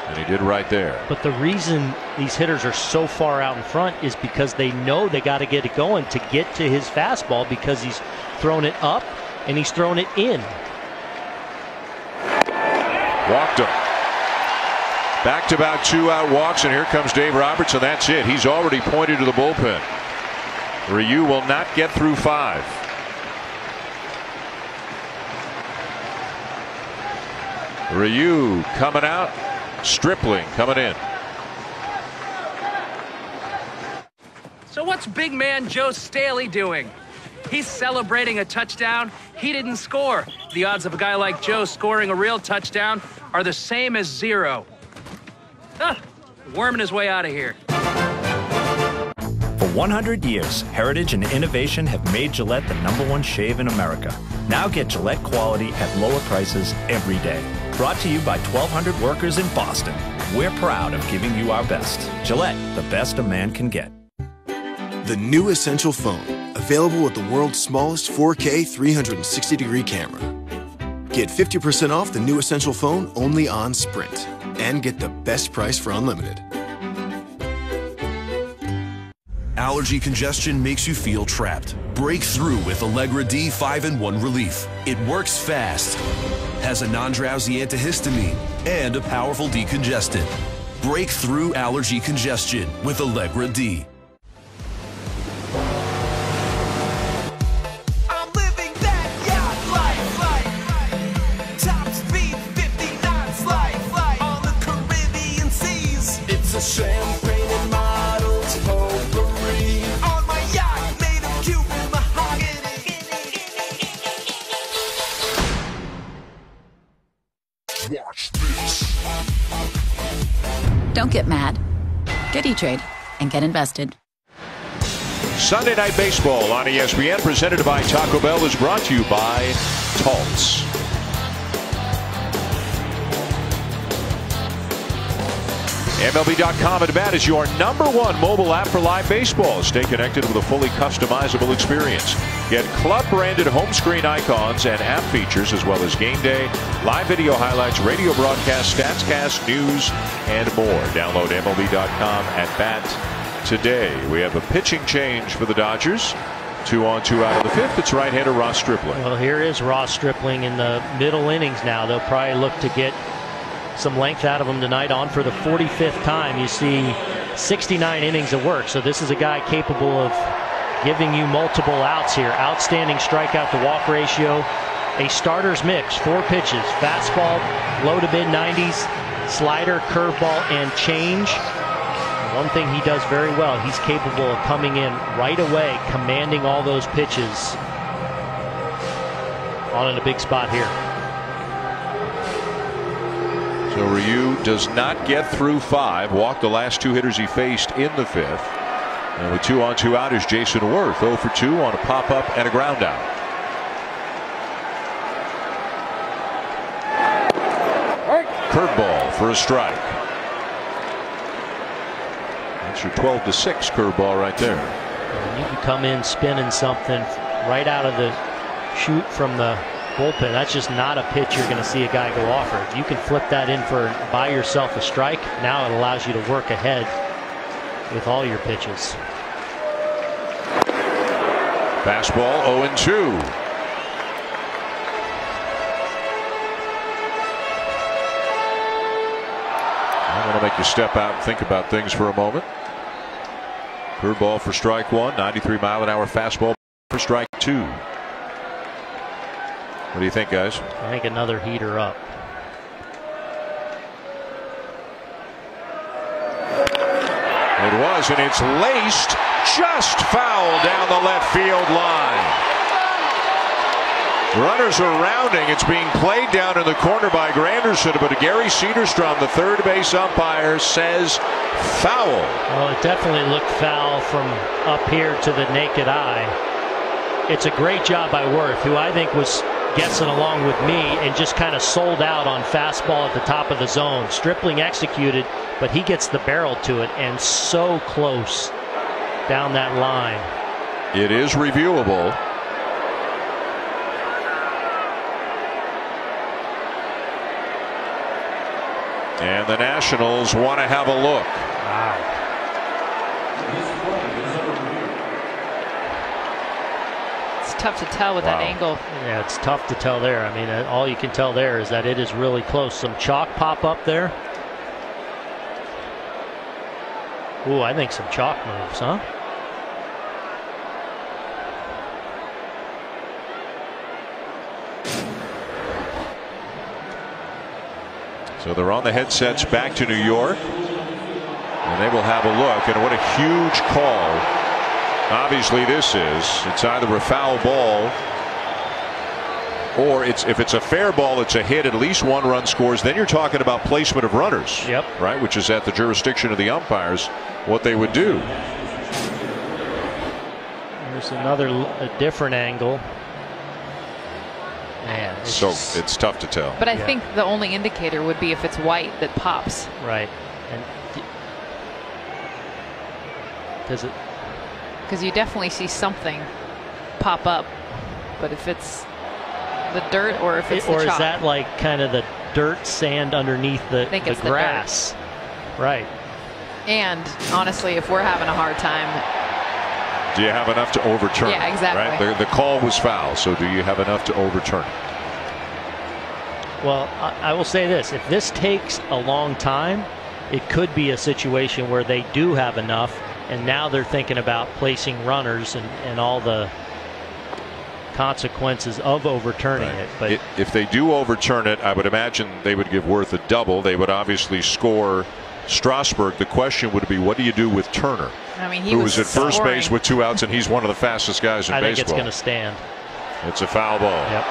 Speaker 6: And he did right there.
Speaker 30: But the reason these hitters are so far out in front is because they know they got to get it going to get to his fastball, because he's thrown it up and he's thrown it in.
Speaker 6: Walked him. Back-to-back 2-out walks, and here comes Dave Roberts, and that's it. He's already pointed to the bullpen. Ryu will not get through 5. Ryu coming out, Stripling coming in.
Speaker 2: So what's big man Joe Staley doing? He's celebrating a touchdown. He didn't score. The odds of a guy like Joe scoring a real touchdown are the same as 0. Worming his way out of here.
Speaker 5: For 100 years, heritage and innovation have made Gillette the #1 shave in America. Now get Gillette quality at lower prices every day. Brought to you by 1,200 workers in Boston. We're proud of giving you our best. Gillette, the best a man can get.
Speaker 3: The new Essential phone, available with the world's smallest 4K 360-degree camera. Get 50% off the new Essential phone only on Sprint. And get the best price for unlimited.
Speaker 8: Allergy congestion makes you feel trapped. Break through with Allegra D 5-in-1 Relief. It works fast, has a non-drowsy antihistamine, and a powerful decongestant. Break through allergy congestion with Allegra D.
Speaker 19: Champagne and models potpourri on my yacht made of Cuban mahogany. Watch this.
Speaker 10: Don't get mad. Get E-Trade and get invested.
Speaker 6: Sunday Night Baseball on ESPN, presented by Taco Bell, is brought to you by Taltz. MLB.com at bat is your #1 mobile app for live baseball. Stay connected with a fully customizable experience. Get club-branded home screen icons and app features, as well as game day, live video highlights, radio broadcasts, StatsCast, news, and more. Download MLB.com at bat today. We have a pitching change for the Dodgers. 2 on, 2 out of the 5th. It's right-hander Ross Stripling.
Speaker 30: Well, here is Ross Stripling in the middle innings now. They'll probably look to get some length out of him tonight. On for the 45th time. You see 69 innings of work. So this is a guy capable of giving you multiple outs here. Outstanding strikeout to walk ratio. A starter's mix, 4 pitches, fastball, low to mid 90s, slider, curveball, and change. One thing he does very well, he's capable of coming in right away, commanding all those pitches on in a big spot here.
Speaker 6: So Ryu does not get through 5. Walked the last 2 hitters he faced in the 5th. And with 2 on, 2 out is Jason Worth, 0 for 2 on a pop-up and a ground out. Curveball for a strike. That's your 12-6 curveball right there.
Speaker 30: You can come in spinning something right out of the chute from the bullpen. That's just not a pitch you're going to see a guy go off for. If you can flip that in for buy yourself a strike, now it allows you to work ahead with all your pitches.
Speaker 6: Fastball 0-2. I want to make you step out and think about things for a moment. Curveball for strike 1, 93-mile-an-hour fastball for strike 2. What do you think, guys?
Speaker 30: I think another heater up.
Speaker 6: It was, and it's laced just foul down the left field line. Runners are rounding. It's being played down in the corner by Granderson, but Gary Cederstrom, the third base umpire, says foul.
Speaker 30: Well, it definitely looked foul from up here to the naked eye. It's a great job by Worth, who I think was guessing along with me and just kind of sold out on fastball at the top of the zone. Stripling executed, but he gets the barrel to it, and so close down that line.
Speaker 6: It is reviewable. And the Nationals want to have a look.
Speaker 30: Wow.
Speaker 29: Tough to tell with that angle.
Speaker 30: Yeah, it's tough to tell there. I mean, all you can tell there is that it is really close. Some chalk pop up there. Ooh, I think some chalk moves, huh?
Speaker 6: So they're on the headsets back to New York, and they will have a look. And what a huge call. Obviously this is. It's either a foul ball, or if it's a fair ball, it's a hit. At least 1 run scores. Then you're talking about placement of runners.
Speaker 30: Yep.
Speaker 6: Right, which is at the jurisdiction of the umpires, what they would do.
Speaker 30: There's a different angle. Man,
Speaker 6: it's tough to tell.
Speaker 29: But I think the only indicator would be if it's white that pops.
Speaker 30: Right. And
Speaker 29: because you definitely see something pop up. But if it's the dirt or if it's the
Speaker 30: or
Speaker 29: chalk.
Speaker 30: is that like kind of the dirt, sand underneath the grass? Right.
Speaker 29: And honestly, if we're having a hard time,
Speaker 6: do you have enough to overturn it?
Speaker 29: Yeah, exactly.
Speaker 6: Right? The call was foul, so do you have enough to overturn it?
Speaker 30: Well, I will say this. If this takes a long time, it could be a situation where they do have enough, and now they're thinking about placing runners and all the consequences of overturning it. But
Speaker 6: if they do overturn it, I would imagine they would give Worth a double. They would obviously score Strasburg. The question would be, what do you do with Turner?
Speaker 29: I mean, he
Speaker 6: who
Speaker 29: was
Speaker 6: at first
Speaker 29: scoring.
Speaker 6: base with 2 outs, and he's one of the fastest guys in
Speaker 30: I think
Speaker 6: baseball.
Speaker 30: it's going to stand.
Speaker 6: It's a foul ball.
Speaker 30: Yep.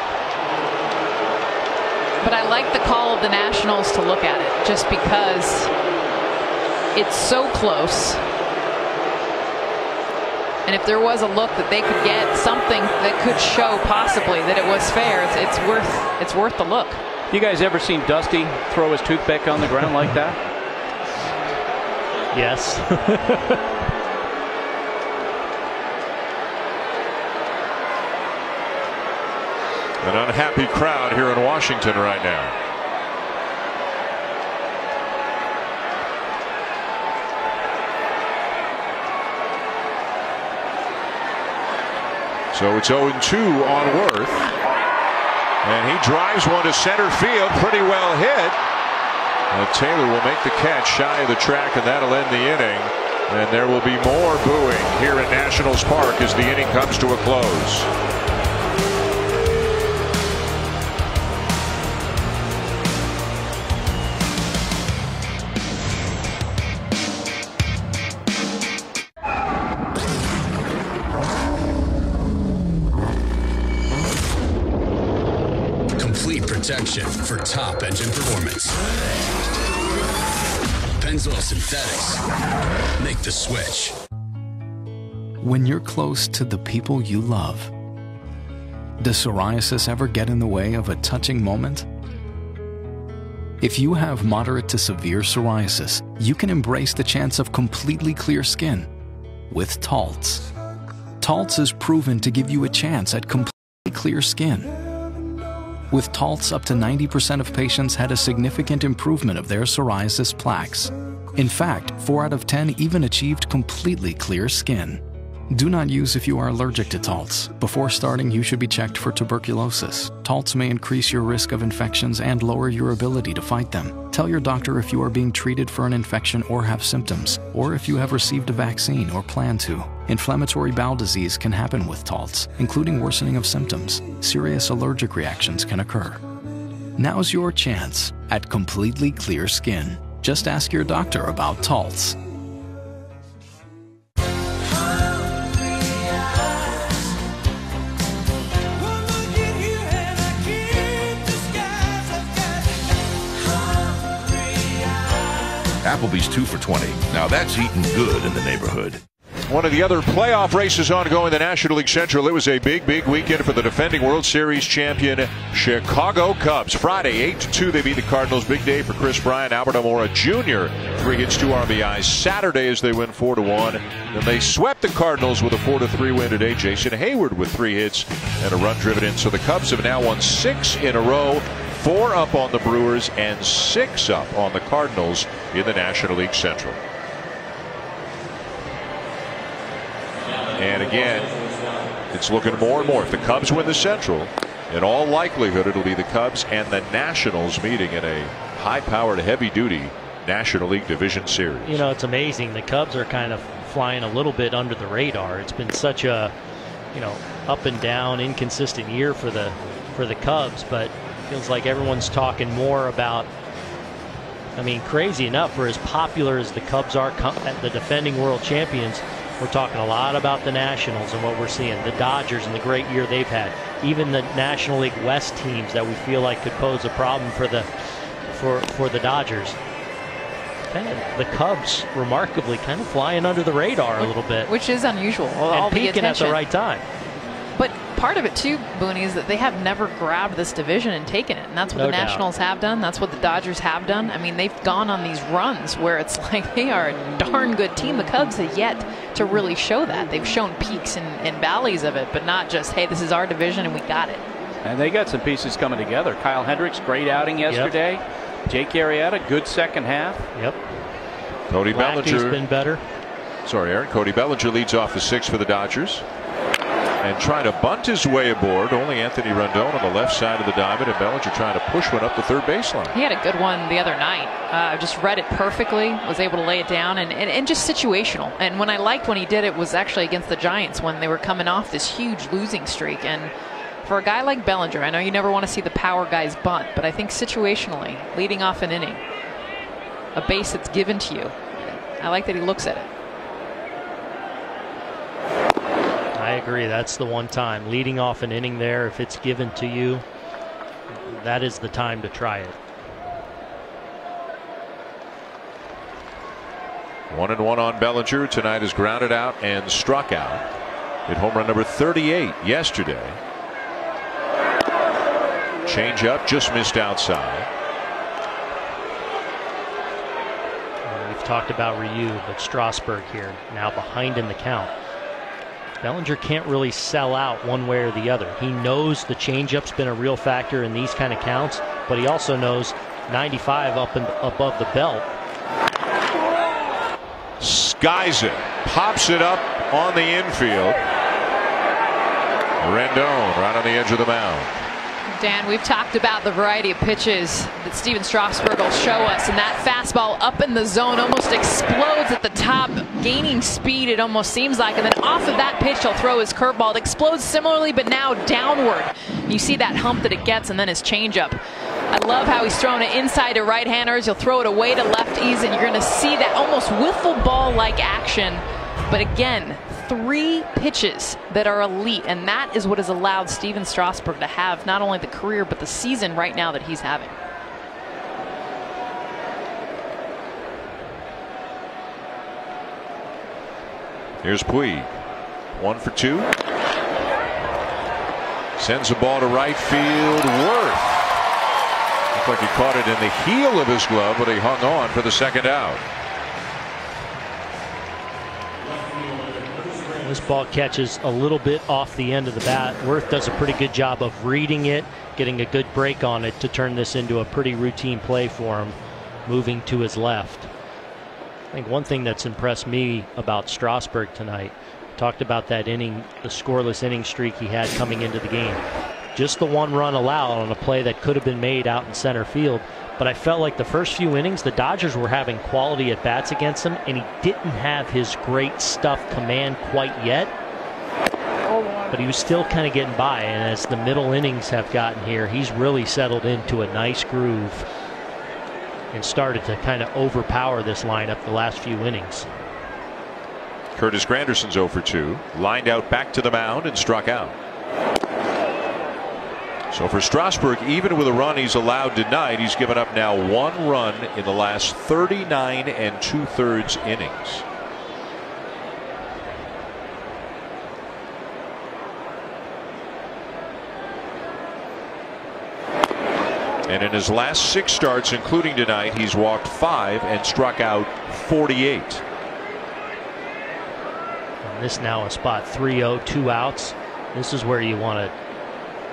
Speaker 29: but I like the call of the Nationals to look at it just because it's so close. And if there was a look that they could get, something that could show possibly that it was fair, it's worth the look.
Speaker 27: You guys ever seen Dusty throw his toothpick on the ground like that?
Speaker 30: Yes.
Speaker 6: An unhappy crowd here in Washington right now. So it's 0-2 on Worth. And he drives one to center field, pretty well hit. Taylor will make the catch shy of the track, and that'll end the inning. And there will be more booing here at Nationals Park as the inning comes to a close.
Speaker 12: Protection for top engine performance. Pennzoil Synthetics. Make the switch.
Speaker 9: When you're close to the people you love, does psoriasis ever get in the way of a touching moment? If you have moderate to severe psoriasis, you can embrace the chance of completely clear skin with Taltz. Taltz is proven to give you a chance at completely clear skin. With Taltz, up to 90% of patients had a significant improvement of their psoriasis plaques. In fact, 4 out of 10 even achieved completely clear skin. Do not use if you are allergic to Taltz. Before starting, you should be checked for tuberculosis. Taltz may increase your risk of infections and lower your ability to fight them. Tell your doctor if you are being treated for an infection or have symptoms, or if you have received a vaccine or plan to. Inflammatory bowel disease can happen with Taltz, including worsening of symptoms. Serious allergic reactions can occur. Now's your chance at completely clear skin. Just ask your doctor about Taltz.
Speaker 11: Applebee's 2 for $20. Now that's eating good in the neighborhood.
Speaker 6: One of the other playoff races ongoing in the National League Central. It was a big weekend for the defending World Series champion Chicago Cubs. Friday, 8-2, they beat the Cardinals. Big day for Chris Bryant. Albert Almora Jr., 3 hits, 2 RBIs. Saturday, as they win 4-1. Then they swept the Cardinals with a 4-3 win today. Jason Hayward with 3 hits and a run driven in. So the Cubs have now won 6 in a row. 4 up on the Brewers and 6 up on the Cardinals in the National League Central. And again, it's looking more and more. If the Cubs win the Central, in all likelihood, it'll be the Cubs and the Nationals meeting in a high-powered, heavy-duty National League Division Series.
Speaker 30: You know, it's amazing. The Cubs are kind of flying a little bit under the radar. It's been such a, up and down, inconsistent year for the Cubs, but feels like everyone's talking more about, crazy enough, for as popular as the Cubs are, the defending world champions, we're talking a lot about the Nationals and what we're seeing. The Dodgers and the great year they've had. Even the National League West teams that we feel like could pose a problem for the Dodgers. The Cubs remarkably kind of flying under the radar a little bit.
Speaker 29: Which is unusual.
Speaker 30: And peaking at the right time.
Speaker 29: But part of it too, Booney, is that they have never grabbed this division and taken it, and that's what the Nationals have done. That's what the Dodgers have done. I mean, they've gone on these runs where it's like they are a darn good team. The Cubs have yet to really show that. They've shown peaks and valleys of it, but not just, hey, this is our division and we got it.
Speaker 27: And they got some pieces coming together. Kyle Hendricks, great outing yesterday. Yep. Jake Arrieta, good second half.
Speaker 30: Yep.
Speaker 6: Cody Bellinger
Speaker 30: been better.
Speaker 6: Sorry, Aaron. Cody Bellinger leads off the 6th for the Dodgers. And trying to bunt his way aboard. Only Anthony Rendon on the left side of the diamond, and Bellinger trying to push one up the third baseline.
Speaker 29: He had a good one the other night. Just read it perfectly, was able to lay it down, and just situational. And when I liked when he did it was actually against the Giants when they were coming off this huge losing streak. And for a guy like Bellinger, I know you never want to see the power guys bunt, but I think situationally, leading off an inning, a base that's given to you, I like that he looks at it.
Speaker 30: I agree. That's the one time. Leading off an inning there, if it's given to you, that is the time to try it.
Speaker 6: 1-1 on Bellinger. Tonight is grounded out and struck out. Hit home run number 38 yesterday. Change up, just missed outside.
Speaker 30: We've talked about Ryu, but Strasburg here now behind in the count. Bellinger can't really sell out one way or the other. He knows the changeup's been a real factor in these kind of counts, but he also knows 95 up and above the belt.
Speaker 6: Skies it, pops it up on the infield. Rendon right on the edge of the mound.
Speaker 29: Dan, we've talked about the variety of pitches that Steven Strasburg will show us, and that fastball up in the zone almost explodes at the top, gaining speed, it almost seems like, and then off of that pitch he'll throw his curveball. It explodes similarly, but now downward. You see that hump that it gets, and then his changeup. I love how he's throwing it inside to right-handers. He'll throw it away to lefties, and you're going to see that almost wiffle ball-like action. But again, 3 pitches that are elite, and that is what has allowed Steven Strasburg to have not only the career but the season right now that he's having.
Speaker 6: Here's Puig, 1 for 2. Sends the ball to right field. Worth. Looked like he caught it in the heel of his glove, but he hung on for the second out.
Speaker 30: This ball catches a little bit off the end of the bat. Worth does a pretty good job of reading it, getting a good break on it to turn this into a pretty routine play for him, moving to his left. I think one thing that's impressed me about Strasburg tonight, talked about that inning, the scoreless inning streak he had coming into the game. Just the 1 run allowed on a play that could have been made out in center field. But I felt like the first few innings, the Dodgers were having quality at bats against him, and he didn't have his great stuff command quite yet. But he was still kind of getting by, and as the middle innings have gotten here, he's really settled into a nice groove and started to kind of overpower this lineup the last few innings.
Speaker 6: Curtis Granderson's 0 for 2, lined out back to the mound and struck out. So for Strasburg, even with a run he's allowed tonight, he's given up now 1 run in the last 39 2/3 innings. And in his last 6 starts, including tonight, he's walked 5 and struck out 48.
Speaker 30: And this now is spot 3-0, 2 outs. This is where you want to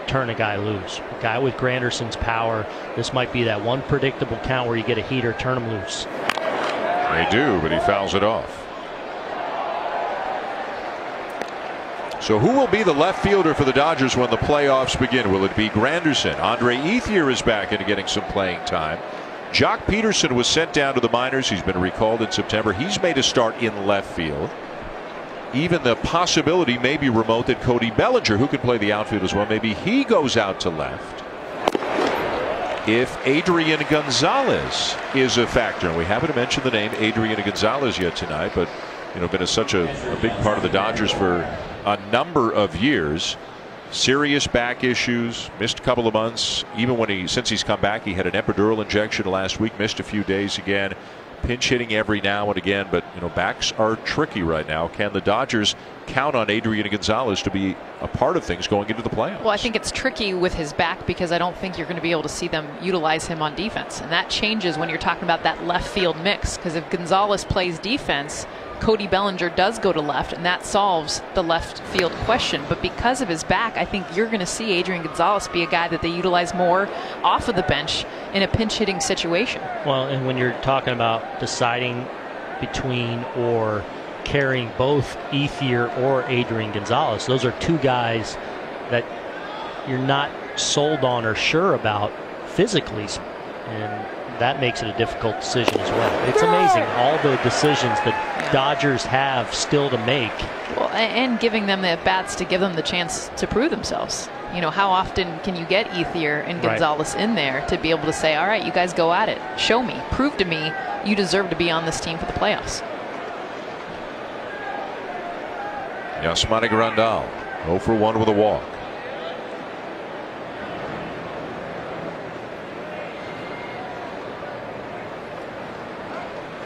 Speaker 30: turn a guy loose. A guy with Granderson's power, this might be that one predictable count where you get a heater, turn him loose.
Speaker 6: They do, but he fouls it off. So who will be the left fielder for the Dodgers when the playoffs begin? Will it be Granderson? Andre Ethier is back into getting some playing time. Jock Peterson was sent down to the minors. He's been recalled in September. He's made a start in left field. Even the possibility may be remote that Cody Bellinger, who can play the outfield as well, maybe he goes out to left. If Adrian Gonzalez is a factor, and we haven't mentioned the name Adrian Gonzalez yet tonight, but been such a big part of the Dodgers for a number of years. Serious back issues, missed a couple of months. Even since he's come back, he had an epidural injection last week, missed a few days again. Pinch hitting every now and again, but backs are tricky right now. Can the Dodgers count on Adrian Gonzalez to be a part of things going into the playoffs?
Speaker 29: Well, I think it's tricky with his back because I don't think you're going to be able to see them utilize him on defense. And that changes when you're talking about that left field mix. Because if Gonzalez plays defense, Cody Bellinger does go to left, and that solves the left field question. But because of his back, I think you're going to see Adrian Gonzalez be a guy that they utilize more off of the bench in a pinch hitting situation.
Speaker 30: Well, and when you're talking about deciding between or carrying both Ethier or Adrian Gonzalez, those are two guys that you're not sold on or sure about physically, and that makes it a difficult decision as well. It's amazing all the decisions the Dodgers have still to make.
Speaker 29: Well, and giving them the at-bats to give them the chance to prove themselves. How often can you get Ethier and Gonzalez in there to be able to say, all right, you guys go at it. Show me. Prove to me you deserve to be on this team for the playoffs.
Speaker 6: Yasmani Grandal, 0 for 1 with a walk.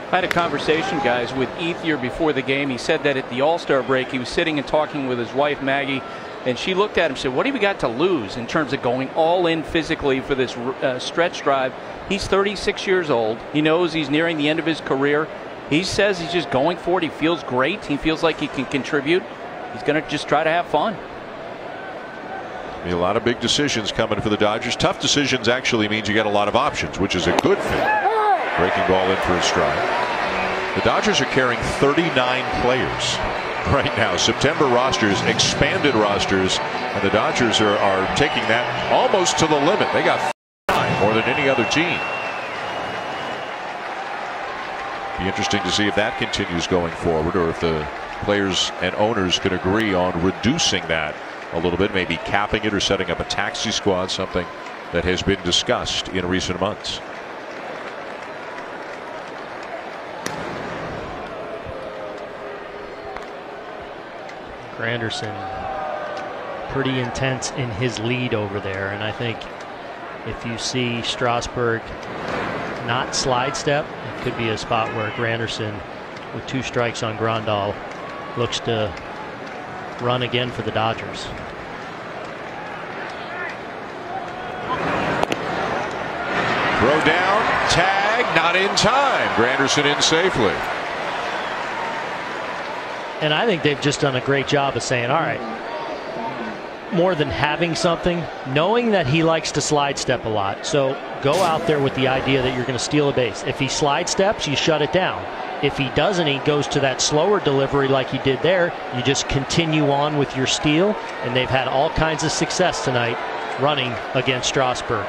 Speaker 27: I had a conversation, guys, with Ethier before the game. He said that at the All-Star break, he was sitting and talking with his wife, Maggie, and she looked at him and said, what have we got to lose in terms of going all in physically for this stretch drive? He's 36 years old. He knows he's nearing the end of his career. He says he's just going for it. He feels great. He feels like he can contribute. He's going to just try to have fun.
Speaker 6: Be a lot of big decisions coming for the Dodgers. Tough decisions actually means you get a lot of options, which is a good thing. Breaking ball in for a strike. The Dodgers are carrying 39 players right now. September rosters, expanded rosters, and the Dodgers are taking that almost to the limit. They got 5 more than any other team. Be interesting to see if that continues going forward, or if the players and owners can agree on reducing that a little bit, maybe capping it or setting up a taxi squad, something that has been discussed in recent months.
Speaker 30: Granderson pretty intense in his lead over there, and I think if you see Strasburg not slide step, it could be a spot where Granderson, with 2 strikes on Grandal, looks to run again for the Dodgers.
Speaker 6: Throw down, tag, not in time. Granderson in safely.
Speaker 30: And I think they've just done a great job of saying, all right, more than having something, knowing that he likes to slide step a lot. So go out there with the idea that you're going to steal a base. If he slide steps, you shut it down. If he doesn't, he goes to that slower delivery like he did there. You just continue on with your steal, and they've had all kinds of success tonight running against Strasburg.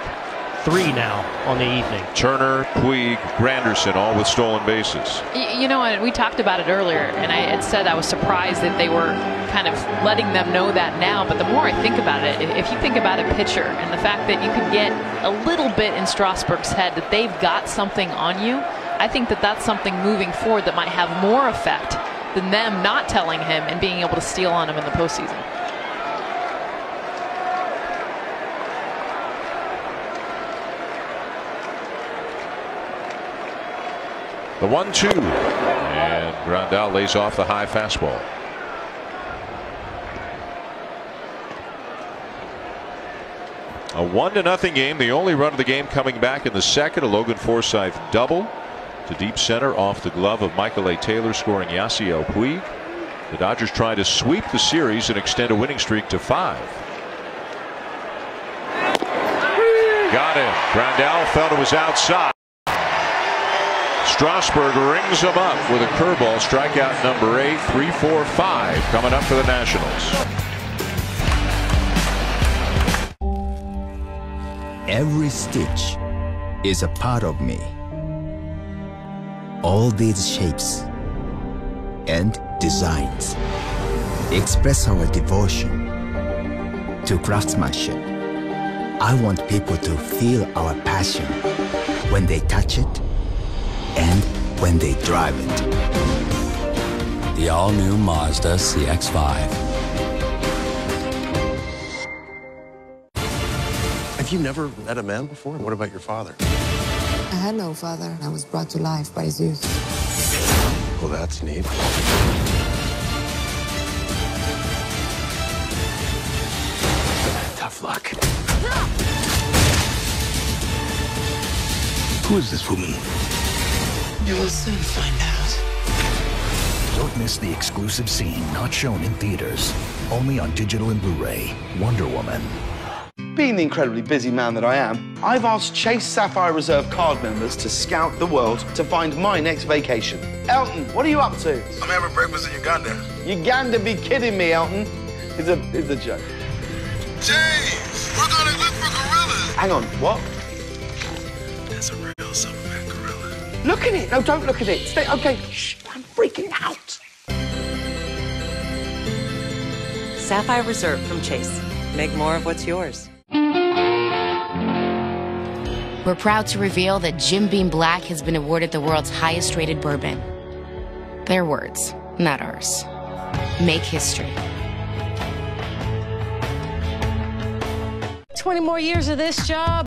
Speaker 30: 3 now on the evening.
Speaker 6: Turner, Puig, Granderson, all with stolen bases.
Speaker 29: You know, and we talked about it earlier, and I had said I was surprised that they were kind of letting them know that now. But the more I think about it, if you think about a pitcher and the fact that you could get a little bit in Strasburg's head that they've got something on you, I think that that's something moving forward that might have more effect than them not telling him and being able to steal on him in the postseason.
Speaker 6: The 1-2, and Grandal lays off the high fastball. A 1-0 game. The only run of the game coming back in the second. A Logan Forsythe double to deep center off the glove of Michael A. Taylor, scoring Yasiel Puig. The Dodgers try to sweep the series and extend a winning streak to 5. Got him. Grandal felt it was outside. Strasburg rings him up with a curveball. Strikeout number 8. 3-4-5 coming up for the Nationals.
Speaker 7: Every stitch is a part of me. All these shapes and designs express our devotion to craftsmanship. I want people to feel our passion when they touch it and when they drive it.
Speaker 16: The all-new Mazda CX-5.
Speaker 18: Have you never met a man before? What about your father?
Speaker 20: I had no father. I was brought to life by Zeus.
Speaker 18: Well, that's neat.
Speaker 13: Tough luck. Who is this woman?
Speaker 19: You will soon find out.
Speaker 14: Don't miss the exclusive scene not shown in theaters. Only on digital and Blu-ray. Wonder Woman.
Speaker 17: Being the incredibly busy man that I am, I've asked Chase Sapphire Reserve card members to scout the world to find my next vacation. Elton, what are you up to?
Speaker 21: I'm having breakfast in Uganda.
Speaker 17: Uganda, be kidding me, Elton. It's a joke.
Speaker 21: James, we're gonna look for gorillas.
Speaker 17: Hang on, what?
Speaker 21: That's a real silverback gorilla.
Speaker 17: Look at it. No, don't look at it. Stay. Okay. Shh, I'm freaking out.
Speaker 20: Sapphire Reserve from Chase. Make more of what's yours.
Speaker 1: We're proud to reveal that Jim Beam Black has been awarded the world's highest rated bourbon. Their words, not ours. Make history.
Speaker 22: 20 more years of this job.